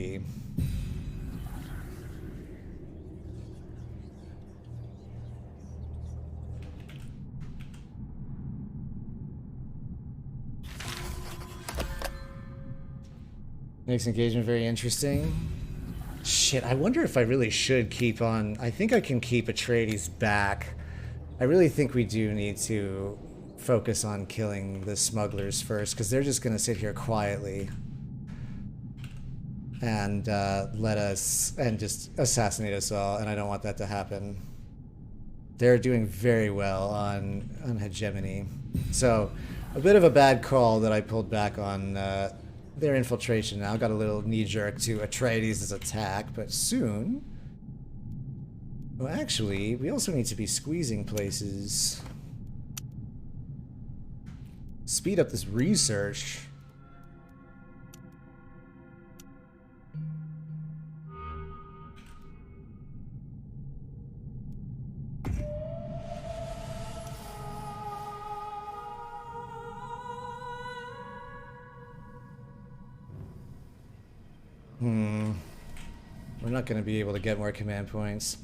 Makes engagement very interesting. Shit, I wonder if I really should keep on... I think I can keep Atreides back. I really think we do need to focus on killing the smugglers first, because they're just going to sit here quietly and let us... and just assassinate us all, and I don't want that to happen. They're doing very well on hegemony. So, a bit of a bad call that I pulled back on... their infiltration now. Got a little knee-jerk to Atreides' attack, but soon... Well, actually, we also need to be squeezing places. Speed up this research. We're not going to be able to get more command points.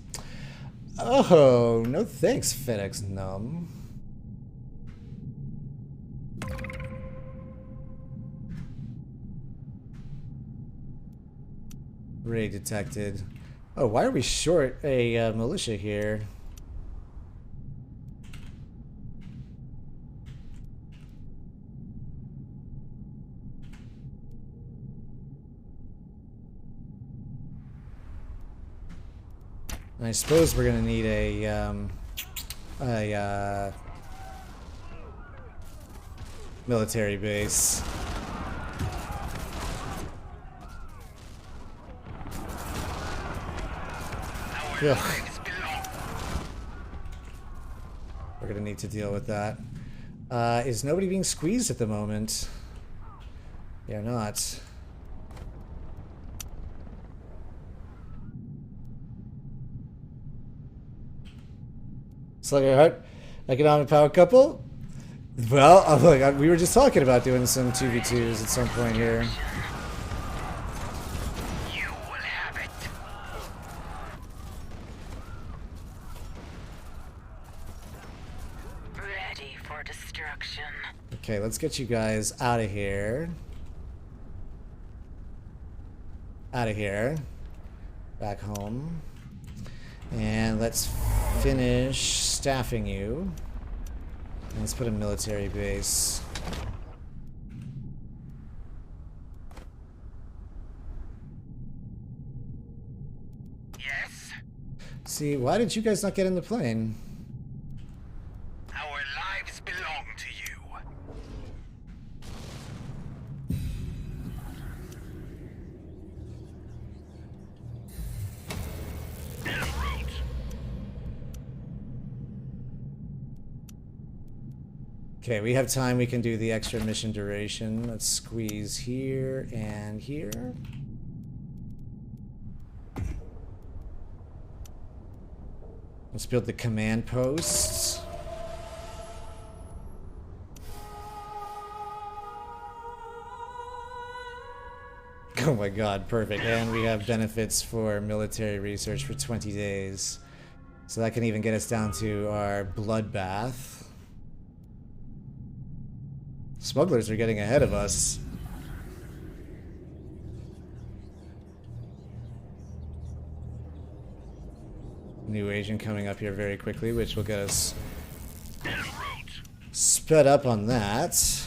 Oh, no thanks, FedEx Num. Raid detected. Oh, why are we short a militia here? I suppose we're gonna need a military base. Ugh. We're gonna need to deal with that. Is nobody being squeezed at the moment? They're not. Slugger Heart, economic power couple. Well, look, we were just talking about doing some 2v2s at some point here. You will have it. Ready for destruction. Okay, let's get you guys out of here. Out of here. Back home. And let's finish staffing you. And let's put a military base. Yes? See, why did you guys not get in the plane? Our lives belong to you. Okay, we have time. We can do the extra mission duration. Let's squeeze here and here. Let's build the command posts. Oh my god, perfect. And we have benefits for military research for 20 days. So that can even get us down to our bloodbath. Smugglers are getting ahead of us. New agent coming up here very quickly, which will get us sped up on that.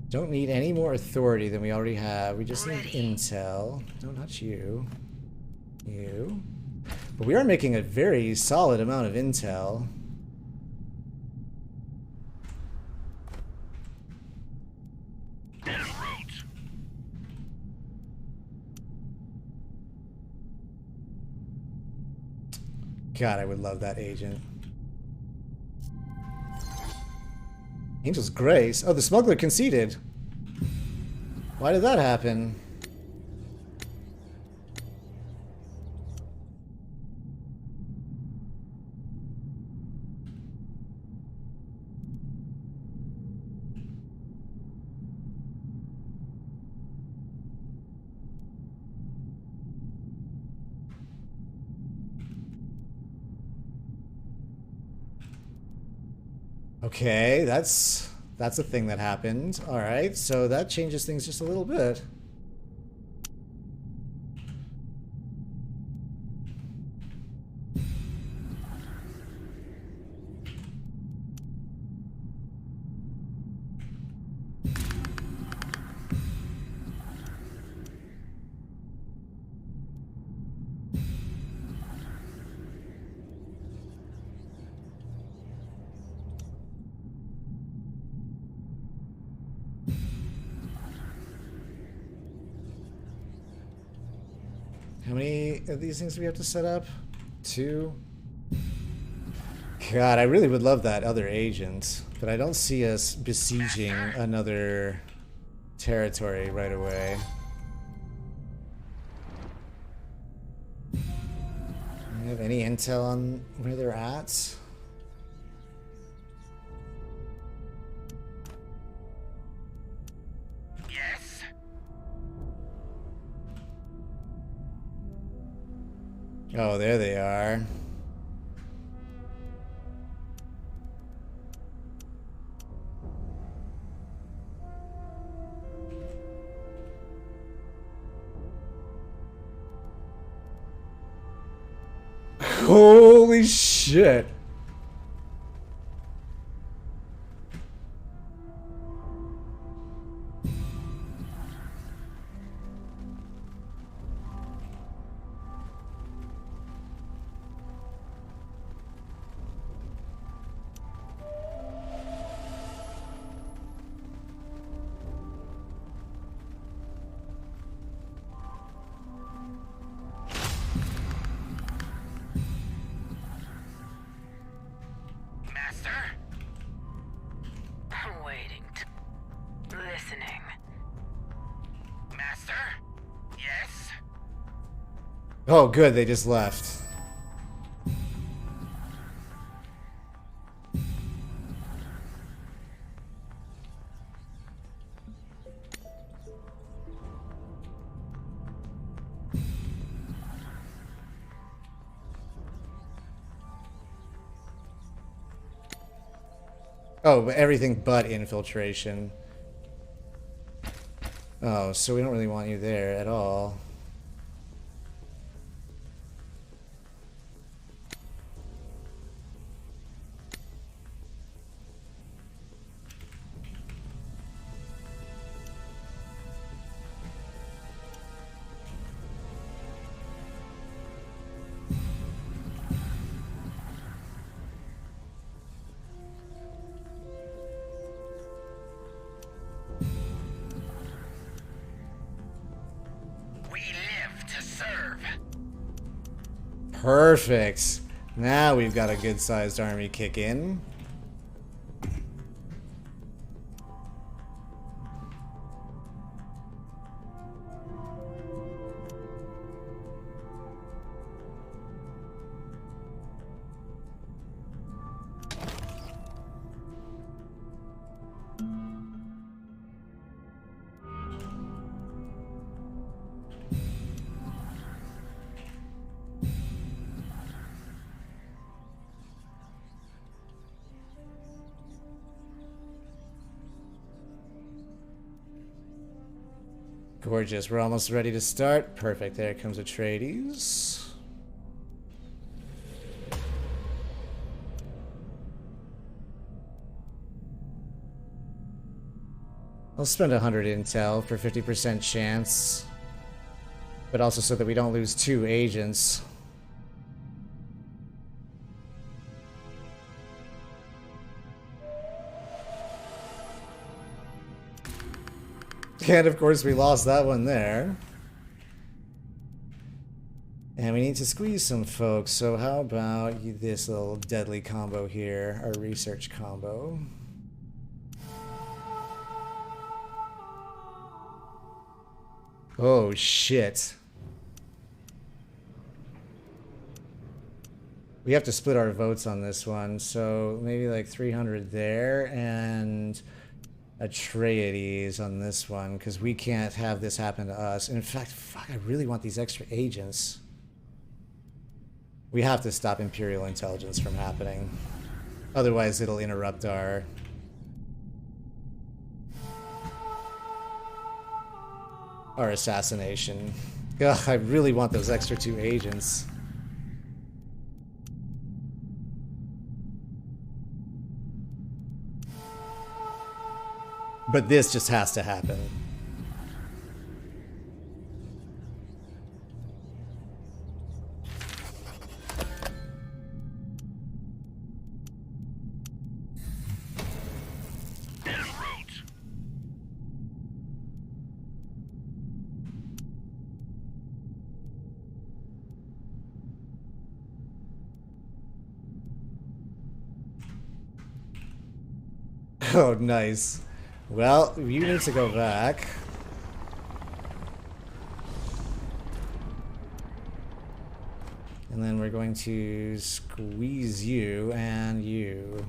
Don't need any more authority than we already have. We just need intel. No, not you. You. But we are making a very solid amount of intel. God, I would love that agent. Angel's Grace? Oh, the smuggler conceded. Why did that happen? Okay, that's a thing that happened. Alright, so that changes things just a little bit. How many of these things do we have to set up? 2? God, I really would love that other agent, but I don't see us besieging another territory right away. Do we have any intel on where they're at? Oh, there they are. Holy shit. Oh, good, they just left. Oh, everything but infiltration. Oh, so we don't really want you there at all. Perfect. Now we've got a good-sized army kick in. Gorgeous. We're almost ready to start. Perfect. There comes Atreides. I'll spend 100 intel for 50% chance. But also so that we don't lose 2 agents. And of course we lost that one there. And we need to squeeze some folks, so how about this little deadly combo here, our research combo. Oh shit. We have to split our votes on this one, so maybe like 300 there, and Atreides on this one, because we can't have this happen to us. In fact, fuck, I really want these extra agents. We have to stop Imperial intelligence from happening. Otherwise, it'll interrupt our... assassination. Ugh, I really want those extra 2 agents. But this just has to happen. Oh, nice. Well, you need to go back. And then we're going to squeeze you and you.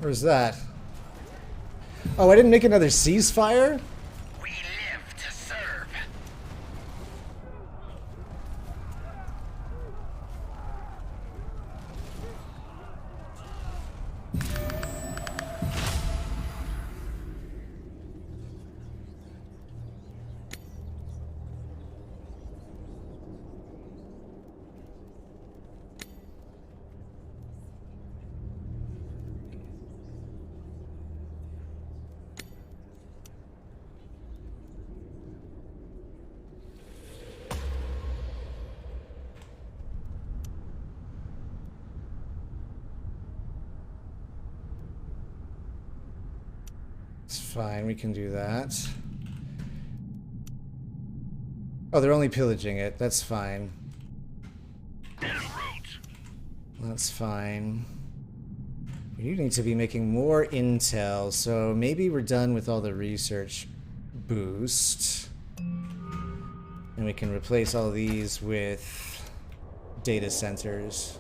Where's that? Oh, I didn't make another ceasefire? We live to serve. It's fine, we can do that. Oh, they're only pillaging it. That's fine. That's fine. We need to be making more intel, so maybe we're done with all the research boost. And we can replace all these with data centers.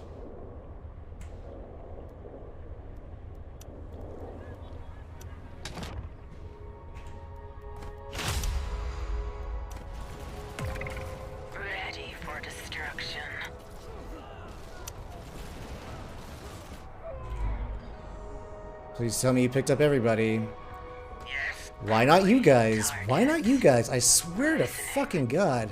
Ready for destruction. Please tell me you picked up everybody. Yes. Why not you guys? Why not you guys? I swear to fucking God.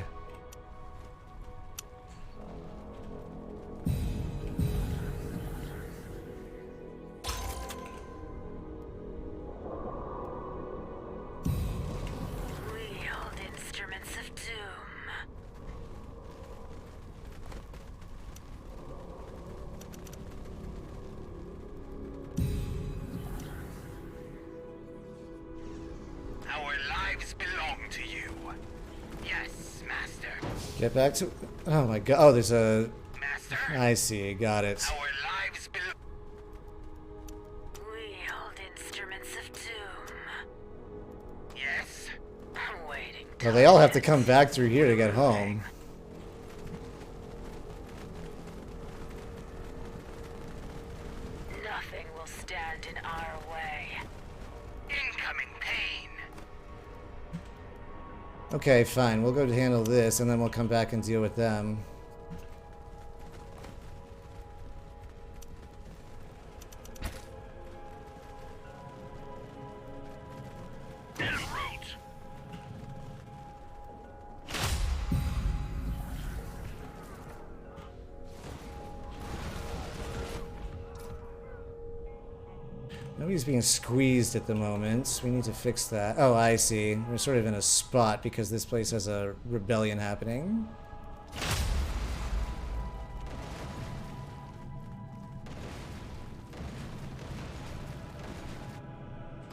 Get back to... Oh my god. Oh, there's a... Master, I see. Got it. our lives belong. We hold instruments of doom. Yes. I'm waiting. Well, they all have to come back through here to get home. Nothing will stand in our way. Incoming pain. Okay, fine. We'll go to handle this, and then we'll come back and deal with them. En route. Nobody's being squeezed at the moment. We need to fix that. Oh, I see. We're sort of in a spot because this place has a rebellion happening.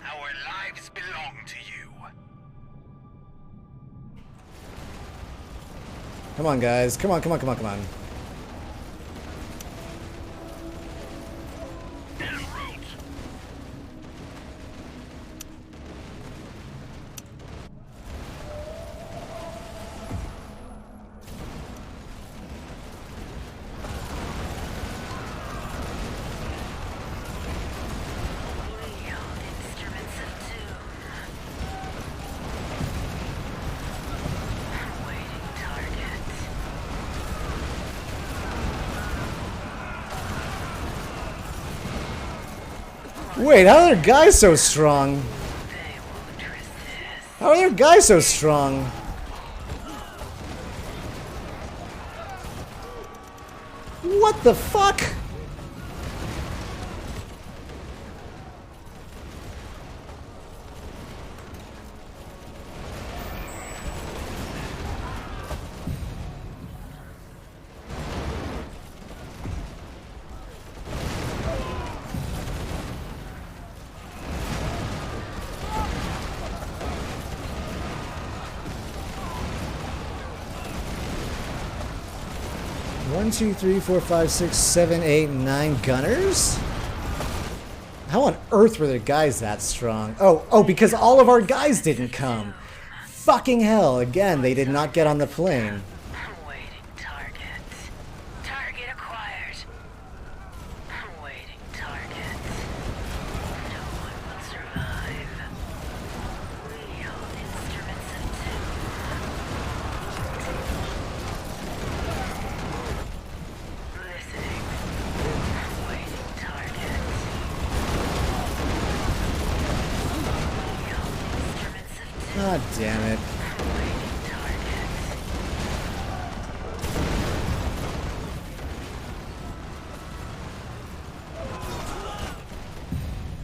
Our lives belong to you. Come on, guys. Come on, come on, come on, come on. En route. We hold instruments of doom. I'm waiting target. Wait, how are their guys so strong? They won't resist. How are their guys so strong? What the fuck? One, two, three, four, five, six, seven, eight, 9 gunners? How on earth were their guys that strong? Oh, because all of our guys didn't come. Fucking hell, again, they did not get on the plane. I'm waiting target. Target acquired. I'm waiting target. No one will survive. We hold instruments of doom. Listening. I'm waiting target. We hold instruments of doom. God damn it. I'm waiting target.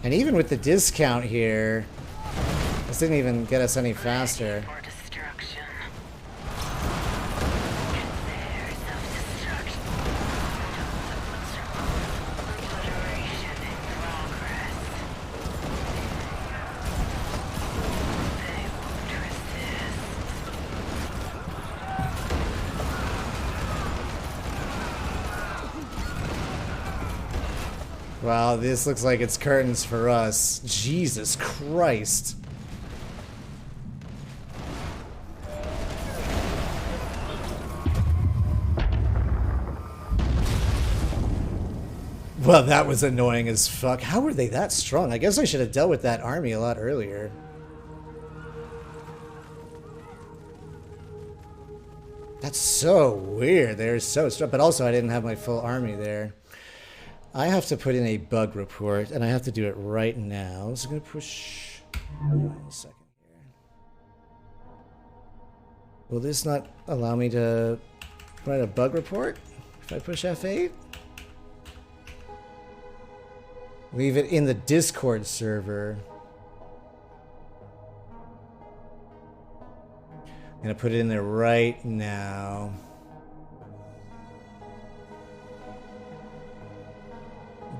And even with the discount here, this didn't even get us any faster. For destruction. Prepare self-destruction. Obliteration in progress. They won't resist. Wow, this looks like it's curtains for us. Jesus Christ. Well, that was annoying as fuck. How were they that strong? I guess I should have dealt with that army a lot earlier. That's so weird. They're so strong. But also, I didn't have my full army there. I have to put in a bug report, and I have to do it right now. So I'm going to push... Hold on a second here. Will this not allow me to write a bug report if I push F8? Leave it in the Discord server. I'm going to put it in there right now.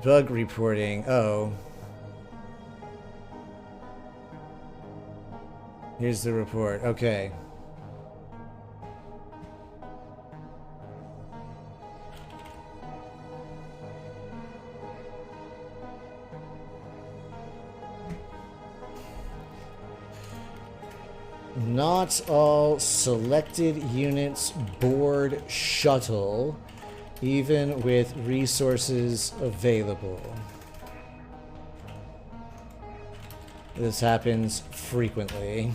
Bug reporting. Oh. Here's the report. Okay. Not all selected units board shuttle, even with resources available. This happens frequently.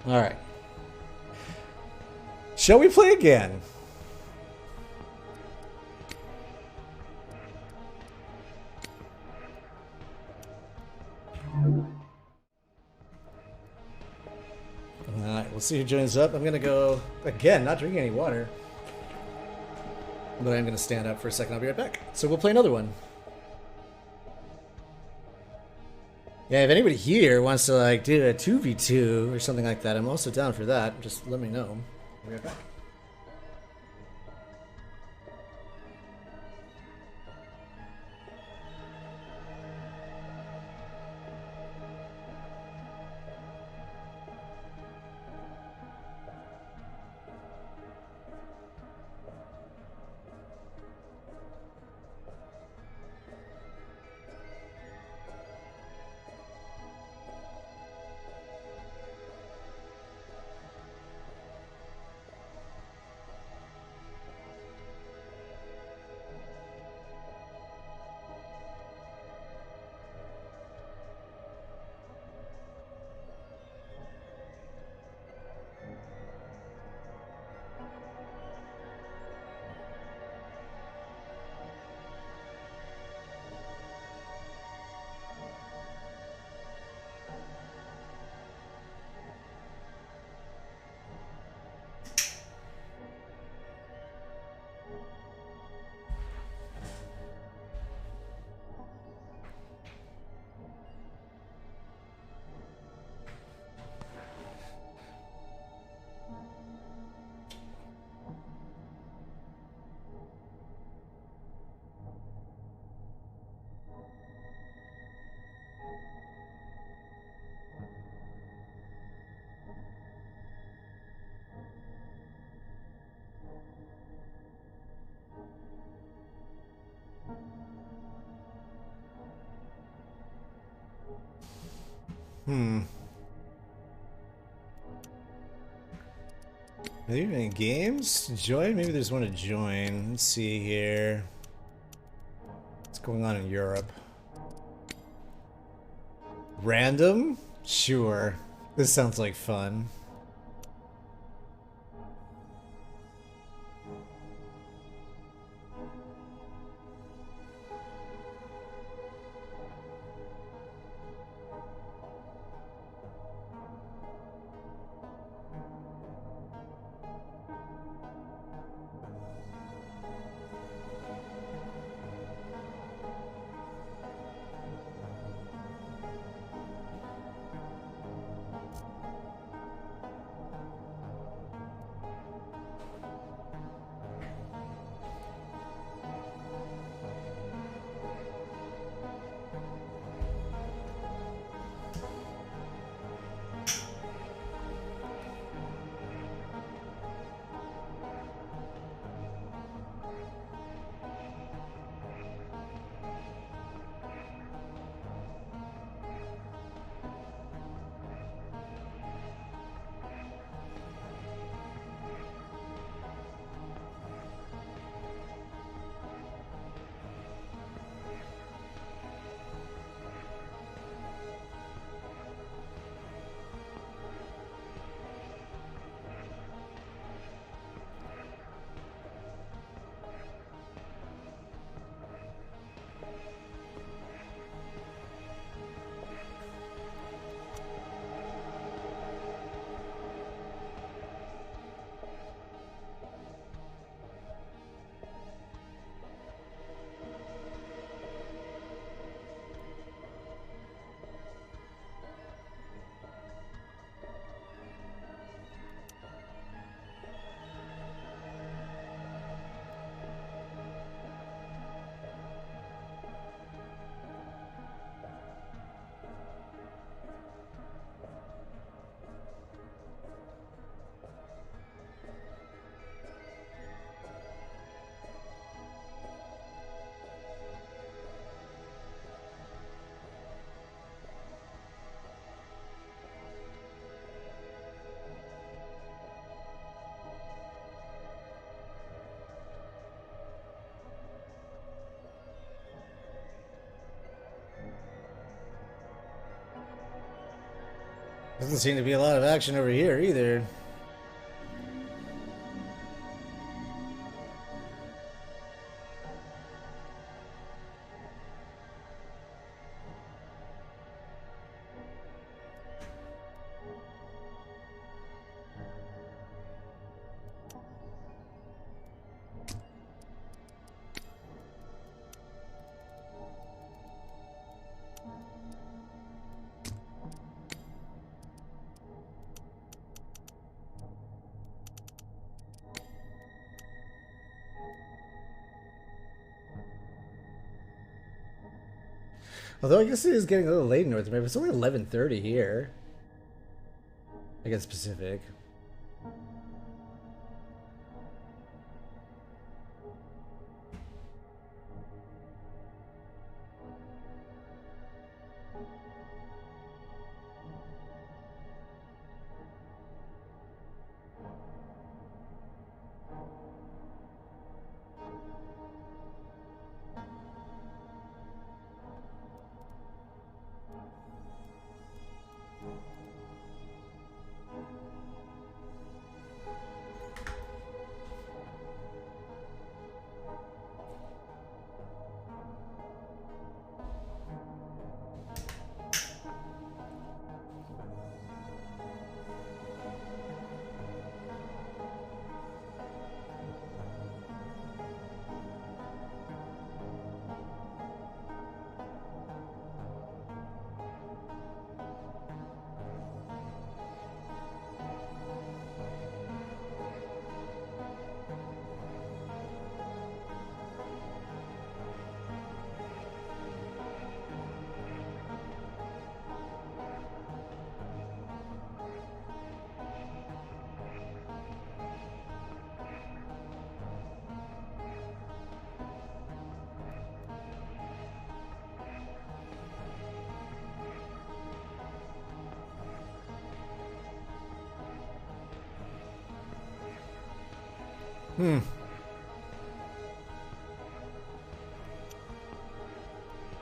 Alright. Shall we play again? Alright, we'll see who joins up. I'm gonna go, again, not drinking any water. But I'm gonna stand up for a second, I'll be right back. So we'll play another one. Yeah, if anybody here wants to like do a 2v2 or something like that, I'm also down for that. Just let me know. I'll be right back. Are there any games to join? Maybe there's one to join. Let's see here. What's going on in Europe? Random? Sure. This sounds like fun. Doesn't seem to be a lot of action over here either. Although I guess it is getting a little late in North America. It's only 11:30 here. I guess Pacific.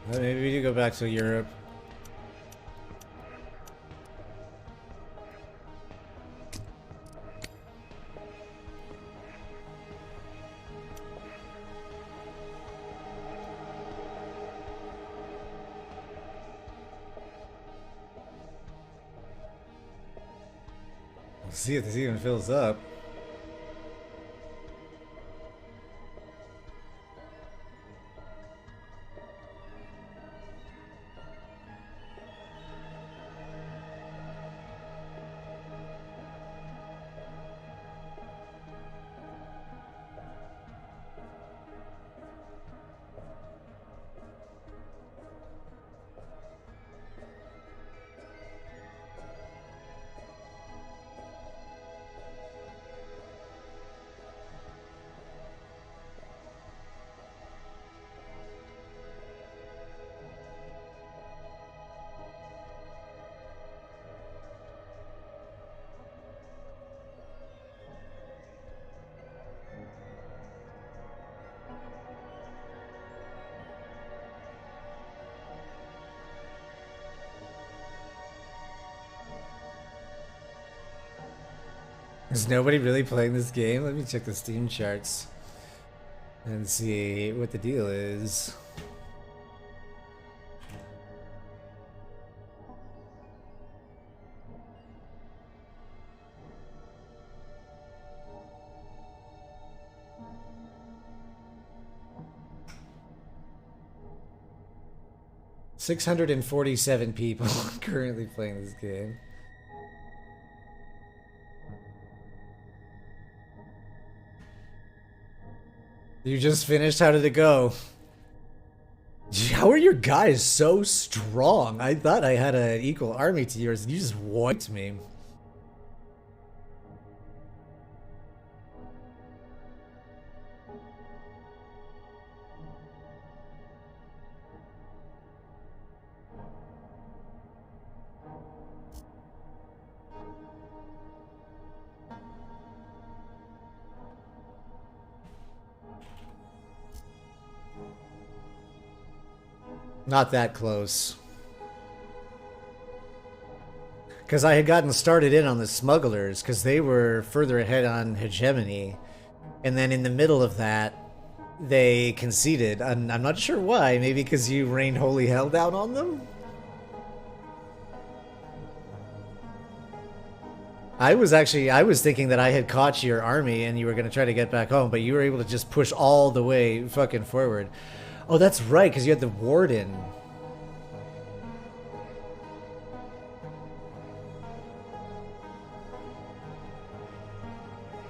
Well, maybe we do go back to Europe. We'll see if this even fills up. Is nobody really playing this game? Let me check the Steam charts and see what the deal is. $647 people currently playing this game. You just finished? How did it go? How are your guys so strong? I thought I had an equal army to yours. You just wiped me. Not that close. Because I had gotten started in on the smugglers, because they were further ahead on hegemony. And then in the middle of that, they conceded. And I'm not sure why. Maybe because you rained holy hell down on them? I was thinking that I had caught your army and you were going to try to get back home, but you were able to just push all the way fucking forward. Oh, that's right, because you had the warden.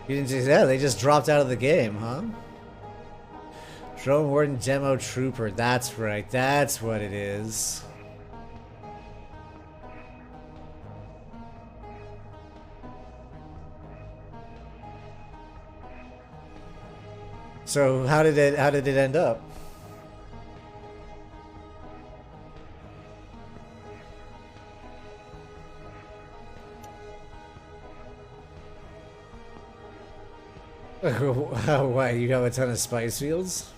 You didn't just, yeah, they just dropped out of the game, huh? Drone warden demo trooper, that's right, that's what it is. So how did it end up? Why, you have a ton of spice fields?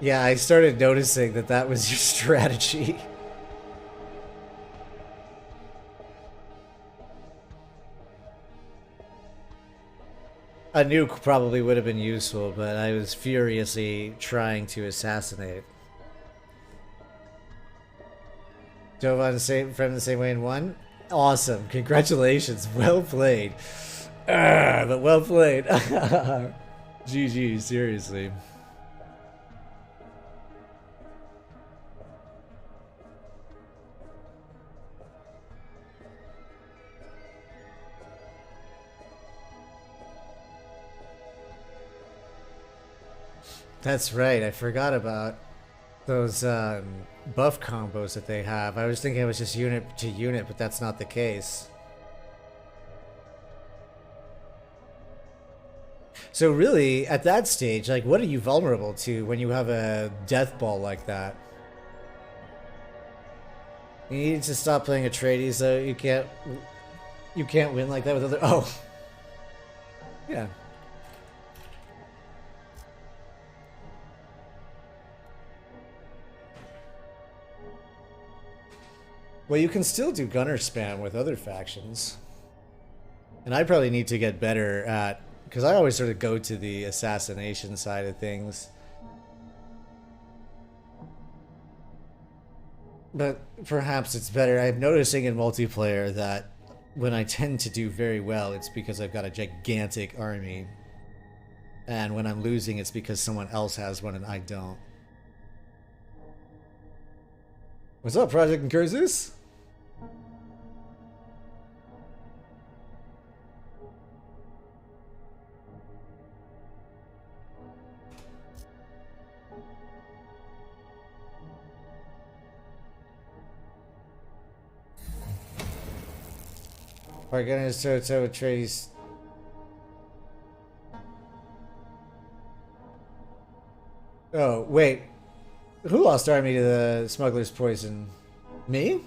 Yeah, I started noticing that was your strategy. A nuke probably would have been useful, but I was furiously trying to assassinate. Dove on the same from the same way in one? Awesome. Congratulations. Well played. But well played. GG, seriously. That's right, I forgot about those buff combos that they have. I was thinking it was just unit to unit, but that's not the case. So really, at that stage, like, what are you vulnerable to when you have a death ball like that? You need to stop playing Atreides, though. You can't win like that with other... Oh! Yeah. Well, you can still do gunner spam with other factions. And I probably need to get better at... Because I always sort of go to the assassination side of things. But perhaps it's better. I'm noticing in multiplayer that when I tend to do very well, it's because I've got a gigantic army. And when I'm losing, it's because someone else has one and I don't. What's up, Project Incursus? Harkonnen is toe-to-toe with Atreides. Oh, wait. Who lost army to the Smugglers' poison? Me?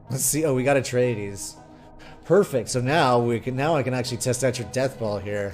Let's see. Oh, we got Atreides. Perfect. So now I can actually test out your death ball here.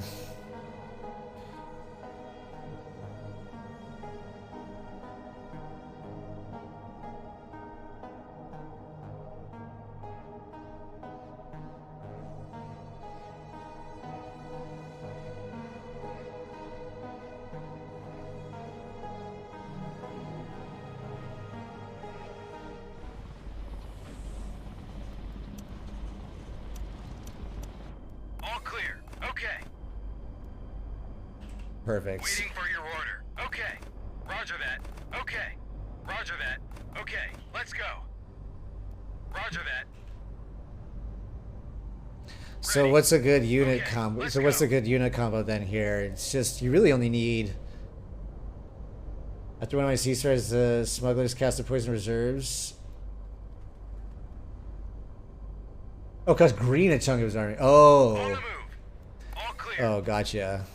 Perfect. Waiting for your order. Okay. Roger that. Okay. Roger that. Okay. Let's go. Roger that. So what's a good unit Okay, combo? let's So what's go. a good unit combo then here? It's just you really only need. After one of my ceasefires, the smugglers cast a poison reserves. Oh, cause green a chunk of his army. On the Oh. move. All clear. Oh, gotcha.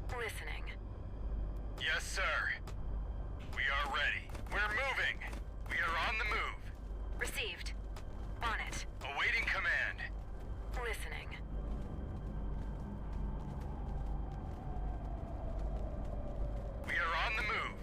Listening. Yes, sir. We are ready. We're moving. We are on the move. Received. On it. Awaiting command. Listening. We are on the move.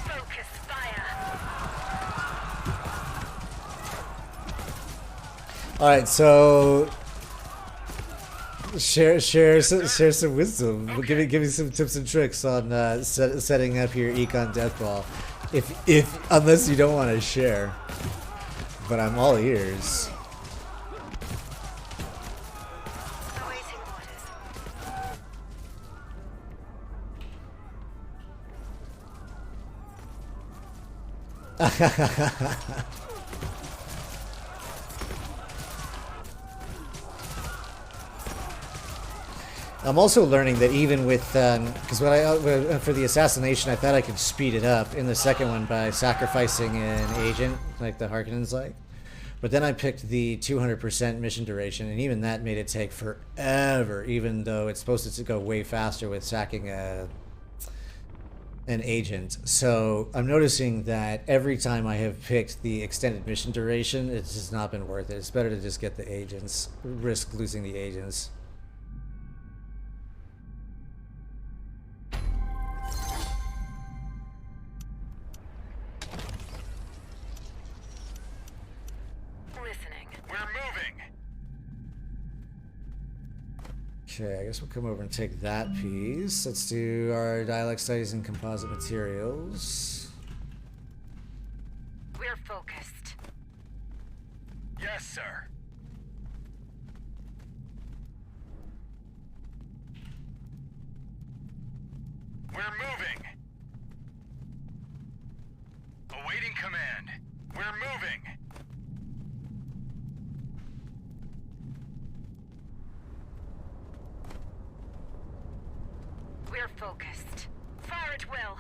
Focus fire. All right, so share some wisdom. Okay. Give me some tips and tricks on setting up your econ deathball. If unless you don't want to share, but I'm all ears. Awaiting orders. I'm also learning that even with because for the assassination, I thought I could speed it up in the second one by sacrificing an agent, like the Harkonnens like. But then I picked the 200% mission duration, and even that made it take forever. Even though it's supposed to go way faster with sacking an agent. So I'm noticing that every time I have picked the extended mission duration, it's just not been worth it. It's better to just get the agents, risk losing the agents. Listening. We're moving. Okay, I guess we'll come over and take that piece. Let's do our dialect studies and composite materials. We're focused. Yes, sir. We're moving. Awaiting command. We're moving. We're focused. Fire at will.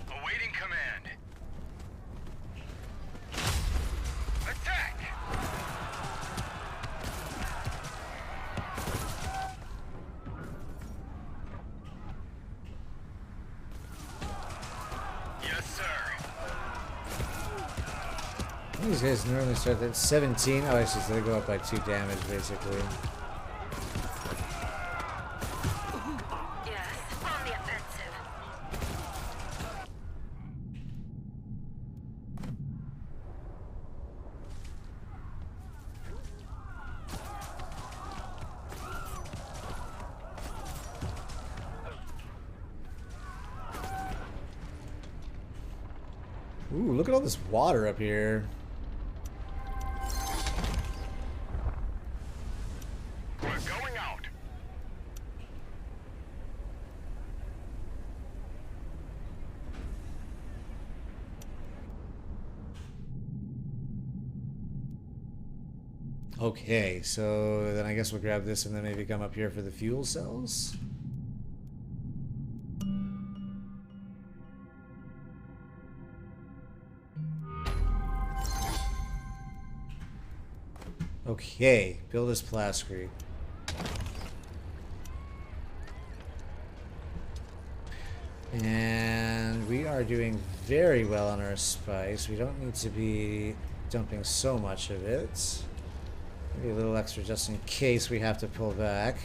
Awaiting command. Attack! Yes, sir. These guys normally start at 17. Oh, actually, so they go up by 2 damage, basically. Yes. On the offensive. Ooh, look at all this water up here. We're going out. Okay, so then I guess we'll grab this and then maybe come up here for the fuel cells. Okay, build this plascrete. And we are doing very well on our spice. We don't need to be dumping so much of it. Maybe a little extra just in case we have to pull back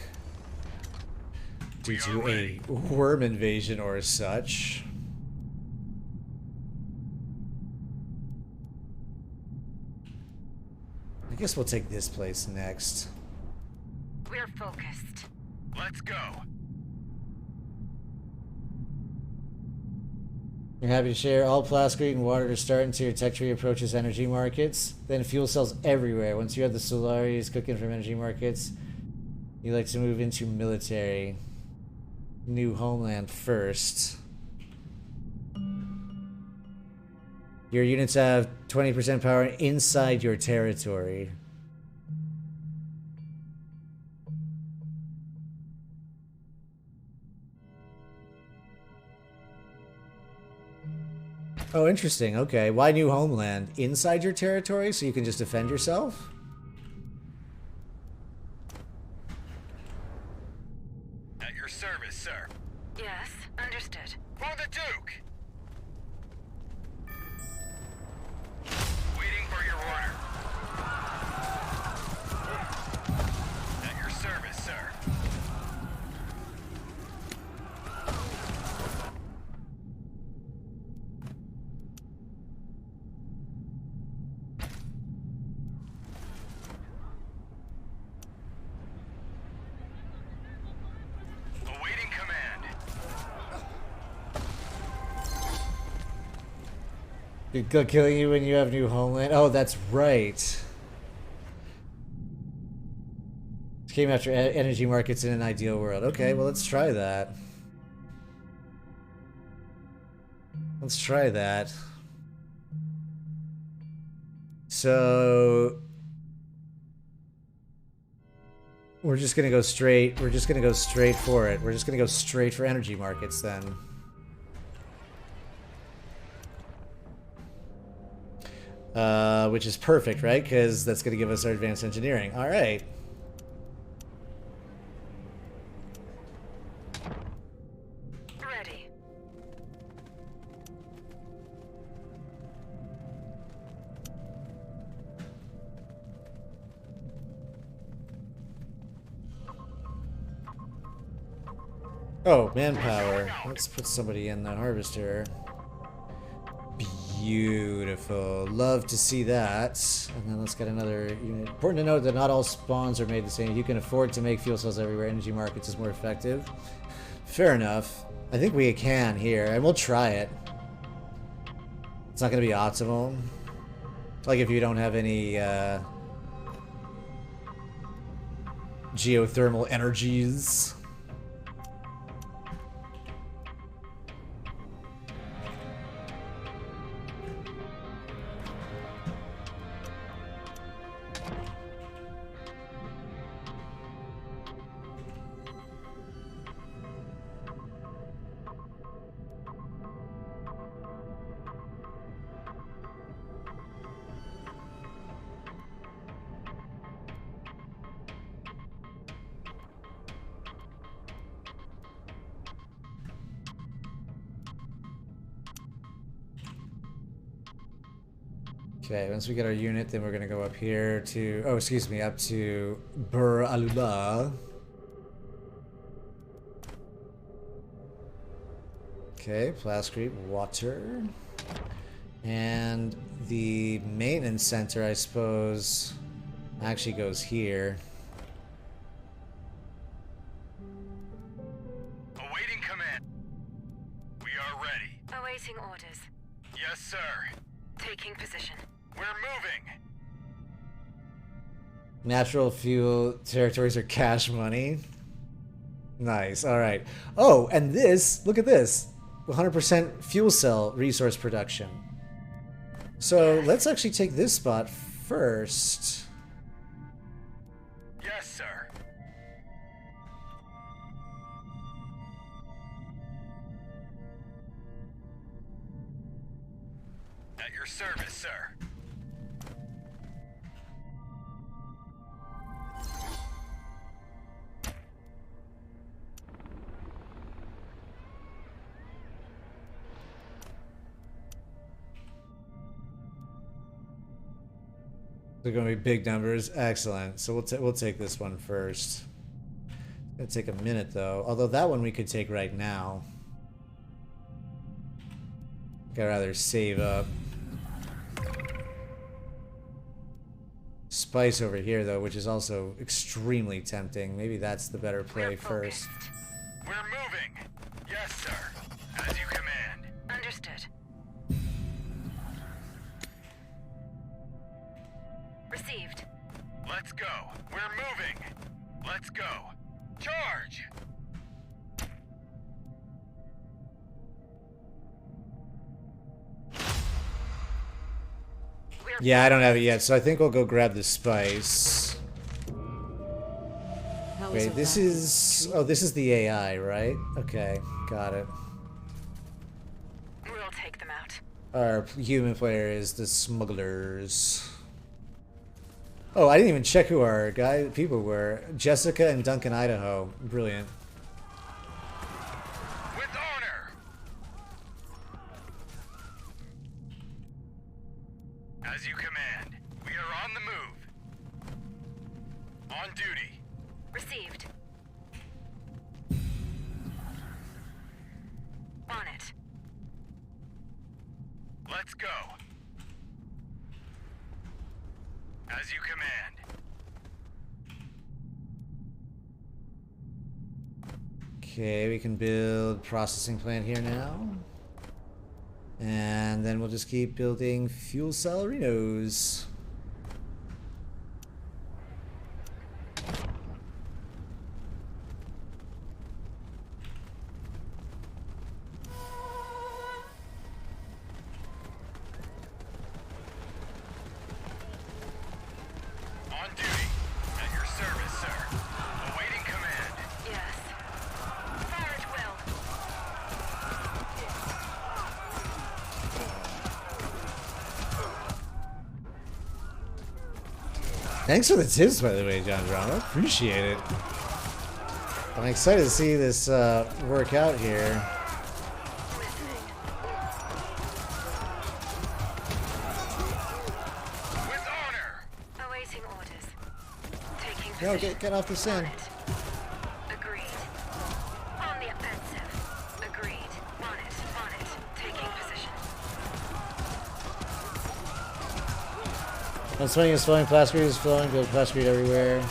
due to a worm invasion or such. I guess we'll take this place next. We're focused. Let's go. You're happy to share all plascrete and water to start until your tech tree approaches energy markets. Then fuel cells everywhere. Once you have the Solaris cooking from energy markets, you like to move into military. New homeland first. Your units have 20% power inside your territory. Oh, interesting. Okay. Why new homeland? Inside your territory so you can just defend yourself? At your service, sir. Yes, understood. For the Duke! Waiting for your order. At your service, sir. Awaiting command. Good killing you when you have new homeland. Oh, that's right. Came after energy markets in an ideal world. Okay, well, let's try that. Let's try that. So we're just gonna go straight. We're just gonna go straight for it. We're just gonna go straight for energy markets then. Which is perfect, right? Because that's gonna give us our advanced engineering. All right. Ready. Oh, manpower. Let's put somebody in the harvester. Beautiful. Love to see that. And then let's get another unit. Important to note that not all spawns are made the same. You can afford to make fuel cells everywhere. Energy markets is more effective. Fair enough. I think we can here, and we'll try it. It's not going to be optimal. Like if you don't have any geothermal energies. Okay, once we get our unit, then we're gonna go up here to, oh, excuse me, up to Bur Alula. Okay, Plascrete, water. And the maintenance center, I suppose, actually goes here. Awaiting command. We are ready. Awaiting orders. Yes, sir. Taking position. We're moving. Natural fuel territories are cash money. Nice, alright. Oh, and this, look at this. 100% fuel cell resource production. So let's actually take this spot first. Yes, sir. At your service, sir. They're going to be big numbers. Excellent. So we'll take this one first. It's going to take a minute though. Although that one we could take right now. I'd rather save up. Spice over here though, which is also extremely tempting. Maybe that's the better play We're first. focused. We're moving. Yes, sir. As you command. Understood. Received. Let's go. We're moving. Let's go. Charge! Yeah, I don't have it yet, so I think we'll go grab the spice. How is Wait, this Arrakis is... treated? Oh, this is the AI, right? Okay, got it. We'll take them out. Our human player is the Smugglers. Oh, I didn't even check who our people were. Jessica and Duncan, Idaho. Brilliant. With honor! As you command, we are on the move. On duty. Received. On it. Let's go. As you command. Okay, we can build processing plant here now. And then we'll just keep building fuel cell Renos. On duty. At your service, sir. Awaiting command. Yes. Fire at will. Thanks for the tips, by the way, John Drama. Appreciate it. I'm excited to see this work out here. With honor. Awaiting orders. Taking No, position. get off the sand. On it. Agreed. On the offensive. Agreed. On it. On it. Taking position. I'm swinging is flowing, plasticrete is flowing, build plasticrete everywhere.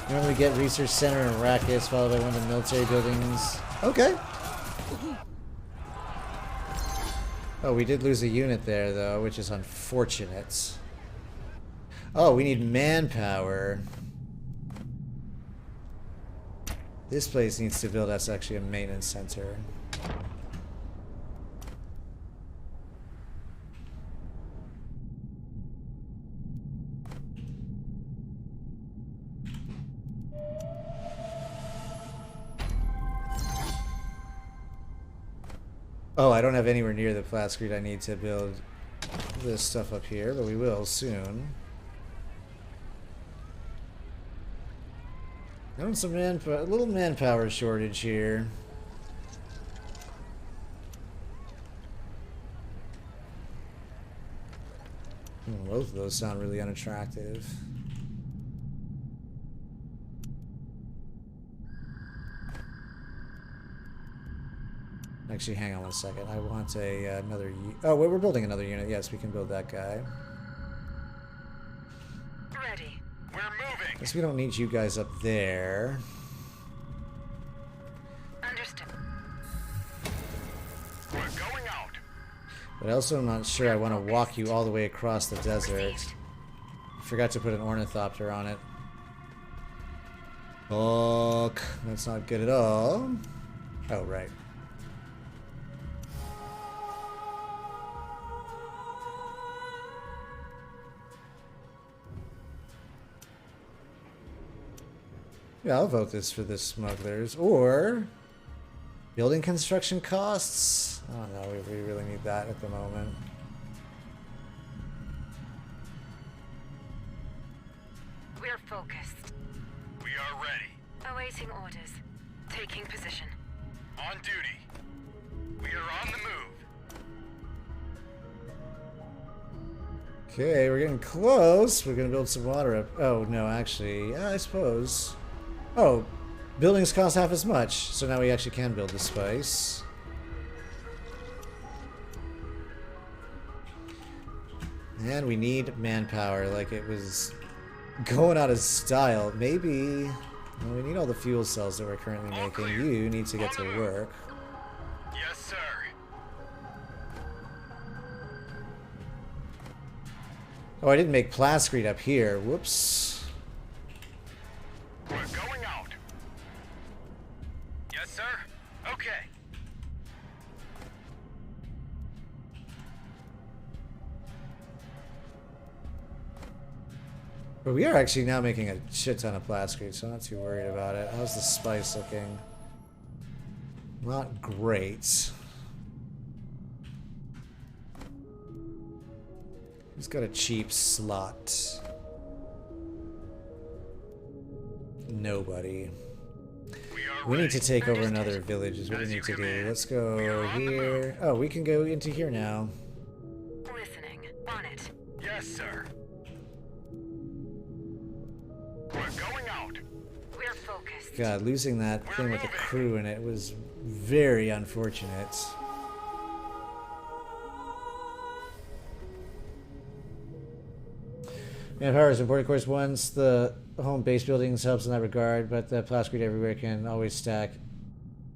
Normally get research center and Arrakis, followed by one of the military buildings. Okay. Oh, we did lose a unit there, though, which is unfortunate. Oh, we need manpower. This place needs to build us actually a maintenance center. Oh, I don't have anywhere near the plasticrete I need to build this stuff up here, but we will soon. Having some a little manpower shortage here. Both of those sound really unattractive. Actually, hang on one second. I want another... Oh, wait, we're building another unit. Yes, we can build that guy. Ready. We're moving. Guess we don't need you guys up there. Understood. We're going out. But also I'm not sure I want to walk you all the way across the desert. Forgot to put an ornithopter on it. Fuck. That's not good at all. Oh, right. Yeah, I'll vote this for the smugglers. Or building construction costs. I don't know. We really need that at the moment. We're focused. We are ready. Awaiting orders. Taking position. On duty. We are on the move. Okay, we're getting close. We're gonna build some water up. Oh no, actually, yeah, I suppose. Oh, buildings cost half as much, so now we actually can build the spice. And we need manpower, like it was going out of style. Maybe... Well, we need all the fuel cells that we're currently making. You need to get to work. Yes, sir. Oh, I didn't make plasticrete up here. Whoops. We're going out. Yes, sir. Okay. But we are actually now making a shit ton of plasticate, so I'm not too worried about it. How's the spice looking? Not great. Who's got a cheap slot? We Nobody. are We need ready. to take over another village is what we As need you to do. command. Let's We are go on the here. Oh, we can go into here now. Listening. On it. Yes, sir. We're going out. We're focused. God, losing that thing with the crew in it was very unfortunate. Manpower is important, of course. Once the home base buildings helps in that regard, but the plasticate everywhere can always stack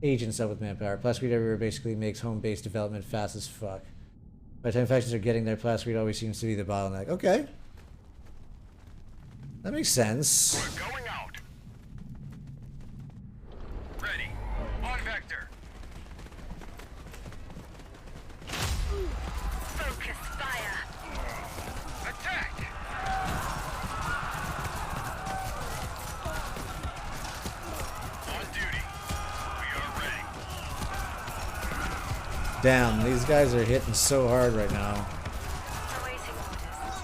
agents up with manpower. Plasticate everywhere basically makes home base development fast as fuck. By the time factions are getting there, plasticate always seems to be the bottleneck. Okay. That makes sense. We're going out. Ready. On vector. Focus fire. Attack. On duty. We are ready. Damn, these guys are hitting so hard right now. Awaiting orders.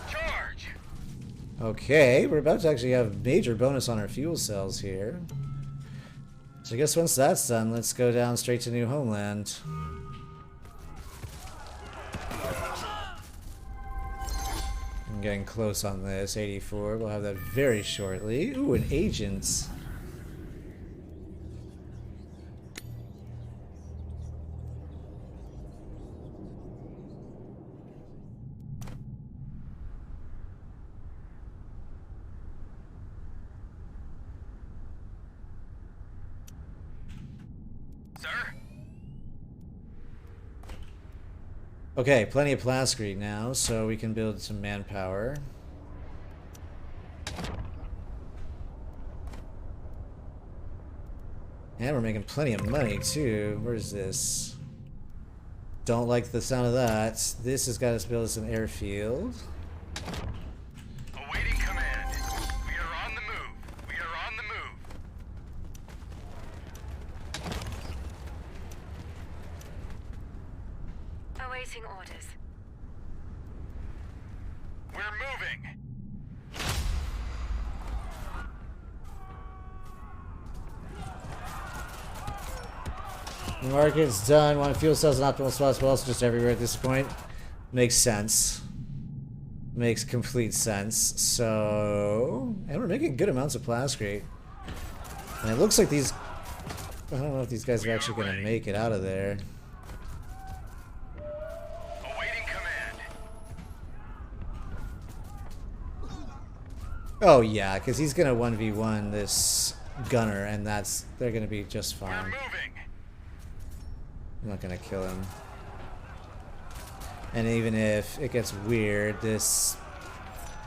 Charge. Okay, we're about to actually have major bonus on our fuel cells here. So I guess once that's done, let's go down straight to New Homeland. I'm getting close on this. 84. We'll have that very shortly. Ooh, an agent. Sir? Okay, plenty of plasticate now, so we can build some manpower. And we're making plenty of money too. Where's this? Don't like the sound of that. This has got us build us an airfield. Awaiting command. We are on the move. We are on the move. Awaiting orders. We're moving. Market's done. Want fuel cells in optimal spots, but also just everywhere at this point. Makes sense. Makes complete sense. So, and we're making good amounts of plasticate. And it looks like these. I don't know if these guys are actually going to make it out of there. Awaiting command. Oh yeah, because he's going to 1v1 this gunner, and they're going to be just We're fine. moving. I'm not going to kill him. And even if it gets weird, this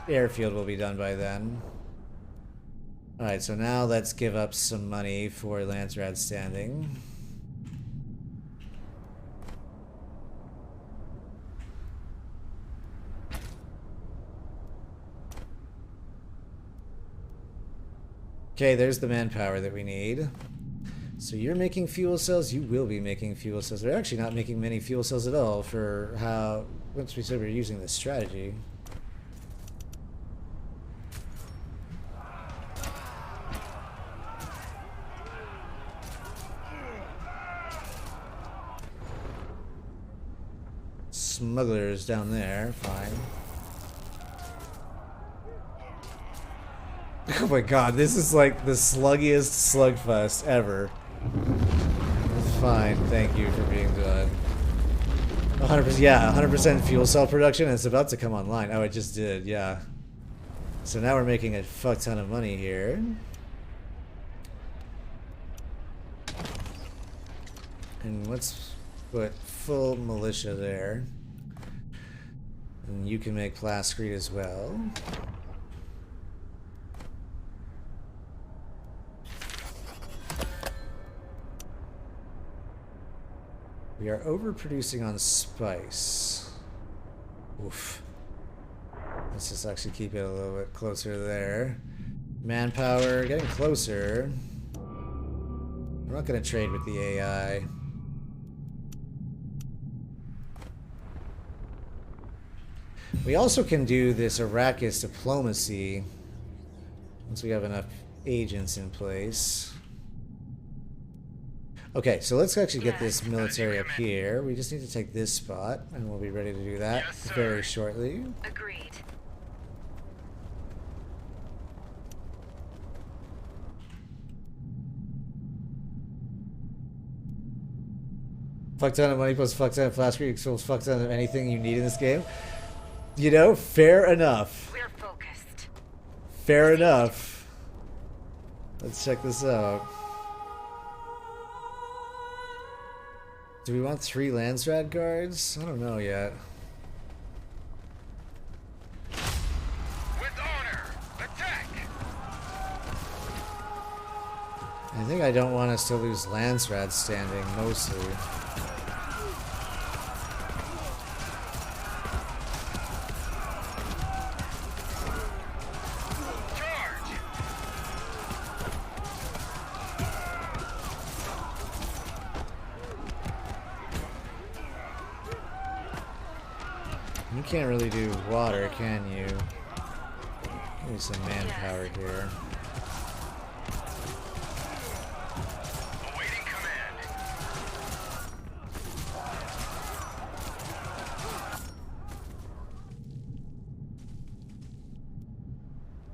airfield will be done by then. Alright, so now let's give up some money for Lancerad standing. Okay, there's the manpower that we need. So you're making fuel cells, you will be making fuel cells. They're actually not making many fuel cells at all for how, once we said we were using this strategy. Smugglers down there, fine. Oh my god, this is like the sluggiest slugfest ever. Fine, thank you for being done. 100%, yeah, 100% fuel cell production, and it's about to come online. Oh, it just did, yeah. So now we're making a fuck ton of money here. And let's put full militia there. And you can make plasticate as well. We are overproducing on spice. Oof. Let's just actually keep it a little bit closer there. Manpower, getting closer. I'm not going to trade with the AI. We also can do this Arrakis diplomacy once we have enough agents in place. Okay, so let's actually get this military up here. We just need to take this spot, and we'll be ready to do that very shortly. Agreed. Fuck ton of money plus fuck ton of flash equals fuck ton of anything you need in this game. You know, fair enough. We're focused. Fair enough. Let's check this out. Do we want 3 Landsrad guards? I don't know yet. With honor, attack! I think I don't want us to lose Landsrad standing, mostly. You can't really do water, can you? Need some manpower here. Awaiting command.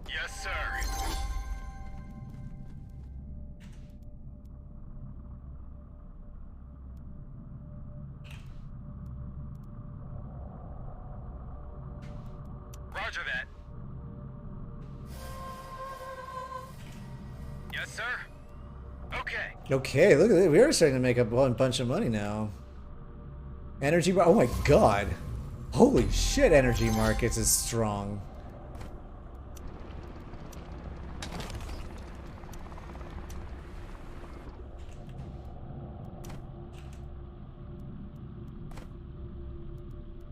Yes, sir. Roger that. Yes, sir. Okay. Okay, look at it. We are starting to make a bunch of money now. Energy oh my god. Holy shit, energy markets is strong.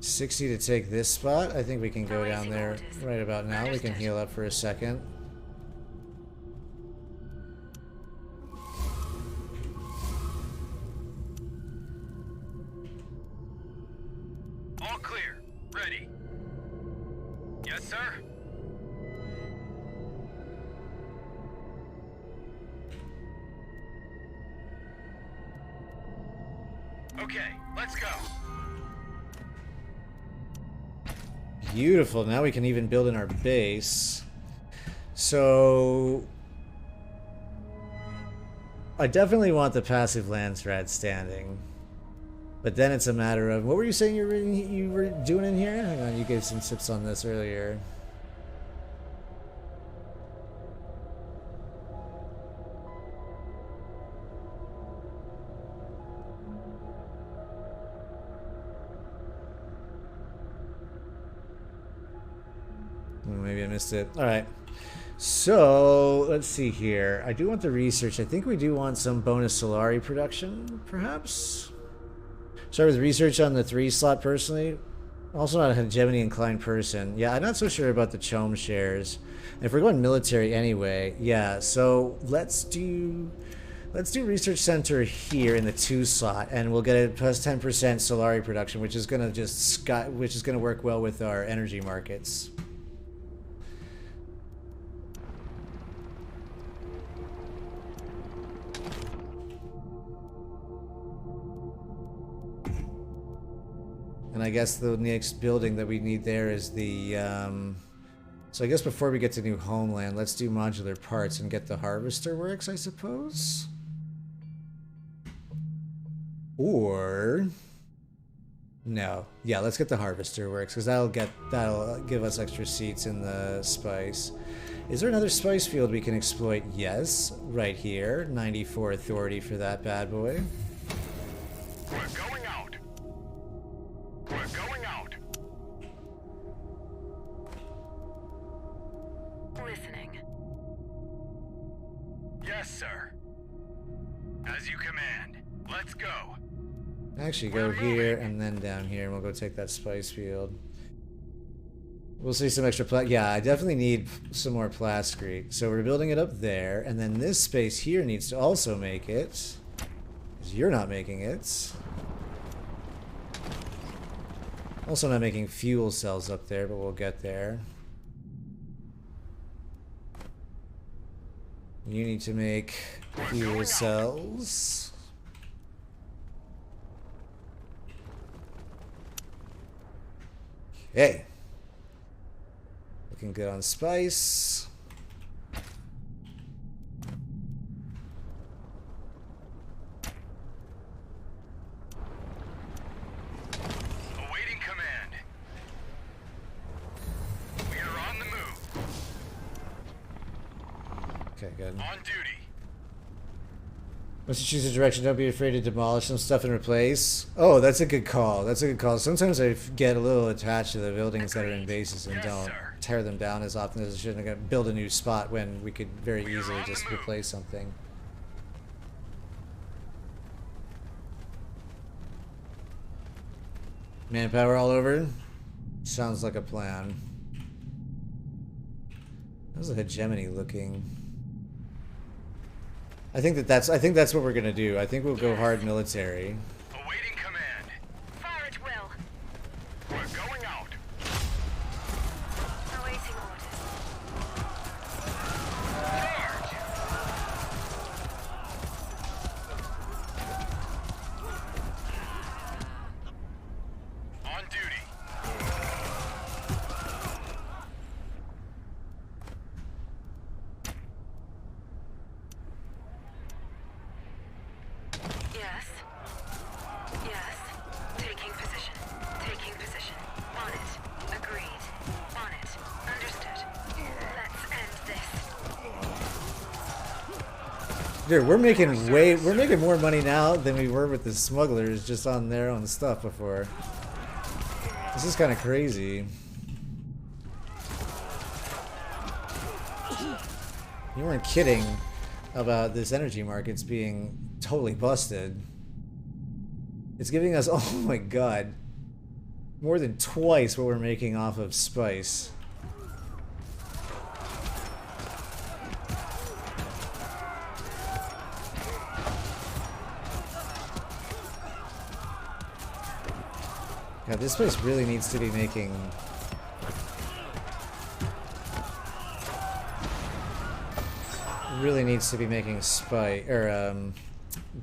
$60 to take this spot. I think we can go down there right about now. We can heal up for a second. All clear. Ready. Yes, sir. Okay, let's go. Beautiful. Now we can even build in our base. So I definitely want the passive Landsrad standing. But then it's a matter of, what were you saying you were doing in here? Hang on, you gave some tips on this earlier. Maybe I missed it. All right. So let's see here. I do want the research. I think we do want some bonus Solari production, perhaps. Start with research on the 3 slot personally. Also not a hegemony inclined person. Yeah, I'm not so sure about the Chom shares. And if we're going military anyway, yeah. So let's do research center here in the 2 slot, and we'll get a plus 10% Solari production, which is gonna work well with our energy markets. And I guess the next building that we need there is the, so I guess before we get to New Homeland, let's do modular parts and get the Harvester works, I suppose? Or, no. Yeah, let's get the Harvester works, because that'll give us extra seats in the spice. Is there another spice field we can exploit? Yes, right here. 94 authority for that bad boy. We're going out. We're going out. Listening. Yes, sir. As you command. Let's go. Actually, go here and then down here, and we'll go take that spice field. We'll see some extra yeah, I definitely need some more plasticrete. So we're building it up there, and then this space here needs to also make it. Because you're not making it. Also not making fuel cells up there, but we'll get there. You need to make fuel cells. Okay. Looking good on spice. Awaiting command. We are on the move. Okay, good. On duty. Once you choose a direction, don't be afraid to demolish some stuff and replace. Oh, that's a good call. That's a good call. Sometimes I get a little attached to the buildings that are in bases and don't tear them down as often as I should. I'm going to build a new spot when we could very easily just replace something. Manpower all over? Sounds like a plan. How's the hegemony looking? I think that's what we're gonna do. I think we'll go hard military. Awaiting command. Fire at will. We're going out. Awaiting orders. Charge. On duty. Yes. Yes. Taking position. Taking position. On it. Agreed. On it. Understood. Let's end this. Dude, we're making more money now than we were with the smugglers just on their own stuff before. This is kind of crazy. You weren't kidding about this energy markets being totally busted. It's giving us, oh my god, more than twice what we're making off of spice. God, this place really needs to be making... really needs to be making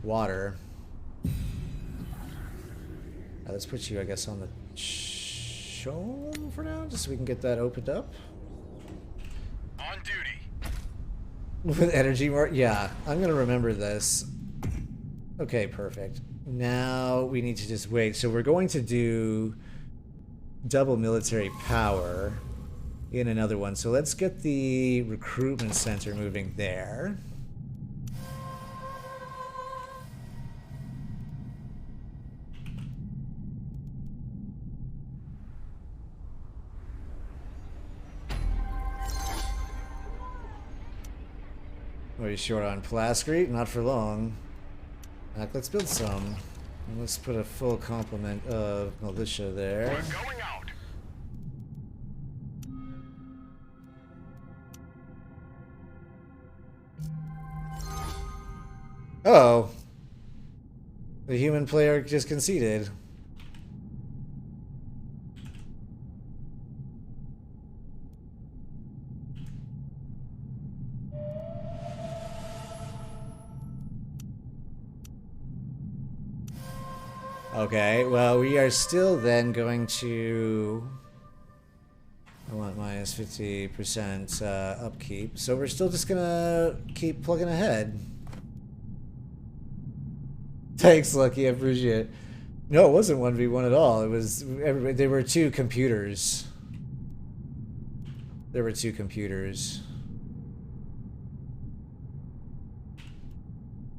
water. Let's put you, I guess, on the show for now, just so we can get that opened up. On duty. With energy more, yeah, I'm gonna remember this. Okay, perfect. Now we need to just wait. So we're going to do double military power in another one. So let's get the recruitment center moving there. Are you short on plasticrete? Not for long. Let's build some. And let's put a full complement of militia there. We're going out. Oh. The human player just conceded. Okay, well, we are still then going to... I want minus 50% upkeep. So we're still just gonna keep plugging ahead. Thanks, Lucky. I appreciate it. No, it wasn't 1v1 at all. It was... everybody. There were two computers. There were two computers.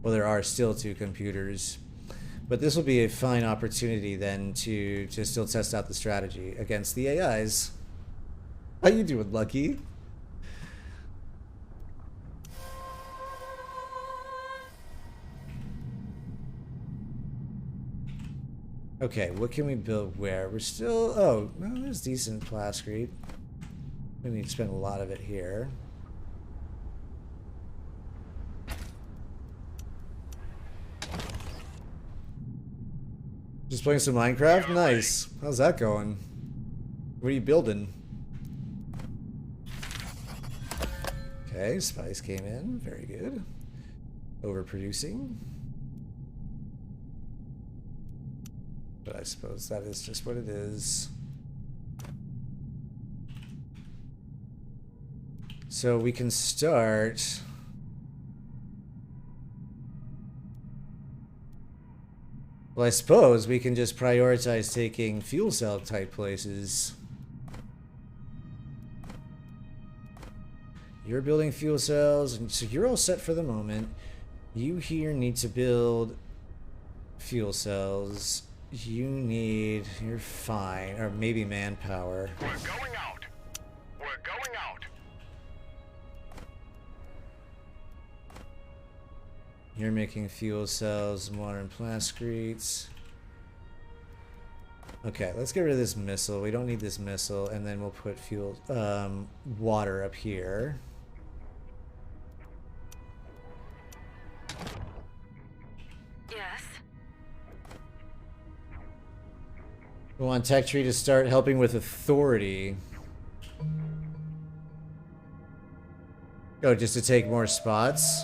Well, there are still two computers. But this will be a fine opportunity then to still test out the strategy against the AIs. How you doing, Lucky? Okay, what can we build where? We're still... Oh, well, there's decent plascrete. We need to spend a lot of it here. Just playing some Minecraft? Nice. How's that going? What are you building? Okay, spice came in. Very good. Overproducing. But I suppose that is just what it is. So we can start... Well, I suppose we can just prioritize taking fuel cell type places. You're building fuel cells, and so you're all set for the moment. You here need to build fuel cells. You need... You're fine. Or maybe manpower. We're going out. We're going out. You're making fuel cells, modern plascretes. Okay, let's get rid of this missile. We don't need this missile, and then we'll put fuel, water up here. Yes. We want Tech Tree to start helping with authority. Oh, just to take more spots?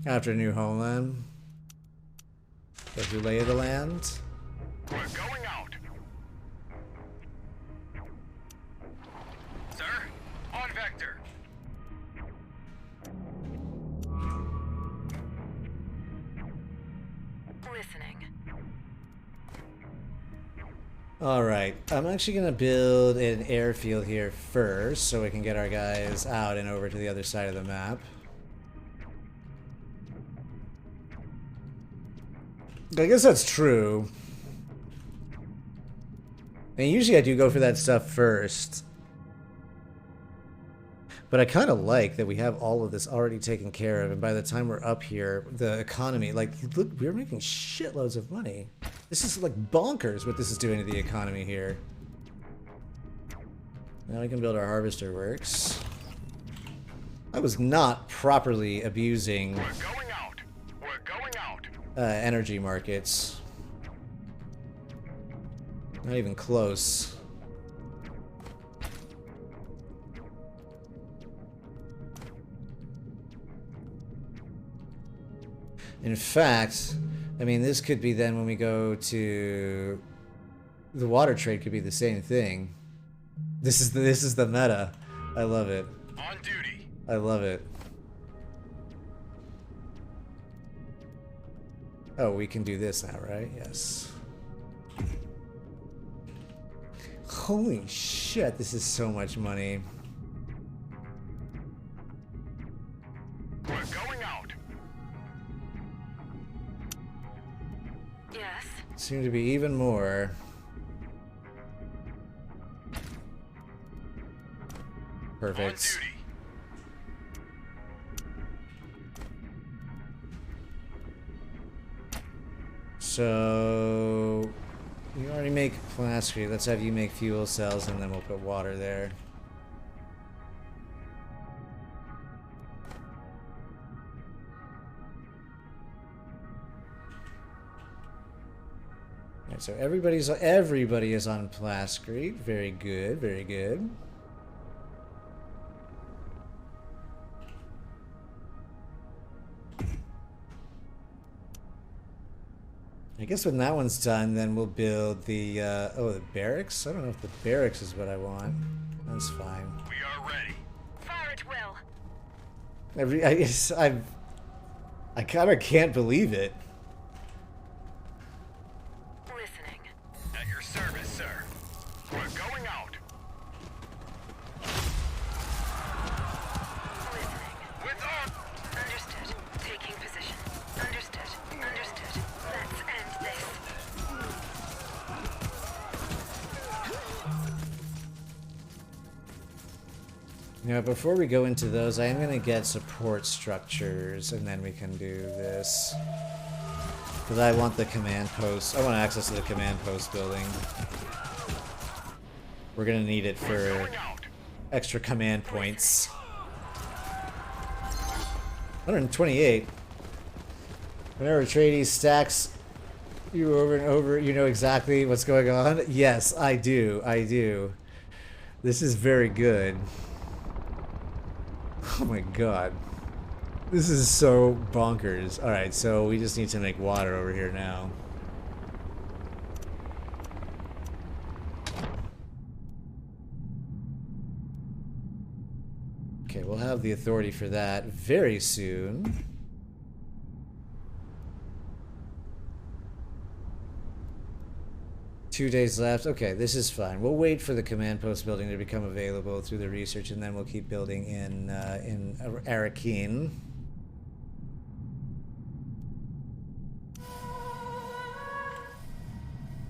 After New Homeland. Go through Lay of the Land. We're going out. Sir, on vector. Listening. Alright, I'm actually going to build an airfield here first so we can get our guys out and over to the other side of the map. I guess that's true. And usually I do go for that stuff first. But I kind of like that we have all of this already taken care of, and by the time we're up here, the economy, like, look, we're making shitloads of money. This is like bonkers what this is doing to the economy here. Now we can build our harvester works. I was not properly abusing... We're going out. We're going out. Energy markets. Not even close. In fact, I mean, this could be then when we go to the water trade could be the same thing. This is the meta. I love it. On duty. I love it. Oh, we can do this now, right? Yes. Holy shit, this is so much money. We're going out. Yes. Seem to be even more. Perfect. On duty. So you already make plastic. Let's have you make fuel cells, and then we'll put water there. Alright, so everybody is on plascrete. Very good, very good. I guess when that one's done, then we'll build the, oh, the barracks? I don't know if the barracks is what I want. That's fine. We are ready. Fire at will. I kind of can't believe it. Listening. At your service, sir. We're going out. Listening. With our... Understood. Taking position. Understood. Understood. Let's end this. Now, before we go into those, I am going to get support structures, and then we can do this. Because I want the command post. I want access to the command post building. We're going to need it for extra command points. 128. Whenever Atreides stacks you over and over, you know exactly what's going on? Yes, I do. I do. This is very good. Oh my god. This is so bonkers. Alright, so we just need to make water over here now. Okay, we'll have the authority for that very soon. Two days left. Okay, this is fine. We'll wait for the command post building to become available through the research, and then we'll keep building in Arrakeen.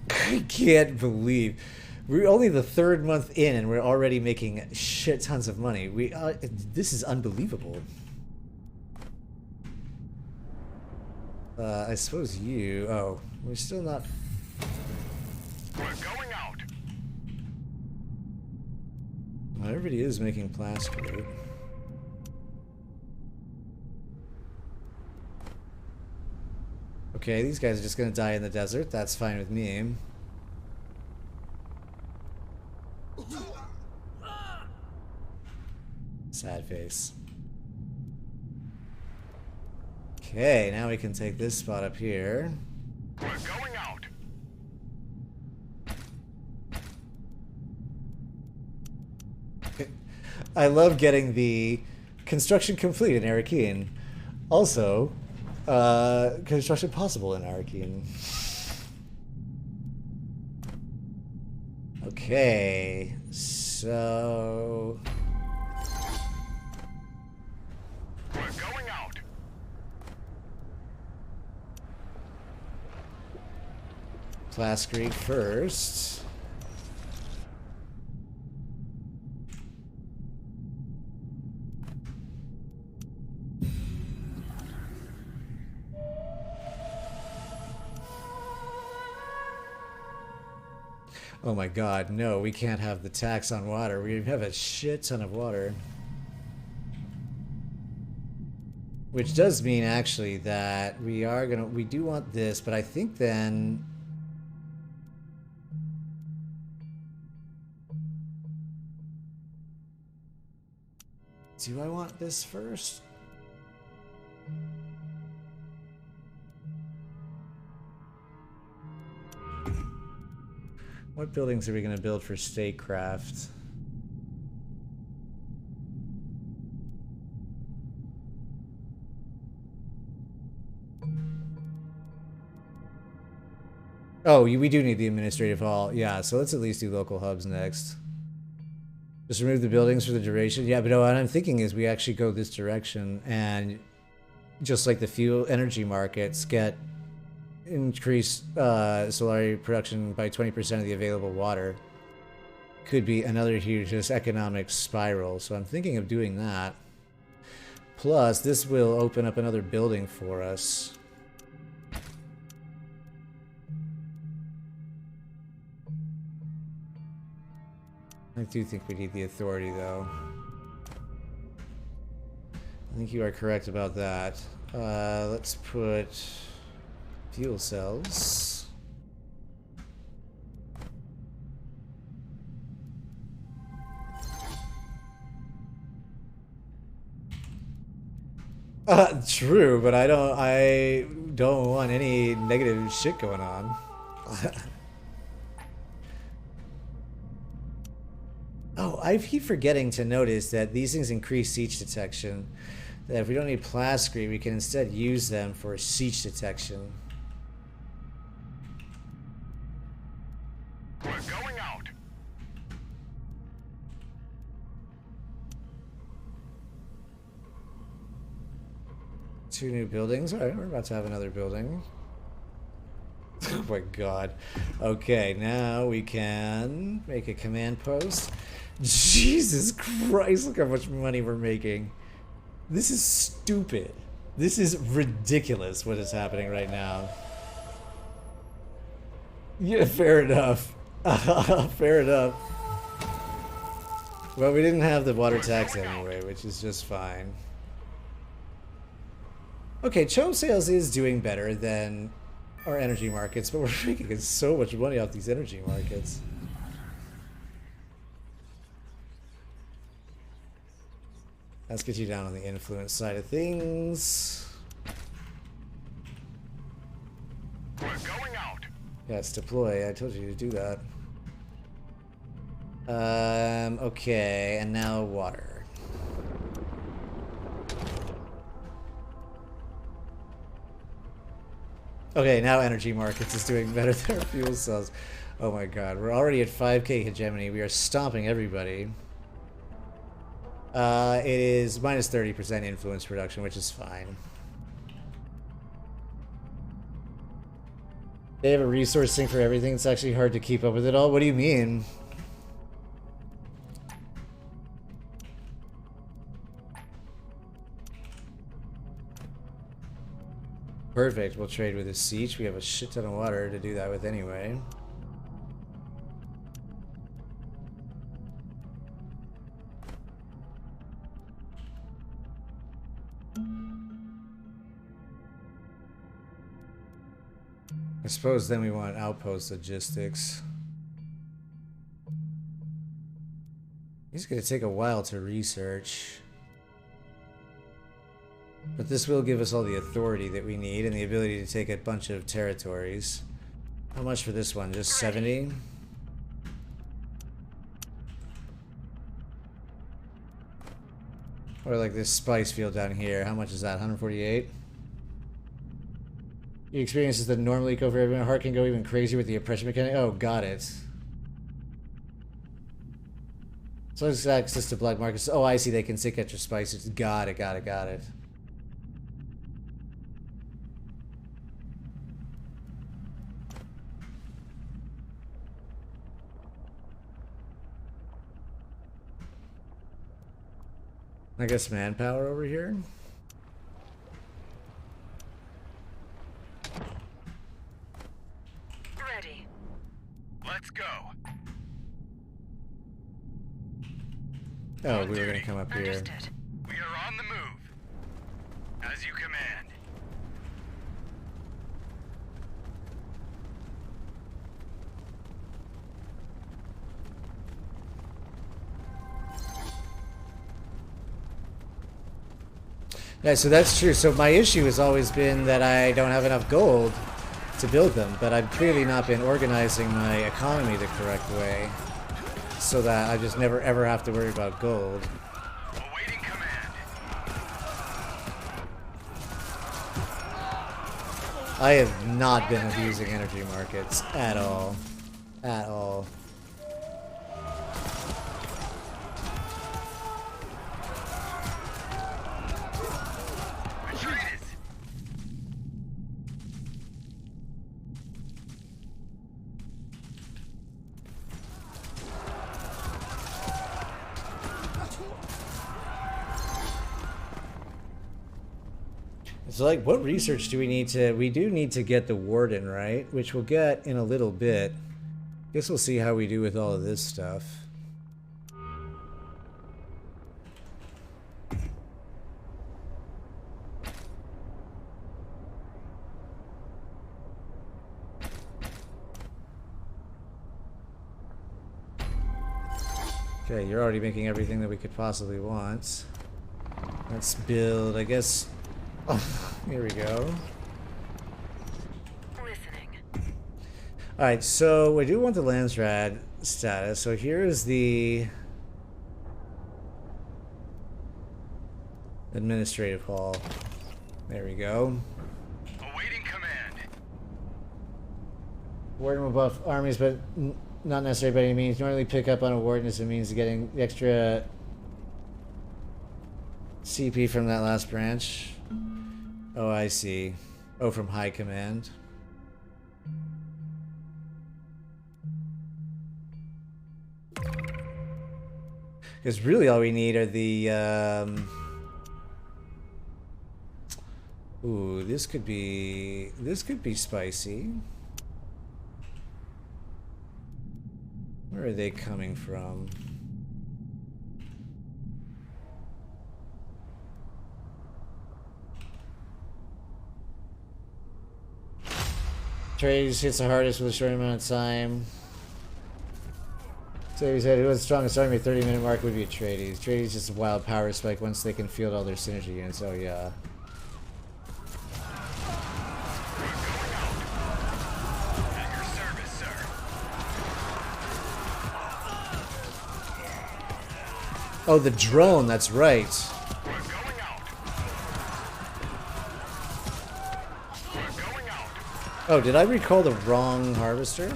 I can't believe we're only the 3rd month in, and we're already making shit tons of money. This is unbelievable. I suppose you. Oh, we're still not. We're going out. Well, everybody is making plastic. Okay, these guys are just gonna die in the desert. That's fine with me. Sad face. Okay, now we can take this spot up here. We're going out. I love getting the construction complete in Arrakeen. Also, construction possible in Arrakeen. Okay, so... We're going out. Plascrete first. Oh my god, no, we can't have the tax on water. We have a shit ton of water. Which does mean, actually, that we do want this, but I think then... Do I want this first? What buildings are we going to build for statecraft? Oh, we do need the administrative hall. Yeah, so let's at least do local hubs next. Just remove the buildings for the duration. Yeah, but no, what I'm thinking is we actually go this direction, and just like the fuel energy markets, get increased solar production by 20% of the available water. Could be another huge just economic spiral. So I'm thinking of doing that. Plus, this will open up another building for us. I do think we need the authority, though. I think you are correct about that. Let's put fuel cells. True, but I don't want any negative shit going on. Oh, I keep forgetting to notice that these things increase siege detection. That if we don't need plascrete, we can instead use them for siege detection. We're going out. Two new buildings. All right, we're about to have another building. Oh my god. Okay, now we can make a command post. Jesus Christ, look how much money we're making. This is stupid. This is ridiculous what is happening right now. Yeah, fair enough. Fair enough. Well, we didn't have the water tax anyway, which is just fine. Okay, Chome Sales is doing better than our energy markets, but we're making so much money off these energy markets. Let's get you down on the influence side of things. We're going out. Yes, deploy. I told you to do that. Okay, and now water. Okay, now energy markets is doing better than our fuel cells. Oh my god, we're already at 5k hegemony. We are stomping everybody. It is minus 30% influence production, which is fine. They have a resource thing for everything. It's actually hard to keep up with it all. What do you mean? Perfect. We'll trade with a siege. We have a shit ton of water to do that with anyway. I suppose then we want outpost logistics. It's going to take a while to research. But this will give us all the authority that we need and the ability to take a bunch of territories. How much for this one? Just 70? Or like this spice field down here. How much is that? 148? Your experiences that normally go for everyone. Heart can go even crazier with the oppression mechanic. Oh, got it. So it's access to black markets. Oh, I see. They can take extra spices. Got it, got it, got it. I guess manpower over here. Ready. Let's go. Oh, we were gonna come up here. Understood. We are on the move. As you command. Yeah, so that's true. So my issue has always been that I don't have enough gold to build them, but I've clearly not been organizing my economy the correct way, so that I just never ever have to worry about gold. Awaiting command. I have not been abusing energy markets at all. At all. Atreides. So, like, what research do we need to... We do need to get the Warden, right? Which we'll get in a little bit. Guess we'll see how we do with all of this stuff. Okay, you're already making everything that we could possibly want. Let's build, I guess... Oh, here we go. Listening. Alright, so we do want the Landsrad status. So here is the administrative hall. There we go. Awaiting command. Warden will buff armies, but not necessarily by any means. Normally pick up on a warden as a means of getting extra CP from that last branch. Oh, I see. Oh, from high command. Because really all we need are the... Ooh, this could be spicy. Where are they coming from? Atreides hits the hardest with a short amount of time. So he said, who has the strongest army? 30-minute mark would be Atreides. Atreides is just a wild power spike once they can field all their synergy units. Oh yeah. At your service, sir. Oh, the drone. That's right. We're going out. We're going out. Oh, did I recall the wrong harvester?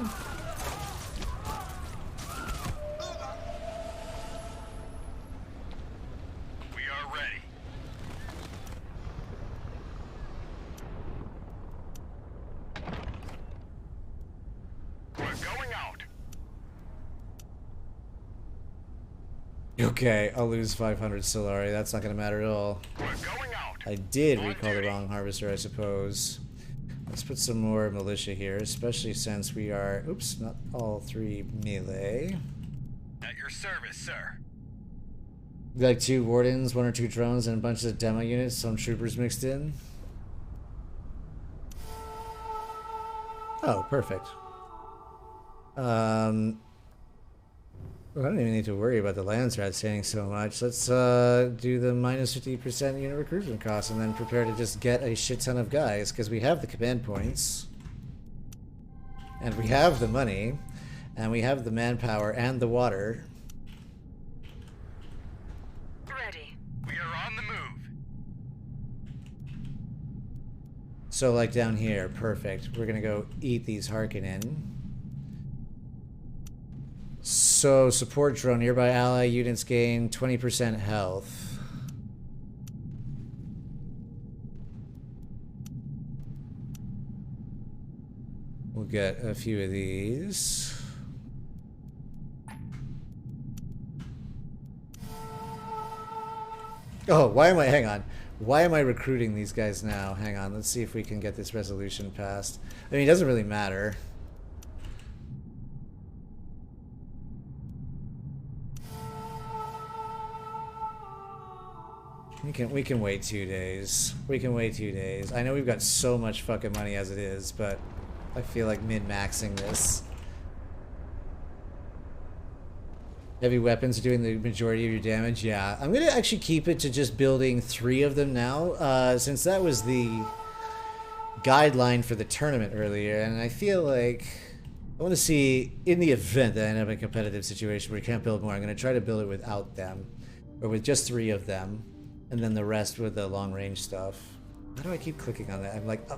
We are ready. We're going out. Okay, I'll lose 500 Solari. That's not going to matter at all. We're going out. I did recall the wrong harvester, I suppose. Let's put some more militia here, especially since we are... Oops, not all three melee. At your service, sir. Like 2 wardens, 1 or 2 drones, and a bunch of demo units, some troopers mixed in. Oh, perfect. Well, I don't even need to worry about the lands rat saying so much. Let's do the minus 50% unit recruitment cost and then prepare to just get a shit ton of guys, because we have the command points. And we have the money. And we have the manpower and the water. Ready. We are on the move. So like down here, perfect. We're gonna go eat these Harkonnen. So support drone, nearby ally units gain 20% health. We'll get a few of these. Oh, hang on. Why am I recruiting these guys now? Hang on, let's see if we can get this resolution passed. I mean, it doesn't really matter. We can wait 2 days. We can wait 2 days. I know we've got so much fucking money as it is, but I feel like min-maxing this. Heavy weapons are doing the majority of your damage. Yeah, I'm gonna actually keep it to just building 3 of them now, since that was the guideline for the tournament earlier, and I feel like I want to see, in the event that I end up in a competitive situation where we can't build more, I'm going to try to build it without them, or with just 3 of them, and then the rest with the long range stuff. How do I keep clicking on that? I'm like,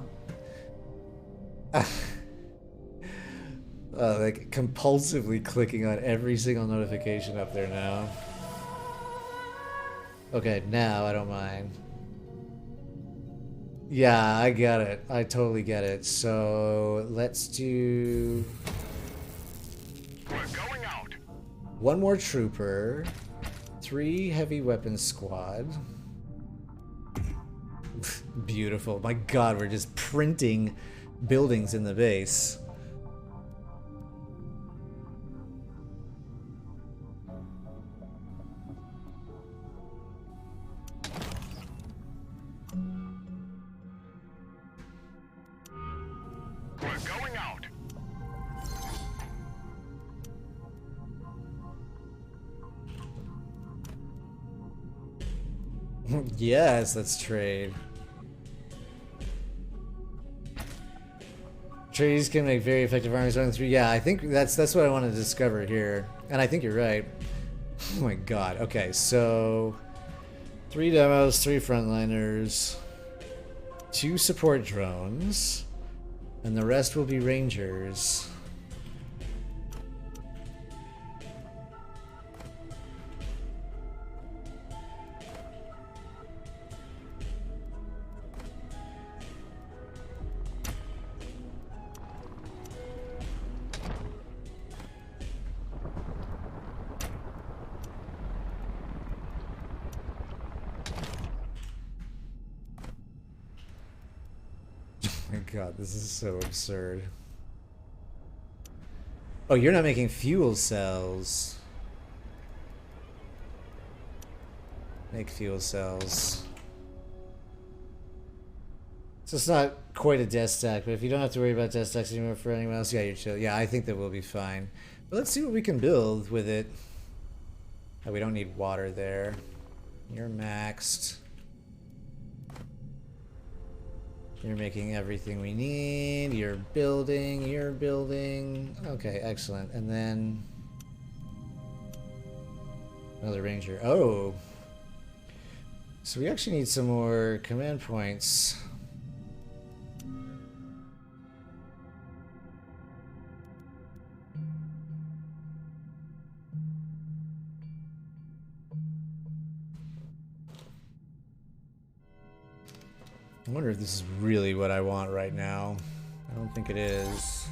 like compulsively clicking on every single notification up there now. Okay, now I don't mind. Yeah, I get it. I totally get it. So let's do... We're going out. 1 more trooper, 3 heavy weapons squad. Beautiful. My god, we're just printing buildings in the base. We're going out. Yes, let's trade. Trees can make very effective armies running through. Yeah, I think that's what I want to discover here. And I think you're right. Oh my god. Okay, so 3 demos, 3 frontliners, 2 support drones, and the rest will be rangers. god, this is so absurd. Oh, you're not making fuel cells. Make fuel cells. So it's not quite a death stack, but if you don't have to worry about death stacks anymore for anyone else, yeah, you're chill. Yeah, I think that we'll be fine. But let's see what we can build with it. Oh, we don't need water there. You're maxed. You're making everything we need. You're building. You're building. Okay, excellent. And then another ranger. Oh. So we actually need some more command points. I wonder if this is really what I want right now. I don't think it is.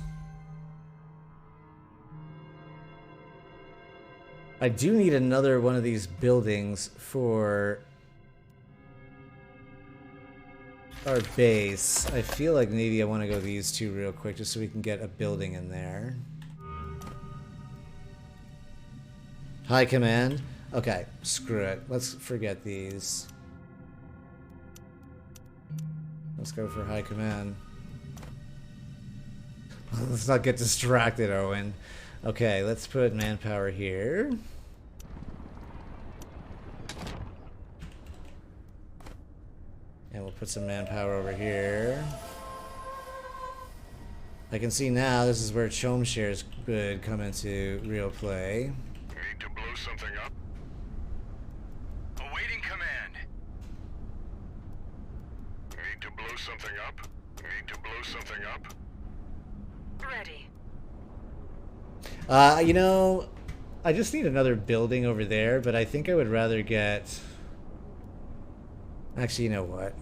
I do need another one of these buildings for our base. I feel like maybe I want to go these two real quick just so we can get a building in there. High command? Okay, screw it. Let's forget these. Let's go for high command. Let's not get distracted, Owen. Okay, let's put manpower here. And we'll put some manpower over here. I can see now this is where chome shares could come into real play. Need to blow something up? Awaiting command. Need to blow something up? Need to blow something up? Ready. You know, I just need another building over there, but I think I would rather get... Actually, you know what?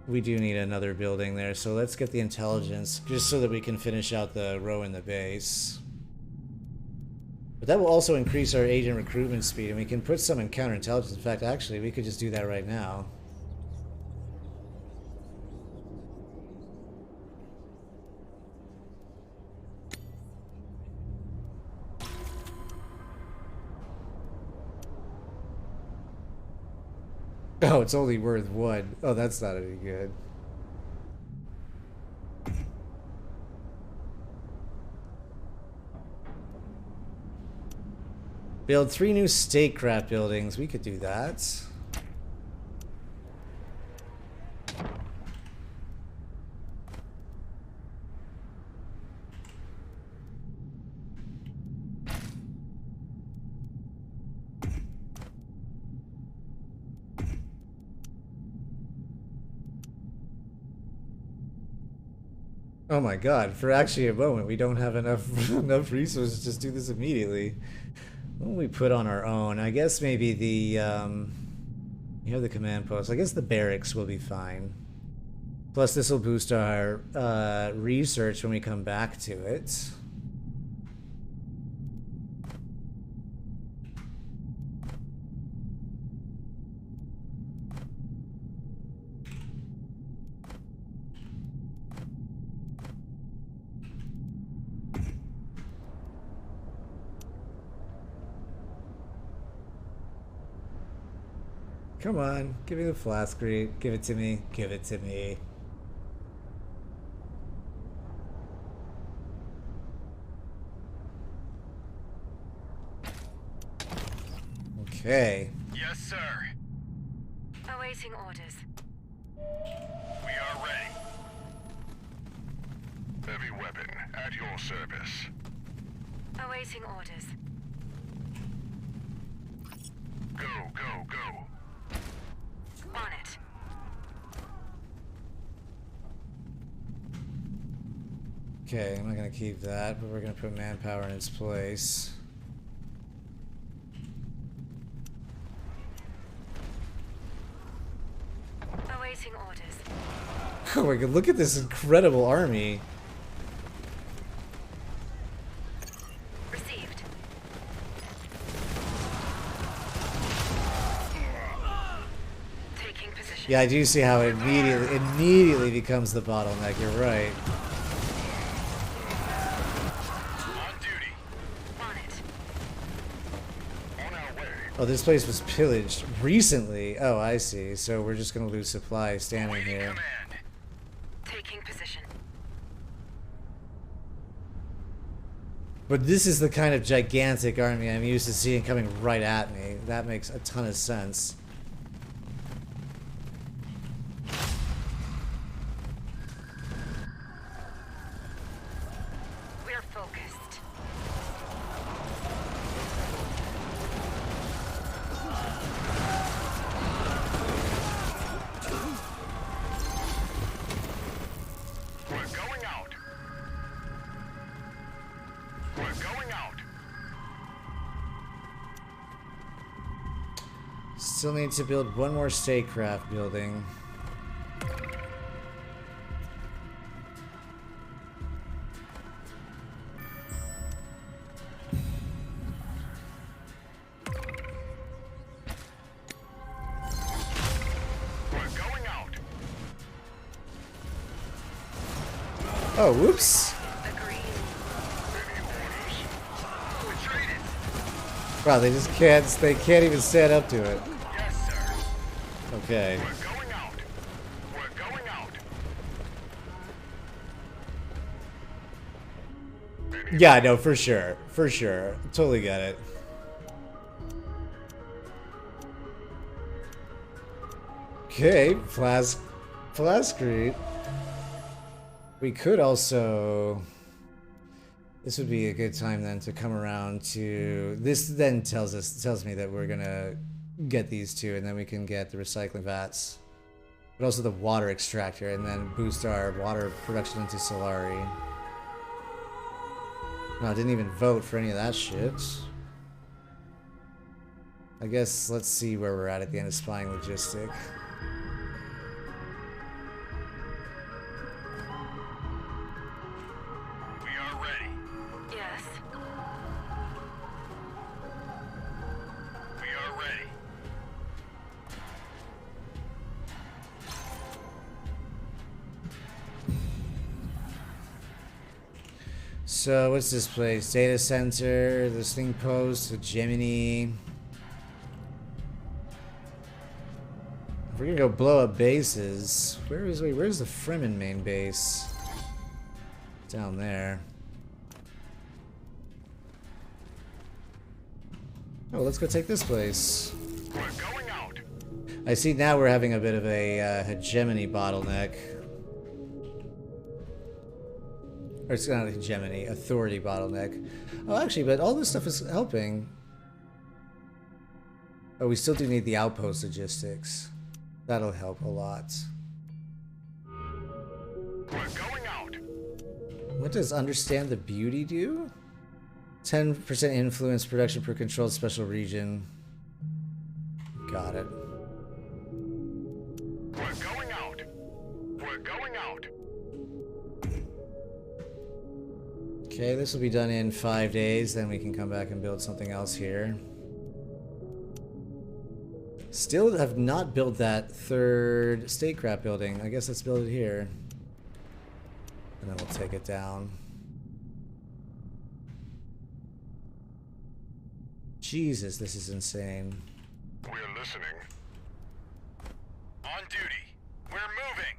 We do need another building there, so let's get the intelligence, just so that we can finish out the row in the base. But that will also increase our agent recruitment speed, and we can put some in counterintelligence. In fact, actually, we could just do that right now. Oh, it's only worth one. Oh, that's not any good. Build 3 new statecraft buildings. We could do that. Oh my god, for actually a moment, we don't have enough enough resources to just do this immediately. What will we put on our own? I guess maybe the, you have the command post. I guess the barracks will be fine. Plus this will boost our research when we come back to it. Come on, give me the flask crate. Give it to me. Give it to me. Okay. Yes, sir. Awaiting orders. We are ready. Heavy weapon at your service. Awaiting orders. Go, go, go. On it. Okay, I'm not gonna keep that, but we're gonna put manpower in its place. Awaiting orders. Oh my god, look at this incredible army. Received. Taking position. Yeah, I do see how it immediately becomes the bottleneck. You're right. On duty. On it. On our way. Oh, this place was pillaged recently. Oh, I see. So we're just gonna lose supply standing Waiting here. command. Taking position. But this is the kind of gigantic army I'm used to seeing coming right at me. That makes a ton of sense. We're focused. We're going out. We're going out. Still need to build one more statecraft building. We're going out. Oh, whoops. Agreed. Any orders? Atreides. Wow, they can't even stand up to it. Yes, sir. Okay. We're going out. We're going out. Yeah, no, for sure. For sure. Totally get it. Okay, Flascrete. We could also... This would be a good time then to come around to... This then tells me that we're gonna get these two, and then we can get the recycling vats. But also the water extractor, and then boost our water production into Solari. No, I didn't even vote for any of that shit. I guess let's see where we're at the end of spying logistic. We are ready. Yes. We are ready. So, what's this place? Data center, the Sling Post, the Gemini. If we're gonna go blow up bases, where's the Fremen main base? Down there. Oh, let's go take this place. We're going out. I see now we're having a bit of a hegemony bottleneck. Or it's not a hegemony, authority bottleneck. Oh, actually, but all this stuff is helping. Oh, we still do need the outpost logistics. That'll help a lot. We're going out. What does understand the beauty do? 10% influence production per controlled special region. Got it. We're going out. We're going out. Okay, this will be done in 5 days, then we can come back and build something else here. Still have not built that third statecraft building. I guess let's build it here. And then we'll take it down. Jesus, this is insane. We're listening. On duty. We're moving.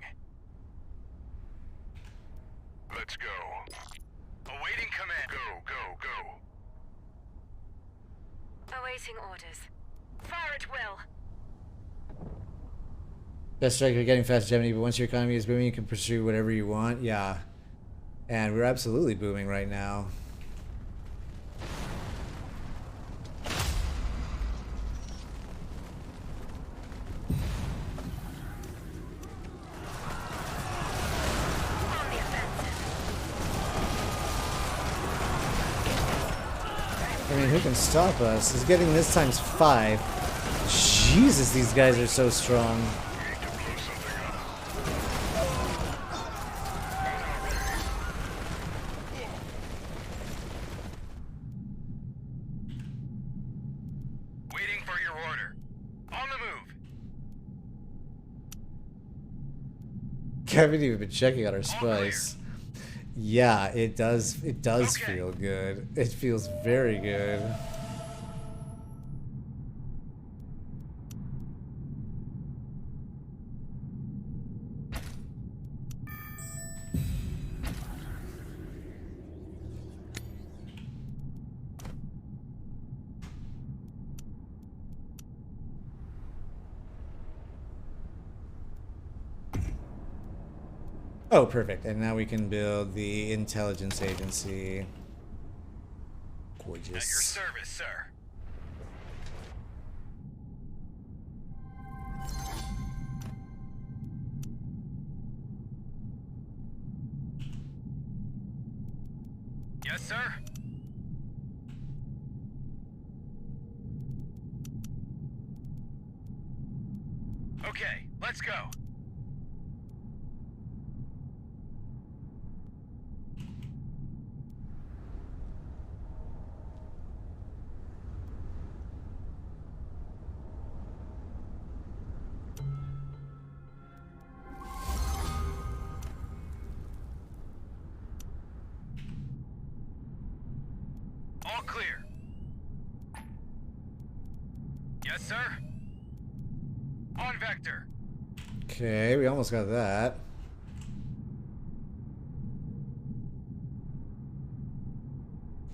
Let's go. Awaiting command. Go, go, go. Awaiting orders. Fire at will. Best striker getting fast Gemini, but once your economy is booming, you can pursue whatever you want. Yeah. And we're absolutely booming right now. On the offensive. I mean, who can stop us? He's getting this times 5. Jesus, these guys are so strong. Waiting for your order. On the move. haven't even been checking on our spice. Yeah, it does. It does Okay. feel good. It feels very good. Oh, perfect. And now we can build the intelligence agency. At your Gorgeous. service, sir. Yes, sir. Okay, let's go. All clear. Yes, sir. On vector. Okay, we almost got that.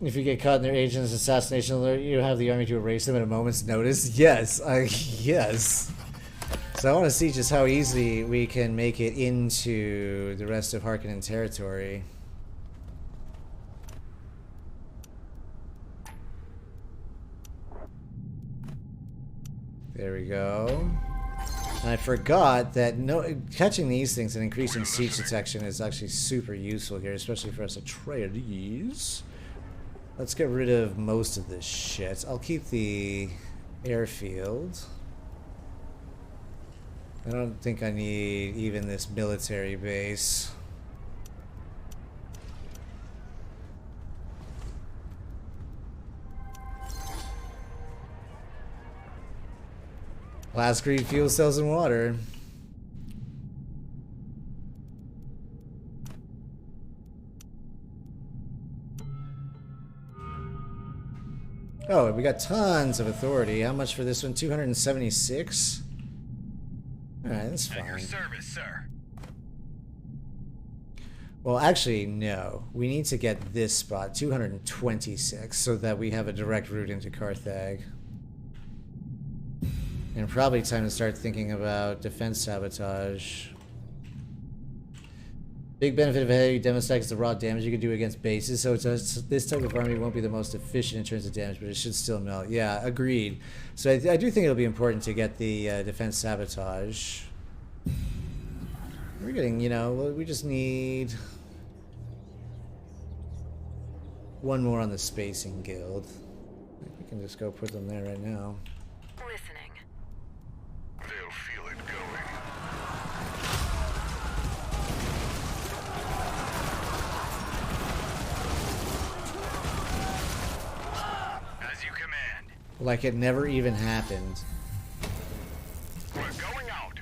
If you get caught in their agent's assassination alert, you have the army to erase them at a moment's notice. Yes, yes. So I want to see just how easily we can make it into the rest of Harkonnen territory. There we go. And I forgot that catching these things and increasing siege detection is actually super useful here, especially for us Atreides. Let's get rid of most of this shit. I'll keep the airfield. I don't think I need even this military base. Last green fuel cells and water. Oh, we got tons of authority. How much for this one? 276? Alright, that's At your fine. service, sir. Well, actually, no. We need to get this spot, 226, so that we have a direct route into Carthage. And probably time to start thinking about defense sabotage. Big benefit of a heavy demo stack is the raw damage you can do against bases, so this type of army won't be the most efficient in terms of damage, but it should still melt. Yeah, agreed. So I do think it'll be important to get the defense sabotage. We're getting, you know, we just need one more on the spacing guild. I think we can just go put them there right now. Listening. They'll feel it going. As you command. Like it never even happened. We're going out.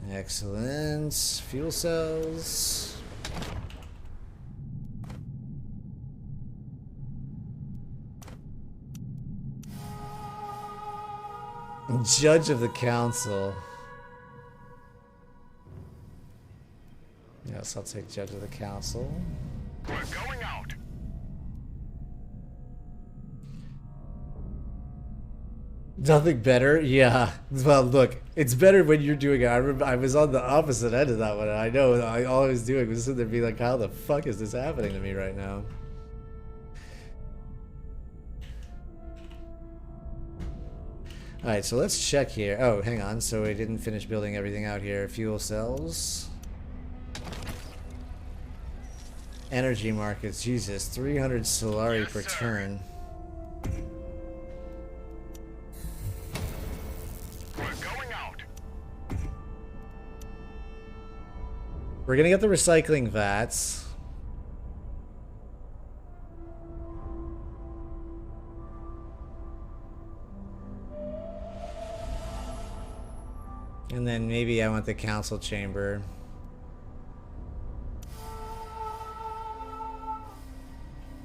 Excellent. Fuel cells. Judge of the council. Yes, I'll take judge of the council. We're going out. Nothing better? Yeah. Well, look, it's better when you're doing it. I remember I was on the opposite end of that one, and I know all I was doing was sitting there being like, how the fuck is this happening to me right now? Alright, so let's check here. Oh, hang on. So we didn't finish building everything out here. Fuel cells. Energy markets. Jesus, 300 Solari Yes, per sir. turn. We're going out. We're gonna get the recycling vats. And then maybe I want the council chamber.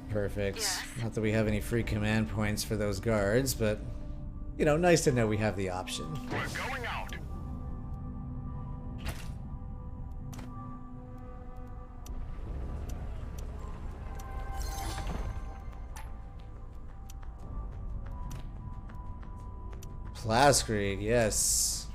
Perfect. Yes. Not that we have any free command points for those guards, but, you know, nice to know we have the option. We're going out. Plascrete, yes.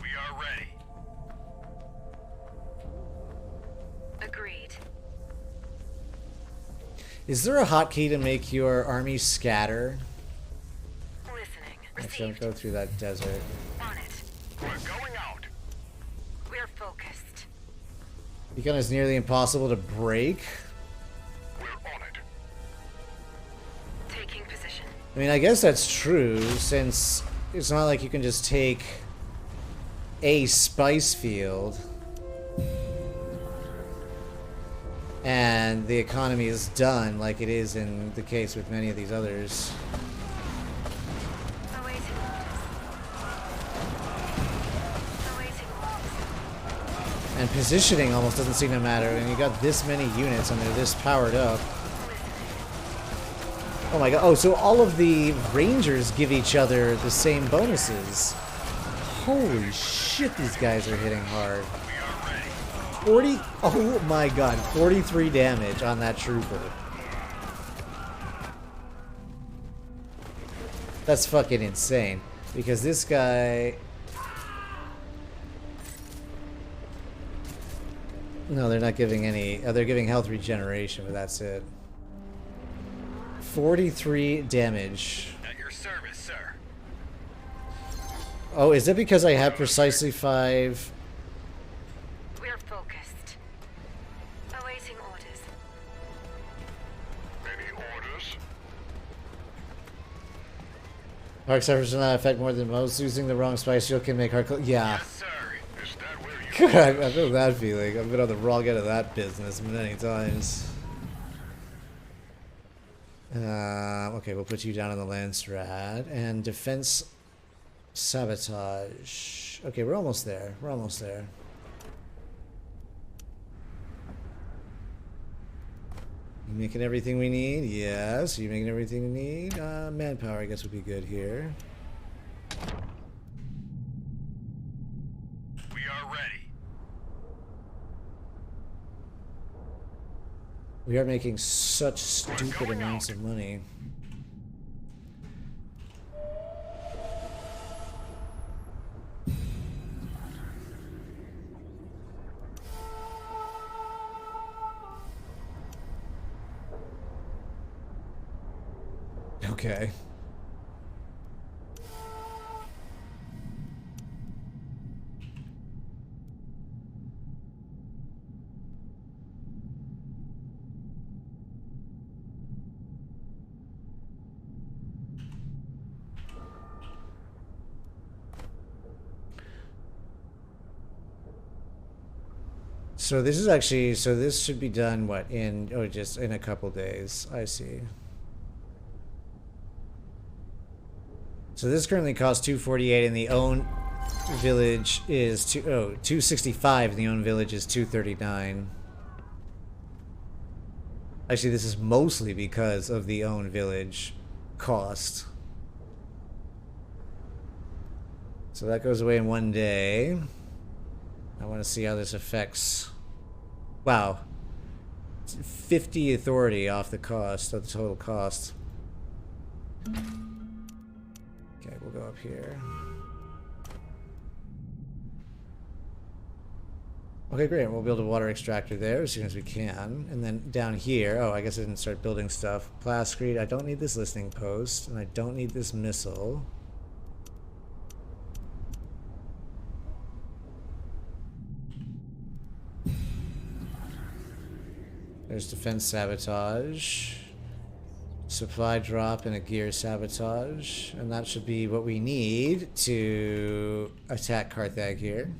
We are ready. Agreed. Is there a hotkey to make your army scatter? Listening. Actually, Received. don't go through that desert. On it. We're going out. We're focused. Beacon is nearly impossible to break. We're on it. Taking position. I mean, I guess that's true, since it's not like you can just take a spice field and the economy is done like it is in the case with many of these others. Awaiting orders. Awaiting orders. And positioning almost doesn't seem to matter when you got this many units and they're this powered up. Oh my god. Oh, so all of the rangers give each other the same bonuses. Holy shit, these guys are hitting hard. 40, oh my god, 43 damage on that trooper. That's fucking insane. Because this guy... No, they're not giving any... Oh, they're giving health regeneration, but that's it. 43 damage. At your service, sir. Oh, is that because I have precisely 5... We're focused. Awaiting orders. Any orders? Arc suffers does not affect more than most. Using the wrong spice shield can make Harkonnen... Yeah. Yes, sir. Is that where you... God, I feel that feeling. I've been on the wrong end of that business many times. Okay, we'll put you down on the land strat. And defense sabotage. Okay, we're almost there. We're almost there. You making everything we need? Yes. You making everything we need? Manpower, I guess, would be good here. We are ready. We are making such stupid amounts of money. Okay. So this is actually, so this should be done, what, in, oh, just in a couple days. I see. So this currently costs 248 and the own village is 265 and the own village is 239. Actually, this is mostly because of the own village cost. So that goes away in one day. I want to see how this affects... Wow. 50 authority off the cost, of the total cost. Okay, we'll go up here. Okay, great. We'll build a water extractor there as soon as we can. And then down here, oh, I guess I didn't start building stuff. Plascrete, I don't need this listening post, and I don't need this missile. There's defense sabotage. Supply drop and a gear sabotage. And that should be what we need to attack Carthag here.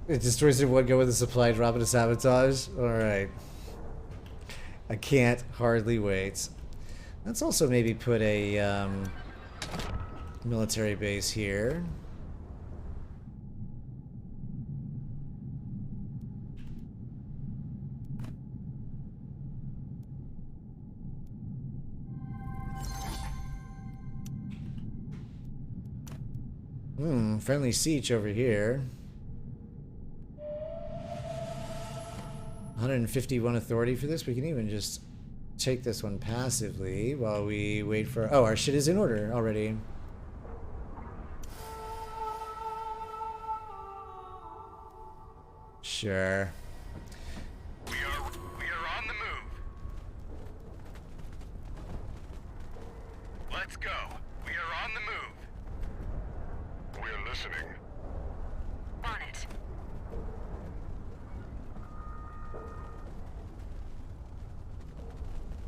It destroys it in one go with a supply drop and a sabotage? Alright. I can't hardly wait. Let's also maybe put a military base here. Friendly siege over here. 151 authority for this. We can even just take this one passively while we wait for... Oh, our shit is in order already. Sure. We are on the move. Let's go. We are on the move. We're listening. On it.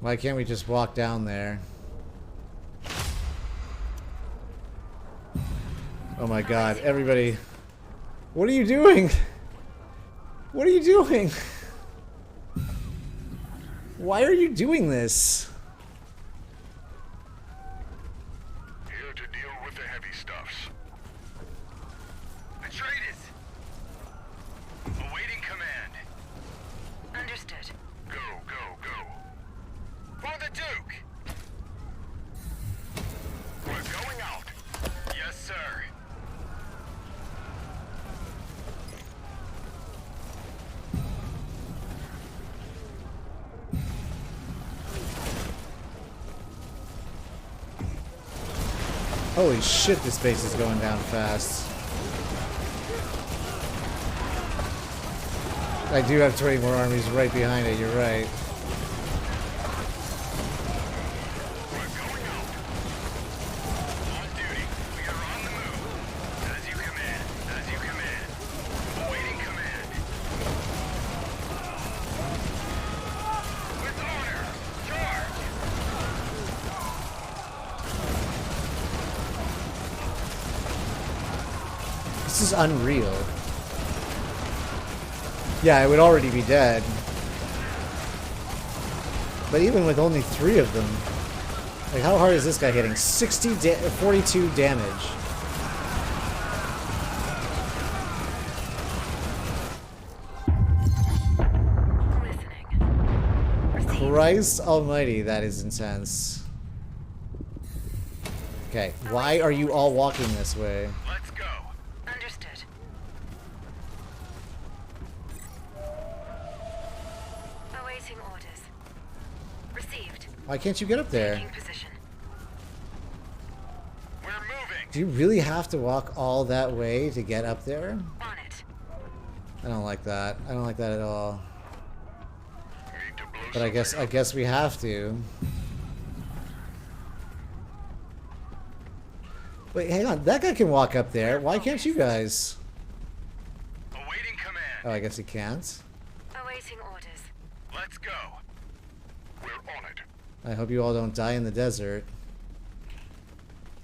Why can't we just walk down there? Oh my god, everybody. What are you doing? What are you doing? Why are you doing this? Here to deal with the heavy stuffs. Atreides! Awaiting command. Understood. Go, go, go. For the Duke! We're going out. Yes, sir. Holy shit, this base is going down fast. I do have 20 more armies right behind it, you're right. We're going out. On duty. We are on the move. As you command. As you command. Awaiting command. With honor. Charge. This is unreal. Yeah, I would already be dead. But even with only 3 of them, like how hard is this guy hitting? 42 damage. Listening. Christ almighty, that is intense. Okay, why are you all walking this way? Let's go. Understood. Awaiting orders. Received. Why can't you get up there? Taking position. We're moving. Do you really have to walk all that way to get up there? On it. I don't like that. I don't like that at all. Need to blow But I guess we have to. Wait, hang on. That guy can walk up there. Why can't you guys? Awaiting command. Oh, I guess he can't. Awaiting orders. Let's go. We're on it. I hope you all don't die in the desert.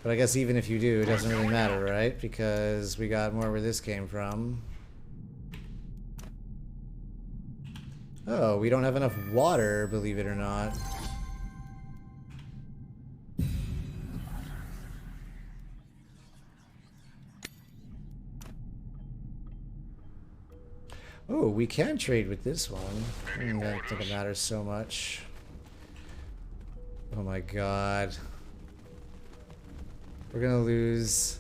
But I guess even if you do, it doesn't really matter, right? Because we got more where this came from. Oh, we don't have enough water, believe it or not. Oh, we can trade with this one. I don't think it matters so much. Oh my god. We're gonna lose.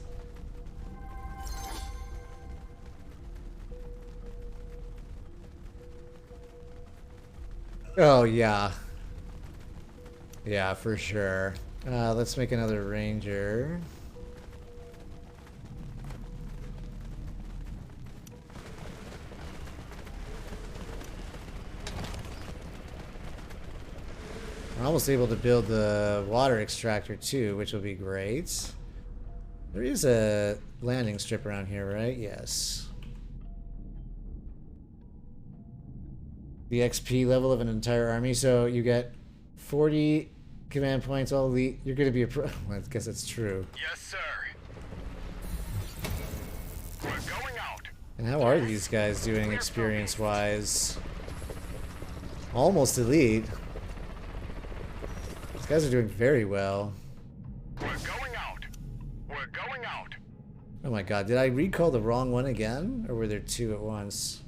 Oh yeah. Yeah, for sure. Let's make another ranger. We're almost able to build the water extractor too, which will be great. There is a landing strip around here, right? Yes. The XP level of an entire army, so you get 40 command points, all elite. You're going to be a pro. Well, I guess that's true. Yes, sir. We're going out. And how are these guys doing experience-wise? Almost elite. These guys are doing very well. We're going out. We're going out. Oh my god, did I recall the wrong one again? Or were there two at once?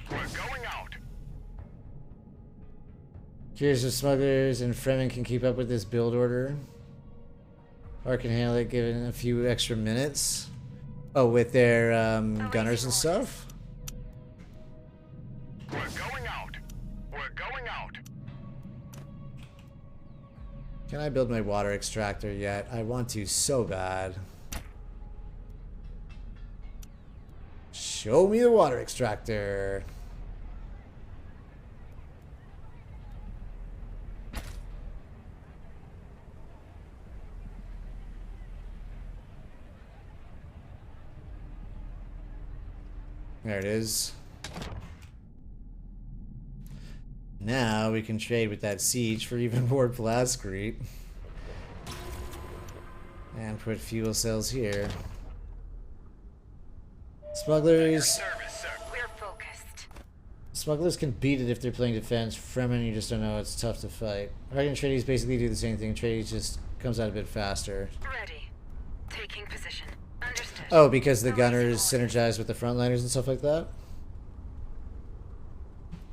We're going out. Curious if smugglers and Fremen can keep up with this build order. Or can handle it given a few extra minutes. Oh, with their gunners and stuff? We're going out. We're going out. Can I build my water extractor yet? I want to so bad. Show me the water extractor. There it is. Now we can trade with that siege for even more plascrete. And put fuel cells here. Smugglers. Service, sir. We're focused. Smugglers can beat it if they're playing defense. Fremen, you just don't know. It's tough to fight. Harkonnen Atreides basically do the same thing. Atreides just comes out a bit faster. Ready. Taking position. Understood. Oh, because the gunners synergize with the frontliners and stuff like that?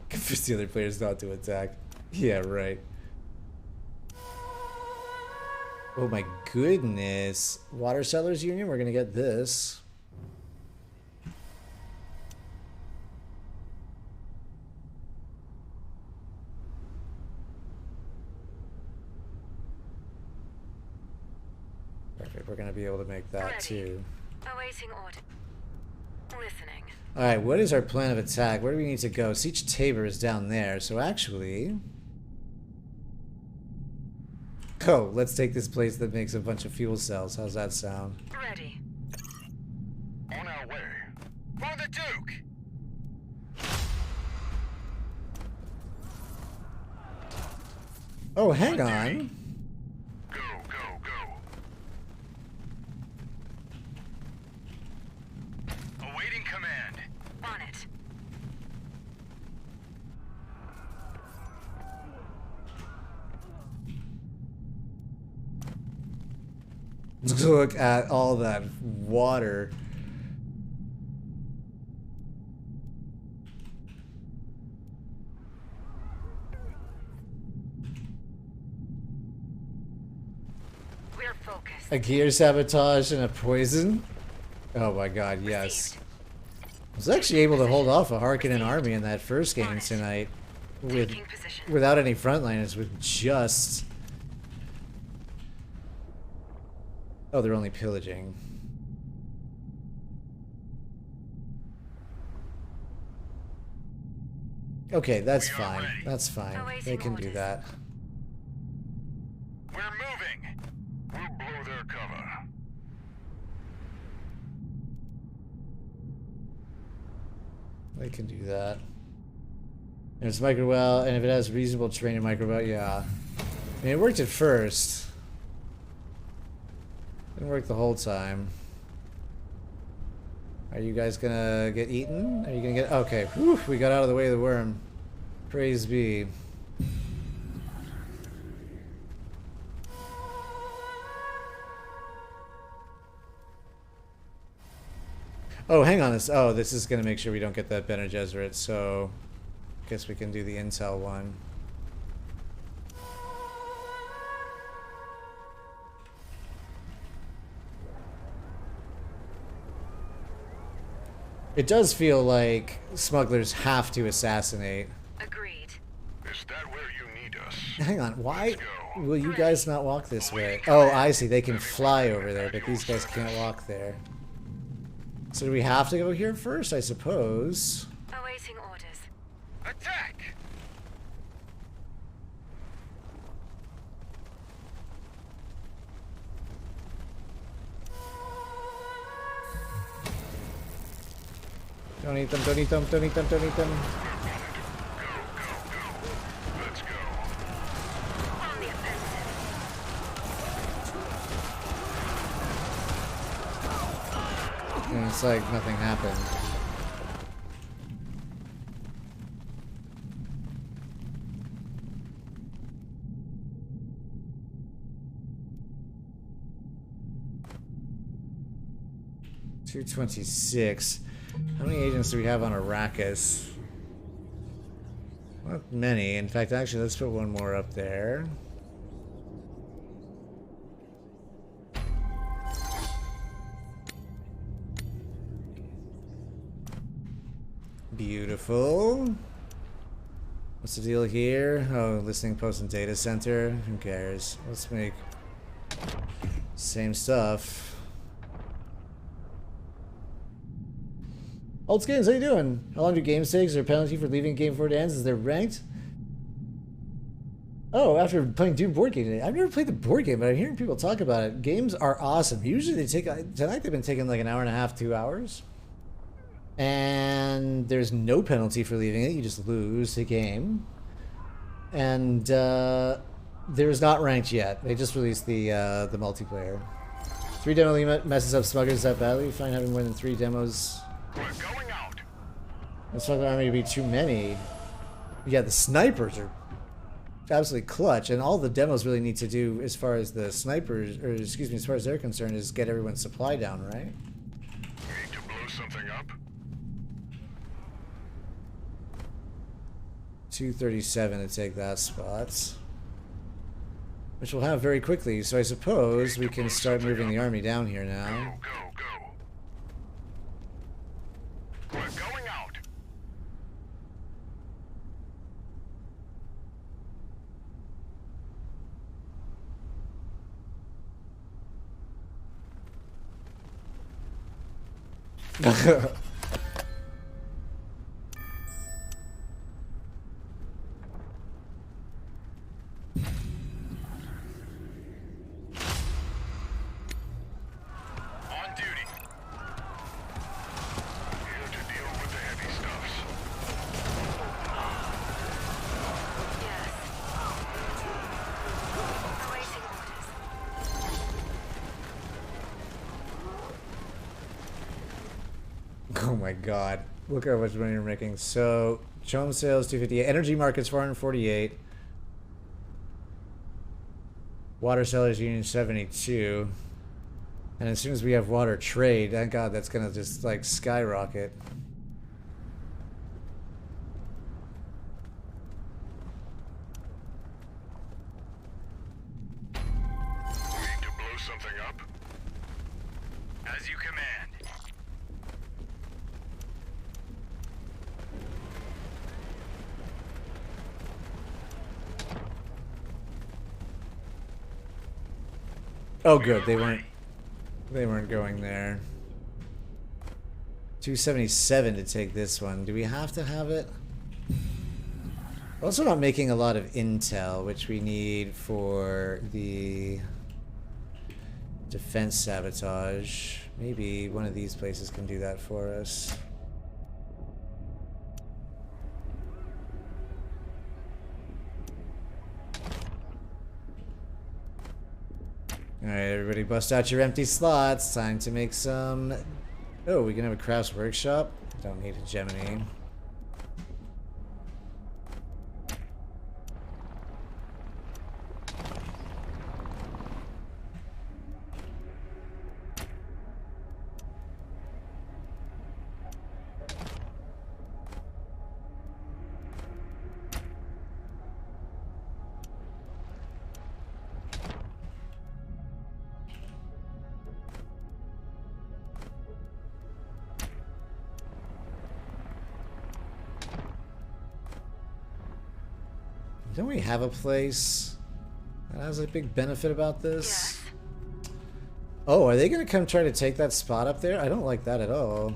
Convince the other players not to attack. Yeah, right. Oh my goodness. Water Sellers Union, we're gonna get this. Perfect, we're gonna be able to make that Ready. too. Awaiting order. Listening. Alright, what is our plan of attack? Where do we need to go? Siege Tabor is down there, so actually... Oh, let's take this place that makes a bunch of fuel cells. How's that sound? Ready. On our way. For the Duke. Oh, hang on. Go, go, go. Awaiting command. On it. Look at all that water. We're focused. A gear sabotage and a poison? Oh my god, yes. I was actually able to hold off a Harkonnen army in that first game tonight with Taking position. without any frontliners, with just... Oh, they're only pillaging. Okay, that's We are fine. ready. That's fine. They Awaiting can do orders. that. We're moving. We'll blow their cover. They can do that. And it's micro well, and if it has reasonable terrain in micro well, yeah. I mean, it worked at first. Didn't work the whole time. Are you guys gonna get eaten? Are you gonna get... Okay, whew, we got out of the way of the worm. Praise be. Oh, hang on. This is gonna make sure we don't get that Bene Gesserit, so... Guess we can do the intel one. It does feel like smugglers have to assassinate. Agreed. Is that where you need us? Hang on, why Let's go. will you guys not walk this way? Oh, I see. They can fly over there, but these guys can't walk there. So do we have to go here first? I suppose. Awaiting orders. Attack! Don't eat them, don't eat them, don't eat them, don't eat them. Let's go. On the offensive. And it's like nothing happened. $226. How many agents do we have on Arrakis? Not many. In fact, actually, let's put one more up there. Beautiful. What's the deal here? Oh, listening post and data center. Who cares? Let's make same stuff. Old Skins, how you doing? How long do games take? Is there a penalty for leaving a game before it ends? Is there ranked? Oh, after playing Dune board game today. I've never played the board game, but I'm hearing people talk about it. Games are awesome. Usually they take, tonight they've been taking like an hour and a half, 2 hours. And there's no penalty for leaving it. You just lose the game. And there's not ranked yet. They just released the multiplayer. 3 demo limit messes up Smugglers that badly. You find having more than 3 demos. We're going out. The Smuggler Army to be too many. Yeah, the snipers are absolutely clutch, and all the demos really need to do as far as the snipers, or excuse me, as far as they're concerned, is get everyone's supply down, right? Need to blow something up? 237 to take that spot. Which we'll have very quickly, so I suppose we can start moving the army down here now. Go, go, go. We're going out. On duty. Here to deal with the heavy stuffs. Yes. Awaiting orders. Oh my god. Look at how much money you're making. So, Chome sales 258. Energy markets 448. Water sellers union 72. And as soon as we have water trade, thank god that's gonna just like skyrocket. Need to blow something up? As you command. Oh good, they weren't going there. 277 to take this one. Do we have to have it? We're also not making a lot of intel, which we need for the defense sabotage. Maybe one of these places can do that for us. Alright, everybody bust out your empty slots. Time to make some... Oh, we can have a crafts workshop. Don't need a Gemini. Don't we have a place that has a big benefit about this? Yes. Oh, are they gonna come try to take that spot up there? I don't like that at all.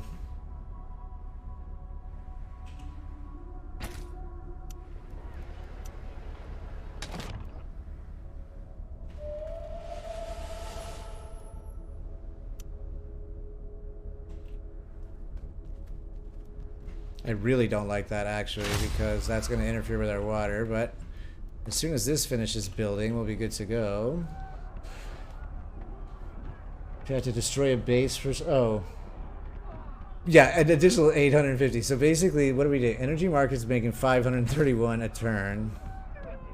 I really don't like that, actually, because that's going to interfere with our water, but as soon as this finishes building, we'll be good to go. We have to destroy a base for... Oh. Yeah, an additional 850. So basically, what do we do? Energy market's making 531 a turn.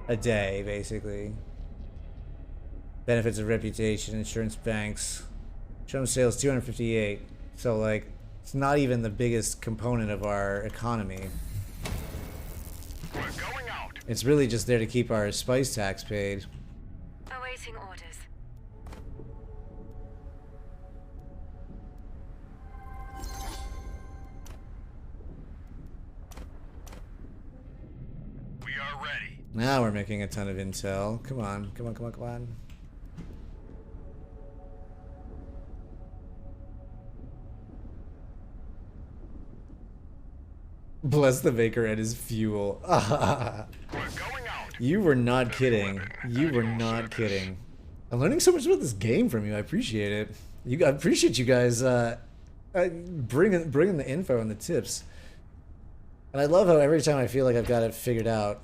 A day, basically. Benefits of reputation, insurance banks. Show sales 258. So, like... It's not even the biggest component of our economy. We're going out. It's really just there to keep our spice tax paid. Awaiting orders. We are ready. Now we're making a ton of intel. Come on, come on, come on, come on. Bless the baker and his fuel. We're going out. You were not kidding. You were not kidding. I'm learning so much about this game from you. I appreciate it. I appreciate you guys bringing the info and the tips. And I love how every time I feel like I've got it figured out,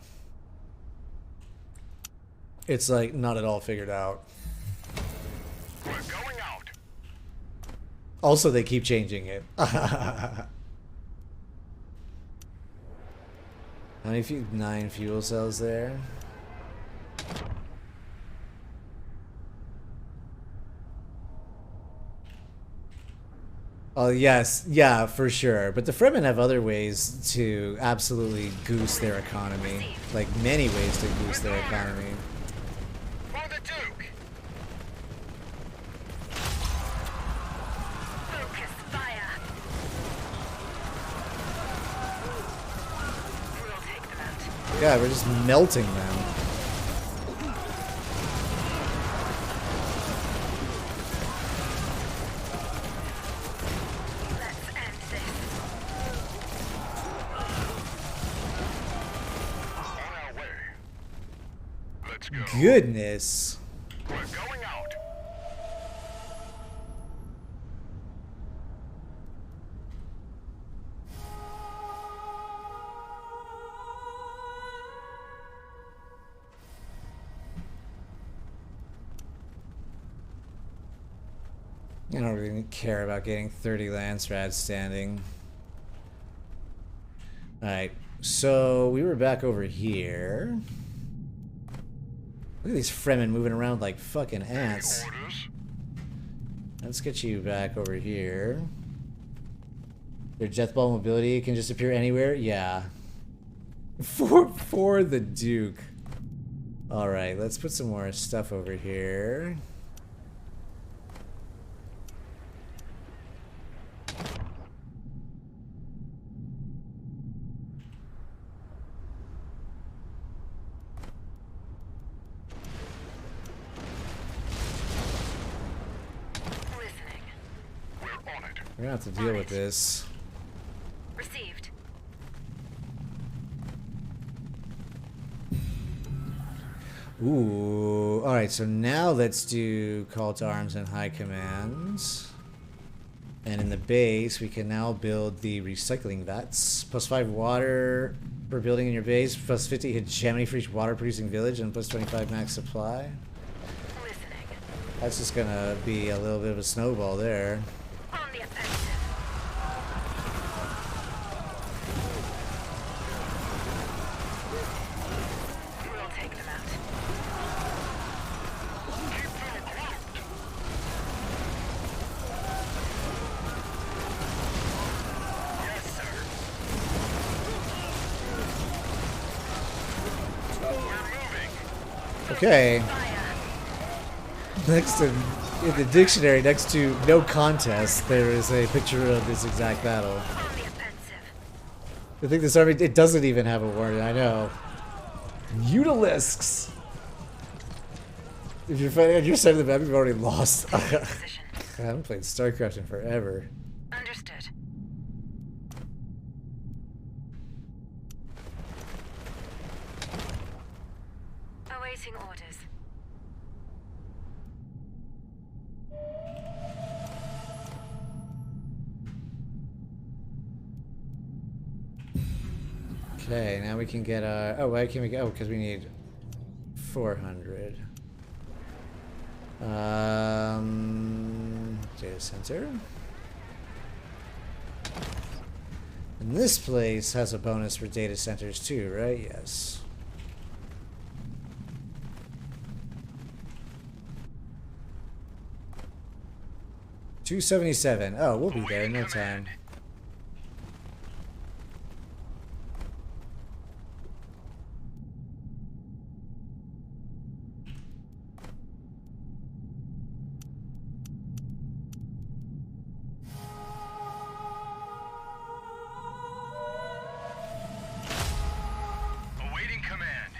it's like not at all figured out. We're going out. Also, they keep changing it. How many 9 fuel cells there? Oh, yes. Yeah, for sure. But the Fremen have other ways to absolutely goose their economy. Like, many ways to goose their economy. For the Duke. Focus fire. We'll take them out. God, we're just melting them. Let's end this. On our way. Let's go. Goodness. We're going out. I don't really care about getting 30 Lance Rats standing. Alright, so we were back over here. Look at these Fremen moving around like fucking ants. Orders. Let's get you back over here. Their death ball mobility can just appear anywhere? Yeah. For the Duke. Alright, let's put some more stuff over here. Listening. We're on it. We're gonna have to deal with this. Received. Ooh, alright, so now let's do call to arms and high commands. And in the base, we can now build the recycling vats. +5 water per building in your base, +50 hegemony for each water producing village, and +25 max supply. Listening. That's just gonna be a little bit of a snowball there. On the offensive. We'll take them out. Keep them cloaked. Yes, sir. We're moving. Okay, Fire. next in the dictionary, next to no contest, there is a picture of this exact battle. On the offensive. I think this army, it doesn't even have a warning, I know. Utilisks! If you're fighting on your side of the map, you've already lost. I Position. haven't played StarCraft in forever. Understood. Awaiting orders. Okay, now we can get our... Oh, why can't we go? Oh, because we need 400. Data center. And this place has a bonus for data centers too, right? Yes. $277. Oh, we'll be there in no time. Awaiting command.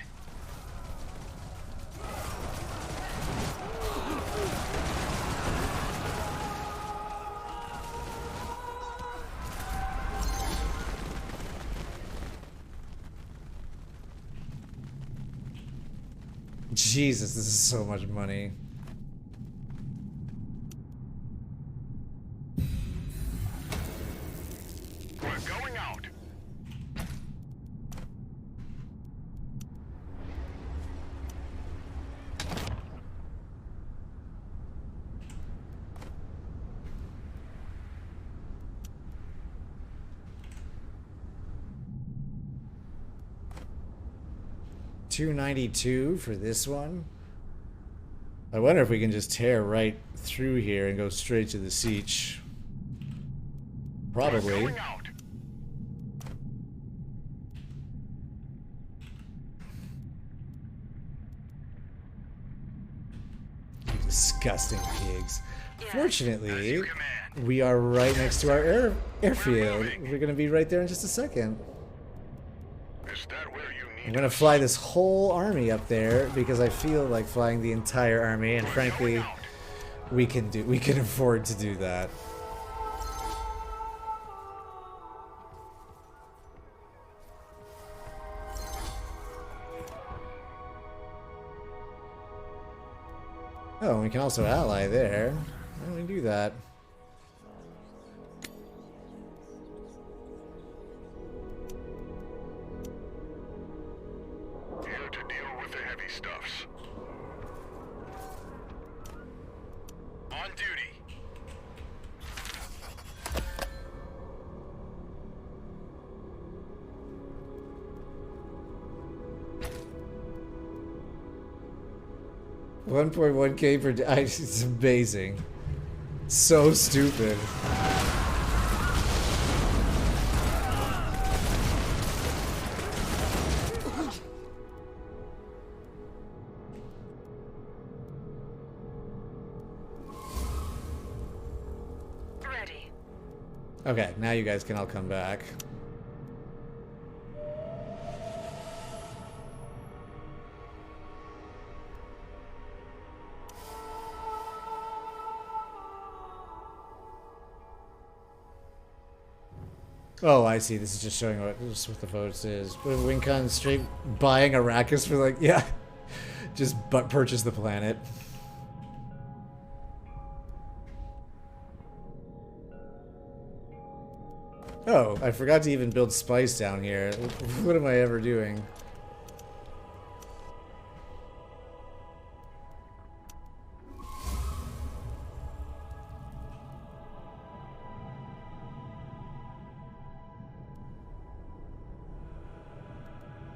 Jesus, this is so much money. We're going out. $292 for this one. I wonder if we can just tear right through here and go straight to the siege. We're Probably. going out. You disgusting pigs. Yes. As Fortunately, you command. we are right next to our airfield. We're gonna be right there in just a second. Is that where you I'm need gonna us? fly this whole army up there because I feel like flying the entire army, and frankly, we can afford to do that. Oh, and we can also ally there. Why don't we do that? Here to deal with the heavy stuffs. On duty. $1.1K per day. It's amazing. So stupid. Ready. Okay, now you guys can all come back. Oh, I see. This is just showing what the votes is. But Wincon straight buying Arrakis for like, yeah, just purchase the planet. Oh, I forgot to even build spice down here. What am I ever doing?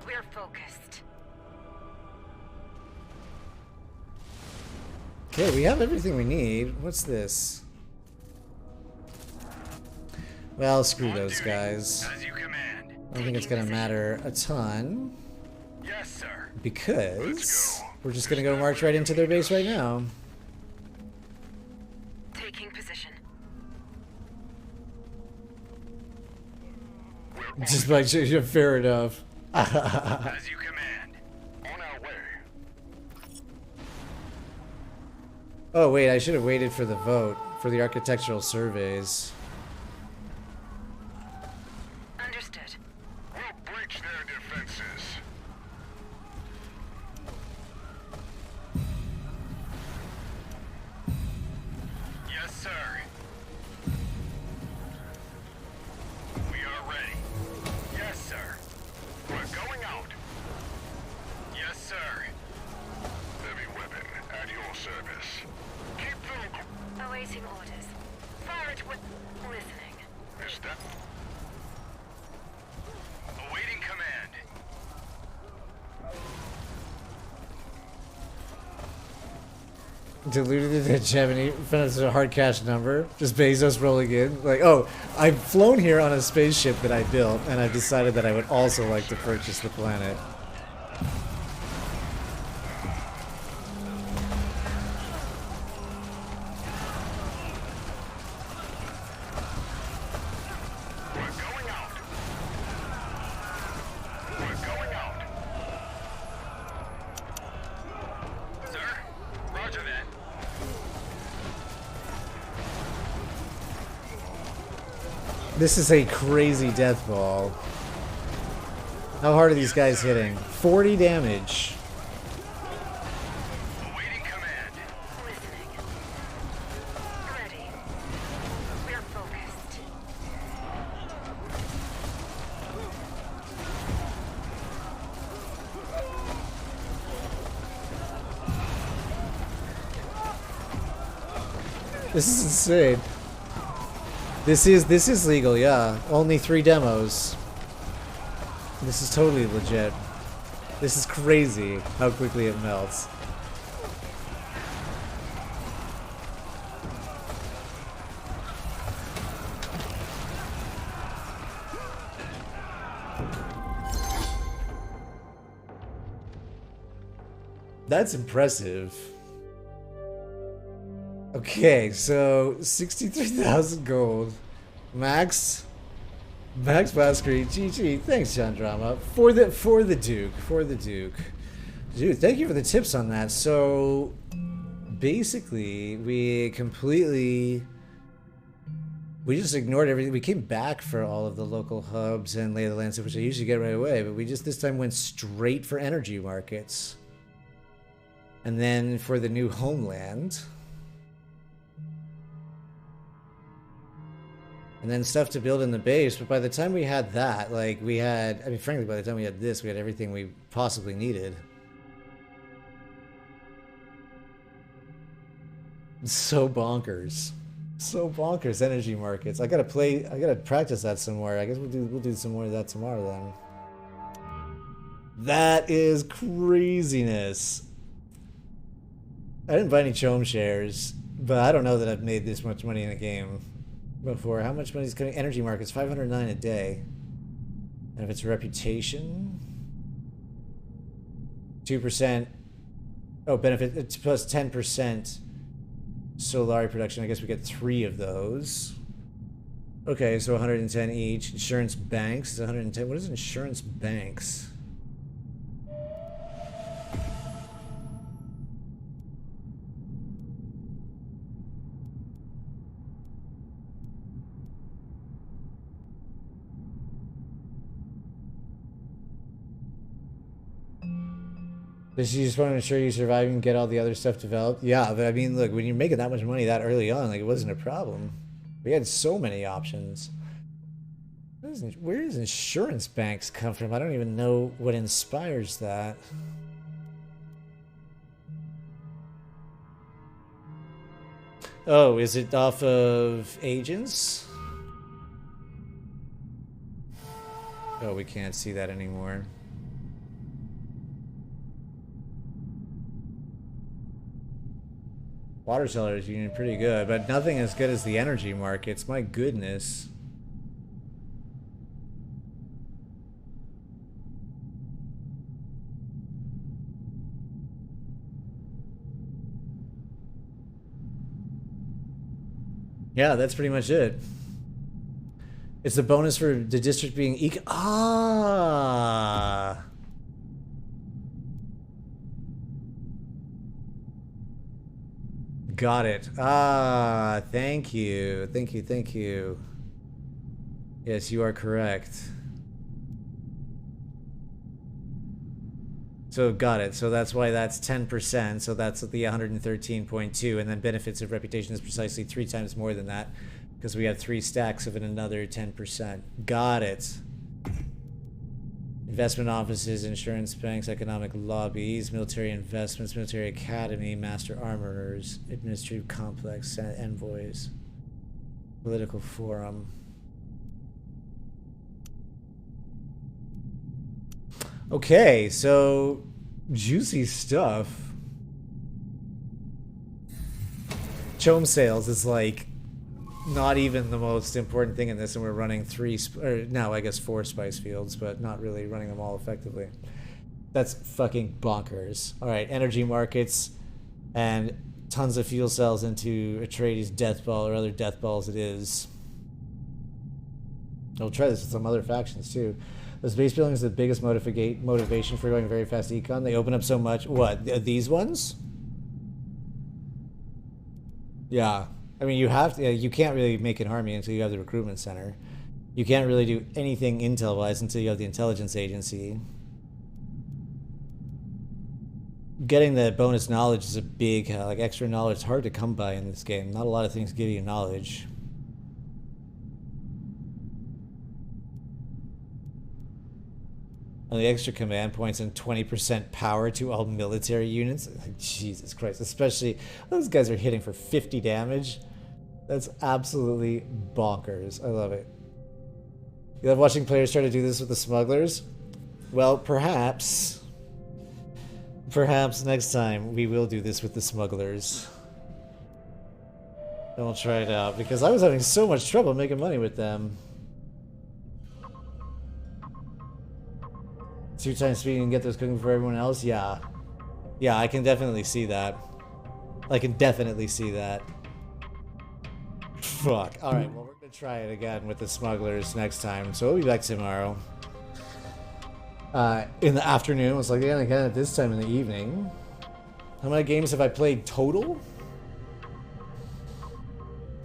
We're focused. Okay, we have everything we need. What's this? Well, screw On those duty. guys. As you command. I don't think it's gonna matter a ton Yes, sir. because Let's go. we're just gonna go march right into their base right now. Taking position. We're Just by fair enough. as you command. Oh wait, I should have waited for the vote for the architectural surveys. Understood. We'll breach their defenses. Yes, sir. We are ready. Yes, sir. We're going out. Yes, sir. Heavy weapon at your service. Keep them. Awaiting orders. Fire it with... Listening. Is that? Awaiting command. Diluted the Gemini, found it's a hard cash number. Just Bezos rolling in. Like, oh, I've flown here on a spaceship that I built, and I've decided that I would also like to purchase the planet. We're going out. We're going out. Sir? Roger that. This is a crazy death ball. How hard are these guys hitting? 40 damage. Awaiting command. Listening. Ready. We're focused. This is insane. This is legal, yeah. Only 3 demos. This is totally legit. This is crazy how quickly it melts. That's impressive. Okay, so 63,000 gold. Max Baskery, GG. Thanks, John Drama. For the Duke. Dude, thank you for the tips on that. So basically we just ignored everything. We came back for all of the local hubs and lay of the land stuff, which I usually get right away, but we just this time went straight for energy markets. And then for the new homeland. And then stuff to build in the base, but by the time we had that, like, frankly, by the time we had this, we had everything we possibly needed. So bonkers. So bonkers, energy markets. I gotta practice that some more. I guess we'll do some more of that tomorrow then. That is craziness. I didn't buy any Chom shares, but I don't know that I've made this much money in a game before. How much money is coming? Energy markets, 509 a day. And if it's reputation, 2%. Oh, benefit, it's plus 10% Solari production. I guess we get 3 of those. Okay, so 110 each. Insurance banks is 110. What is insurance banks? Does she just want to ensure you survive and get all the other stuff developed? Yeah, but I mean, look, when you're making that much money that early on, like, it wasn't a problem. We had so many options. Where does insurance banks come from? I don't even know what inspires that. Oh, is it off of agents? Oh, we can't see that anymore. Water sellers union pretty good, but nothing as good as the energy markets. My goodness. Yeah, that's pretty much it. It's a bonus for the district being Ah. Got it. Ah, thank you. Thank you, thank you. Yes, you are correct. So got it. So that's why that's 10%. So that's the 113.2. And then benefits of reputation is precisely 3 times more than that. Because we have 3 stacks of another 10%. Got it. Investment offices, insurance banks, economic lobbies, military investments, military academy, master armorers, administrative complex, senate envoys, political forum. Okay, so juicy stuff. Chome sales is like not even the most important thing in this, and we're running 3 or now I guess 4 spice fields, but not really running them all effectively. That's fucking bonkers. All right, energy markets and tons of fuel cells into Atreides death ball or other death balls. It is. I'll try this with some other factions too. Those base buildings are the biggest motivation for going very fast econ. They open up so much. What, these ones? Yeah. I mean, you have to. You can't really make an army until you have the recruitment center. You can't really do anything intel-wise until you have the intelligence agency. Getting the bonus knowledge is a big, like extra knowledge. It's hard to come by in this game. Not a lot of things give you knowledge. And the extra command points and 20% power to all military units. Like, Jesus Christ. Especially, those guys are hitting for 50 damage. That's absolutely bonkers. I love it. You love watching players try to do this with the smugglers? Well, perhaps next time we will do this with the smugglers. And we'll try it out, because I was having so much trouble making money with them. 2 times speed and get those cooking for everyone else? Yeah. Yeah, I can definitely see that. I can definitely see that. Fuck. Alright, well, we're gonna try it again with the smugglers next time. So we'll be back tomorrow. In the afternoon. It's like, again at this time in the evening. How many games have I played total?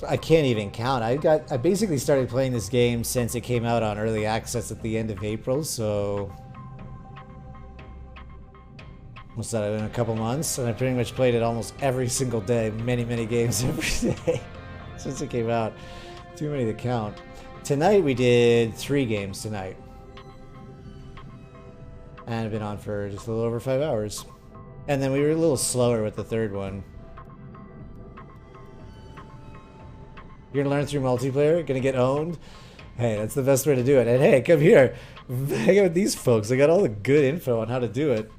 I can't even count. I basically started playing this game since it came out on early access at the end of April, so what's that, in a couple months? And I pretty much played it almost every single day. Many games every day since it came out. Too many to count. Tonight we did 3 games tonight. And I've been on for just a little over 5 hours. And then we were a little slower with the 3rd one. You're gonna learn through multiplayer? Gonna get owned? Hey, that's the best way to do it. And hey, come here. Hang out with these folks. I got all the good info on how to do it.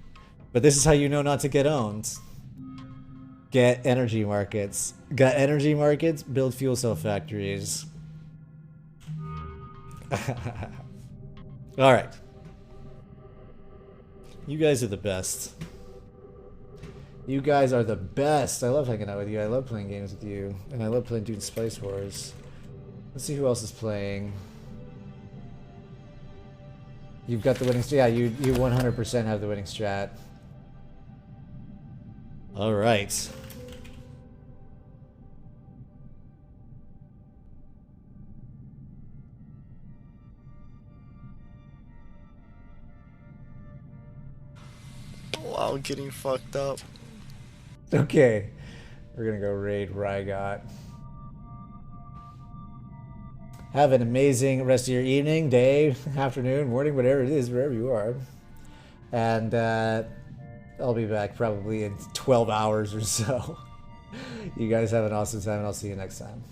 But this is how you know not to get owned. Get energy markets. Got energy markets? Build fuel cell factories. Alright. You guys are the best. You guys are the best. I love hanging out with you. I love playing games with you. And I love playing Dune Spice Wars. Let's see who else is playing. You've got the winning strat. Yeah, you 100% have the winning strat. All right. Wow, getting fucked up. Okay. We're gonna go raid Rygot. Have an amazing rest of your evening, day, afternoon, morning, whatever it is, wherever you are. And I'll be back probably in 12 hours or so. You guys have an awesome time, and I'll see you next time.